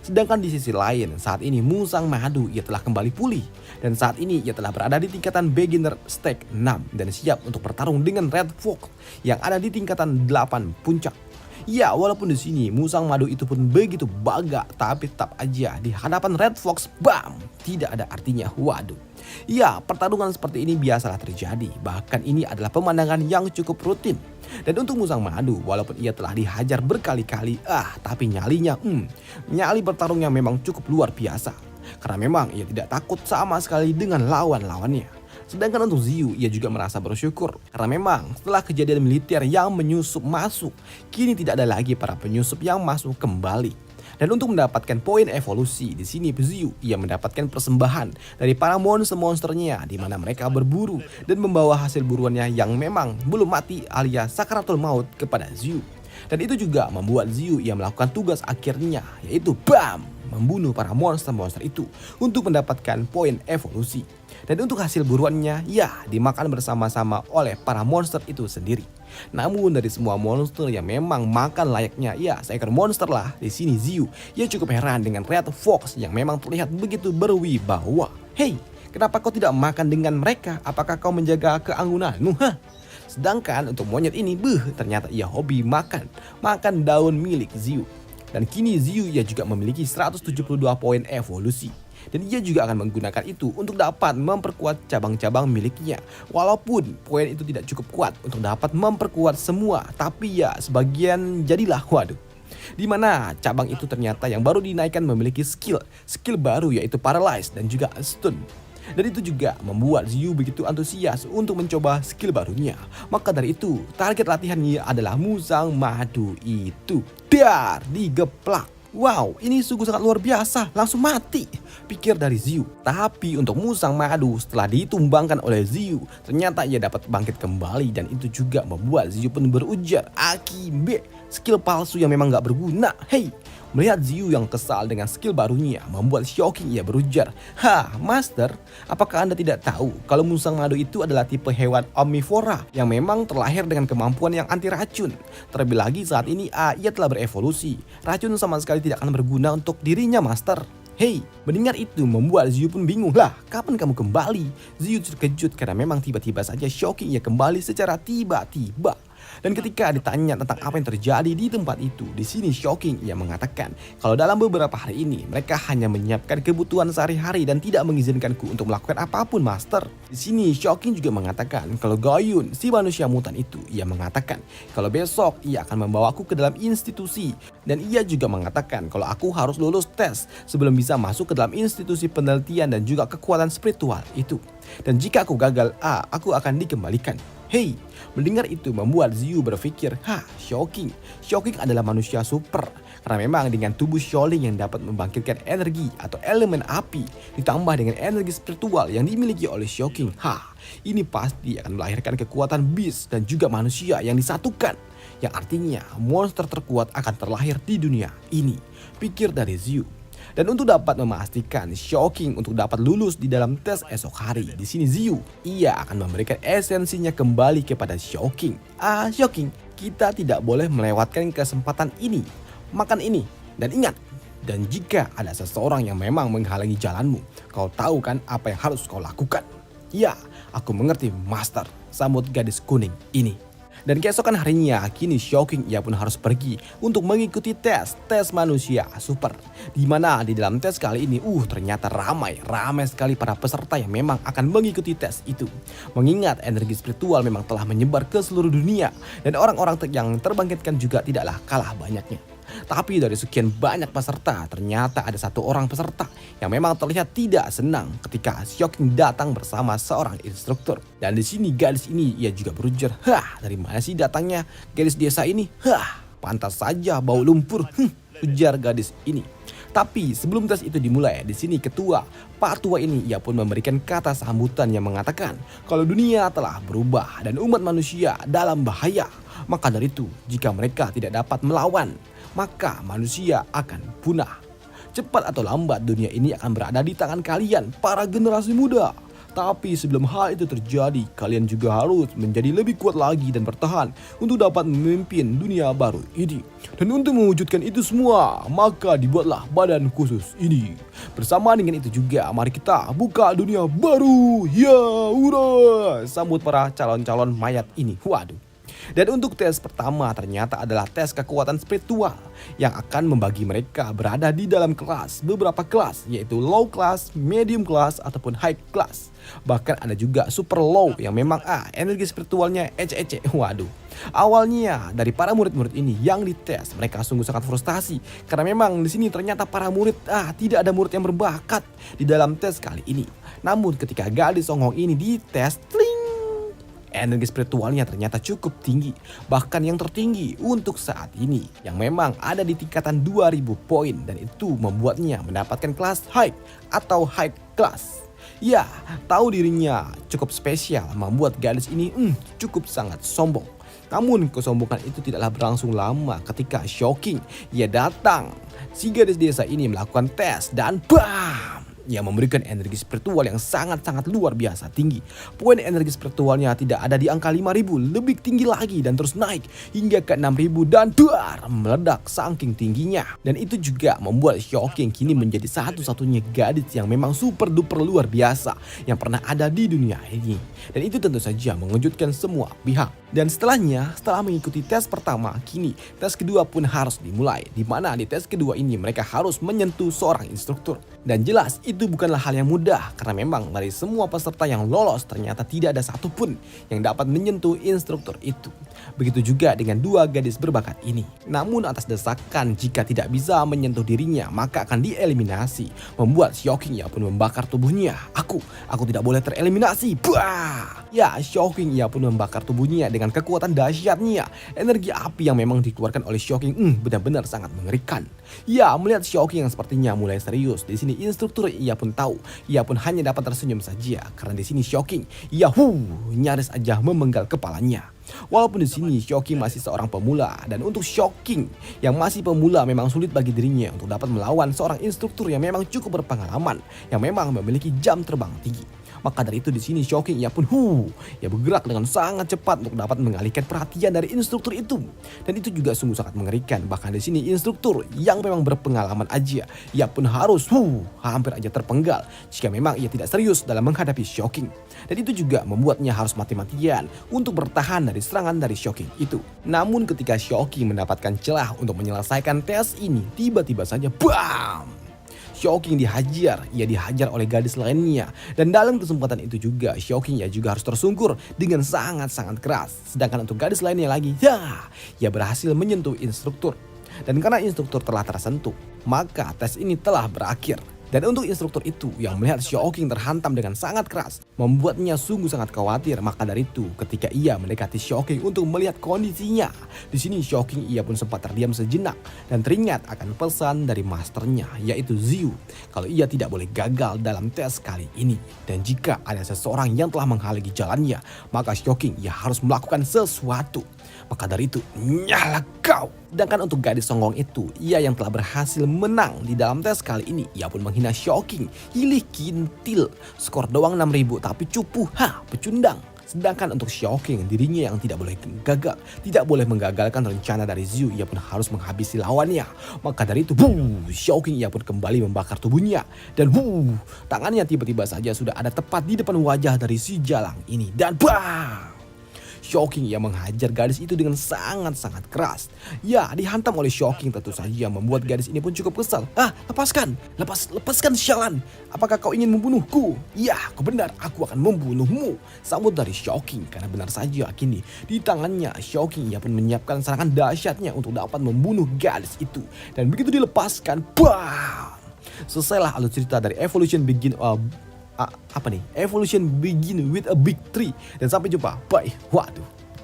Sedangkan di sisi lain, saat ini Musang Madu ia telah kembali pulih. Dan saat ini ia telah berada di tingkatan beginner stake 6 dan siap untuk bertarung dengan Red Fox yang ada di tingkatan 8 puncak. Ya, walaupun di sini Musang Madu itu pun begitu baga, tapi tetap aja di hadapan Red Fox, bam, tidak ada artinya. Waduh. Ya, pertarungan seperti ini biasalah terjadi. Bahkan ini adalah pemandangan yang cukup rutin. Dan untuk Musang Madu, walaupun ia telah dihajar berkali-kali, tapi nyali bertarungnya memang cukup luar biasa. Karena memang ia tidak takut sama sekali dengan lawan-lawannya. Sedangkan untuk Ziu, ia juga merasa bersyukur karena memang setelah kejadian militer yang menyusup masuk, kini tidak ada lagi para penyusup yang masuk kembali. Dan untuk mendapatkan poin evolusi, di sini Ziu ia mendapatkan persembahan dari para monster-monsternya, di mana mereka berburu dan membawa hasil buruannya yang memang belum mati alias sakaratul maut kepada Ziu. Dan itu juga membuat Ziu ia melakukan tugas akhirnya, yaitu membunuh para monster-monster itu untuk mendapatkan poin evolusi. Dan untuk hasil buruannya, dimakan bersama-sama oleh para monster itu sendiri. Namun dari semua monster yang memang makan layaknya, seekor monster lah, di sini Ziu ia cukup heran dengan Red Fox yang memang terlihat begitu berwibawa. Hei, kenapa kau tidak makan dengan mereka? Apakah kau menjaga keanggunanmu? Sedangkan untuk monyet ini, ternyata ia hobi makan daun milik Ziu. Dan kini Ziu ia juga memiliki 172 poin evolusi. Dan ia juga akan menggunakan itu untuk dapat memperkuat cabang-cabang miliknya. Walaupun poin itu tidak cukup kuat untuk dapat memperkuat semua, tapi sebagian jadilah. Waduh. Dimana cabang itu ternyata yang baru dinaikkan memiliki skill baru, yaitu Paralyze dan juga Stun. Dan itu juga membuat Ziu begitu antusias untuk mencoba skill barunya. Maka dari itu, target latihannya adalah Musang Madu itu. Digeplak. Wow, ini sungguh sangat luar biasa, langsung mati, pikir dari Ziu. Tapi untuk Musang Madu setelah ditumbangkan oleh Ziu, ternyata ia dapat bangkit kembali. Dan itu juga membuat Ziu pun berujar, Akibe, skill palsu yang memang gak berguna. Hei, melihat Ziu yang kesal dengan skill barunya, membuat Shocking ia berujar, Master, apakah Anda tidak tahu kalau Musang Madu itu adalah tipe hewan omnivora yang memang terlahir dengan kemampuan yang anti racun. Terlebih lagi saat ini ia telah berevolusi. Racun sama sekali tidak akan berguna untuk dirinya, Master. Hei, mendengar itu membuat Ziu pun bingung. Lah, kapan kamu kembali? Ziu terkejut karena memang tiba-tiba saja Shocking ia kembali secara tiba-tiba. Dan ketika ditanya tentang apa yang terjadi di tempat itu, di sini Shocking ia mengatakan kalau dalam beberapa hari ini mereka hanya menyiapkan kebutuhan sehari-hari dan tidak mengizinkanku untuk melakukan apapun, Master. Di sini Shocking juga mengatakan kalau Goyun, si manusia mutan itu, ia mengatakan kalau besok ia akan membawaku ke dalam institusi. Dan ia juga mengatakan kalau aku harus lulus tes sebelum bisa masuk ke dalam institusi penelitian dan juga kekuatan spiritual itu. Dan jika aku gagal, aku akan dikembalikan. Hei, mendengar itu membuat Ziu berpikir, Shocking adalah manusia super. Karena memang dengan tubuh Sholing yang dapat membangkitkan energi atau elemen api, ditambah dengan energi spiritual yang dimiliki oleh Shocking, ini pasti akan melahirkan kekuatan beast dan juga manusia yang disatukan. Yang artinya monster terkuat akan terlahir di dunia ini, pikir dari Ziu. Dan untuk dapat memastikan Shocking untuk dapat lulus di dalam tes esok hari, di sini Ziu ia akan memberikan esensinya kembali kepada Shocking. Shocking, kita tidak boleh melewatkan kesempatan ini. Makan ini dan ingat, dan jika ada seseorang yang memang menghalangi jalanmu, kau tahu kan apa yang harus kau lakukan? Ya, aku mengerti, Master, sambut gadis kuning ini. Dan keesokan harinya, kini Shocking ia pun harus pergi untuk mengikuti tes manusia super. Di mana di dalam tes kali ini, ternyata ramai sekali para peserta yang memang akan mengikuti tes itu. Mengingat energi spiritual memang telah menyebar ke seluruh dunia dan orang-orang yang terbangkitkan juga tidaklah kalah banyaknya. Tapi dari sekian banyak peserta, ternyata ada satu orang peserta yang memang terlihat tidak senang ketika Shocking datang bersama seorang instruktur. Dan di sini gadis ini ia juga berujar, dari mana sih datangnya gadis desa ini? Pantas saja bau lumpur, ujar gadis ini. Tapi sebelum tes itu dimulai, di sini ketua Pak Tua ini ia pun memberikan kata sambutan yang mengatakan kalau dunia telah berubah dan umat manusia dalam bahaya. Maka dari itu, jika mereka tidak dapat melawan, maka manusia akan punah. Cepat atau lambat dunia ini akan berada di tangan kalian, para generasi muda. Tapi sebelum hal itu terjadi, kalian juga harus menjadi lebih kuat lagi dan bertahan untuk dapat memimpin dunia baru ini. Dan untuk mewujudkan itu semua, maka dibuatlah badan khusus ini. Bersama dengan itu juga, mari kita buka dunia baru. Ya, ura! Sambut para calon-calon mayat ini. Waduh. Dan untuk tes pertama ternyata adalah tes kekuatan spiritual yang akan membagi mereka berada di dalam kelas, beberapa kelas, yaitu low class, medium class, ataupun high class. Bahkan ada juga super low yang memang energi spiritualnya ece-ece. Waduh. Awalnya dari para murid-murid ini yang dites, mereka sungguh sangat frustasi karena memang di sini ternyata para murid tidak ada murid yang berbakat di dalam tes kali ini. Namun ketika gadis songong ini dites, energi spiritualnya ternyata cukup tinggi, bahkan yang tertinggi untuk saat ini, yang memang ada di tingkatan 2000 poin, dan itu membuatnya mendapatkan kelas high atau high class. Ya, tahu dirinya cukup spesial membuat gadis ini cukup sangat sombong. Namun kesombongan itu tidaklah berlangsung lama ketika Shocking ia datang. Si gadis desa ini melakukan tes dan BAM! Ia memberikan energi spiritual yang sangat-sangat luar biasa tinggi. Poin energi spiritualnya tidak ada di angka 5000, lebih tinggi lagi dan terus naik hingga ke 6000 dan meledak saking tingginya. Dan itu juga membuat Shocking kini menjadi satu-satunya gadis yang memang super duper luar biasa yang pernah ada di dunia ini. Dan itu tentu saja mengejutkan semua pihak. Dan setelah mengikuti tes pertama, kini tes kedua pun harus dimulai. Di mana di tes kedua ini mereka harus menyentuh seorang instruktur. Dan jelas itu bukanlah hal yang mudah karena memang dari semua peserta yang lolos ternyata tidak ada satupun yang dapat menyentuh instruktur itu. Begitu juga dengan dua gadis berbakat ini. Namun atas desakan jika tidak bisa menyentuh dirinya maka akan dieliminasi. Membuat Shocking ia pun membakar tubuhnya. Aku tidak boleh tereliminasi. Bah! Ya, Shocking ia pun membakar tubuhnya dengan kekuatan dahsyatnya. Energi api yang memang dikeluarkan oleh Shocking benar-benar sangat mengerikan. Ya, melihat Shocking yang sepertinya mulai serius, di sini instruktur ia pun tahu, ia pun hanya dapat tersenyum saja karena di sini Shocking ia nyaris aja memenggal kepalanya. Walaupun di sini Shocking masih seorang pemula, dan untuk Shocking yang masih pemula memang sulit bagi dirinya untuk dapat melawan seorang instruktur yang memang cukup berpengalaman, yang memang memiliki jam terbang tinggi. Maka dari itu di sini Shocking ia pun ia bergerak dengan sangat cepat untuk dapat mengalihkan perhatian dari instruktur itu. Dan itu juga sungguh sangat mengerikan. Bahkan di sini instruktur yang memang berpengalaman aja, ia pun harus hampir aja terpenggal jika memang ia tidak serius dalam menghadapi Shocking. Dan itu juga membuatnya harus mati-matian untuk bertahan dari serangan dari Shocking itu. Namun ketika Shocking mendapatkan celah untuk menyelesaikan tes ini, tiba-tiba saja BAM! Shocking dihajar oleh gadis lainnya. Dan dalam kesempatan itu juga Shocking juga harus tersungkur dengan sangat-sangat keras. Sedangkan untuk gadis lainnya lagi, ia berhasil menyentuh instruktur. Dan karena instruktur telah tersentuh, maka tes ini telah berakhir. Dan untuk instruktur itu yang melihat Shocking terhantam dengan sangat keras, membuatnya sungguh sangat khawatir. Maka dari itu ketika ia mendekati Shocking untuk melihat kondisinya, di sini Shocking ia pun sempat terdiam sejenak dan teringat akan pesan dari masternya, yaitu Ziu, kalau ia tidak boleh gagal dalam tes kali ini. Dan jika ada seseorang yang telah menghalangi jalannya, maka Shocking ia harus melakukan sesuatu. Maka dari itu, nyala kau! Sedangkan untuk gadis songgong itu, ia yang telah berhasil menang di dalam tes kali ini, ia pun menghina Shocking. Hilih kintil, skor doang 6000 tapi cupu, pecundang. Sedangkan untuk Shocking, dirinya yang tidak boleh gagal, tidak boleh menggagalkan rencana dari Ziu, ia pun harus menghabisi lawannya. Maka dari itu, Shocking ia pun kembali membakar tubuhnya. Dan tangannya tiba-tiba saja sudah ada tepat di depan wajah dari si Jalang ini. Dan Shocking ia menghajar gadis itu dengan sangat-sangat keras. Ya, dihantam oleh Shocking tentu saja membuat gadis ini pun cukup kesal. Lepaskan, lepaskan sialan. Apakah kau ingin membunuhku? Ya, kau benar, aku akan membunuhmu. Sambut dari Shocking karena benar saja kini di tangannya Shocking ia pun menyiapkan serangan dahsyatnya untuk dapat membunuh gadis itu. Dan begitu dilepaskan, bam! Selesailah alur cerita dari Evolution Begin with a Big Tree. Dan sampai jumpa. Bye. Waduh.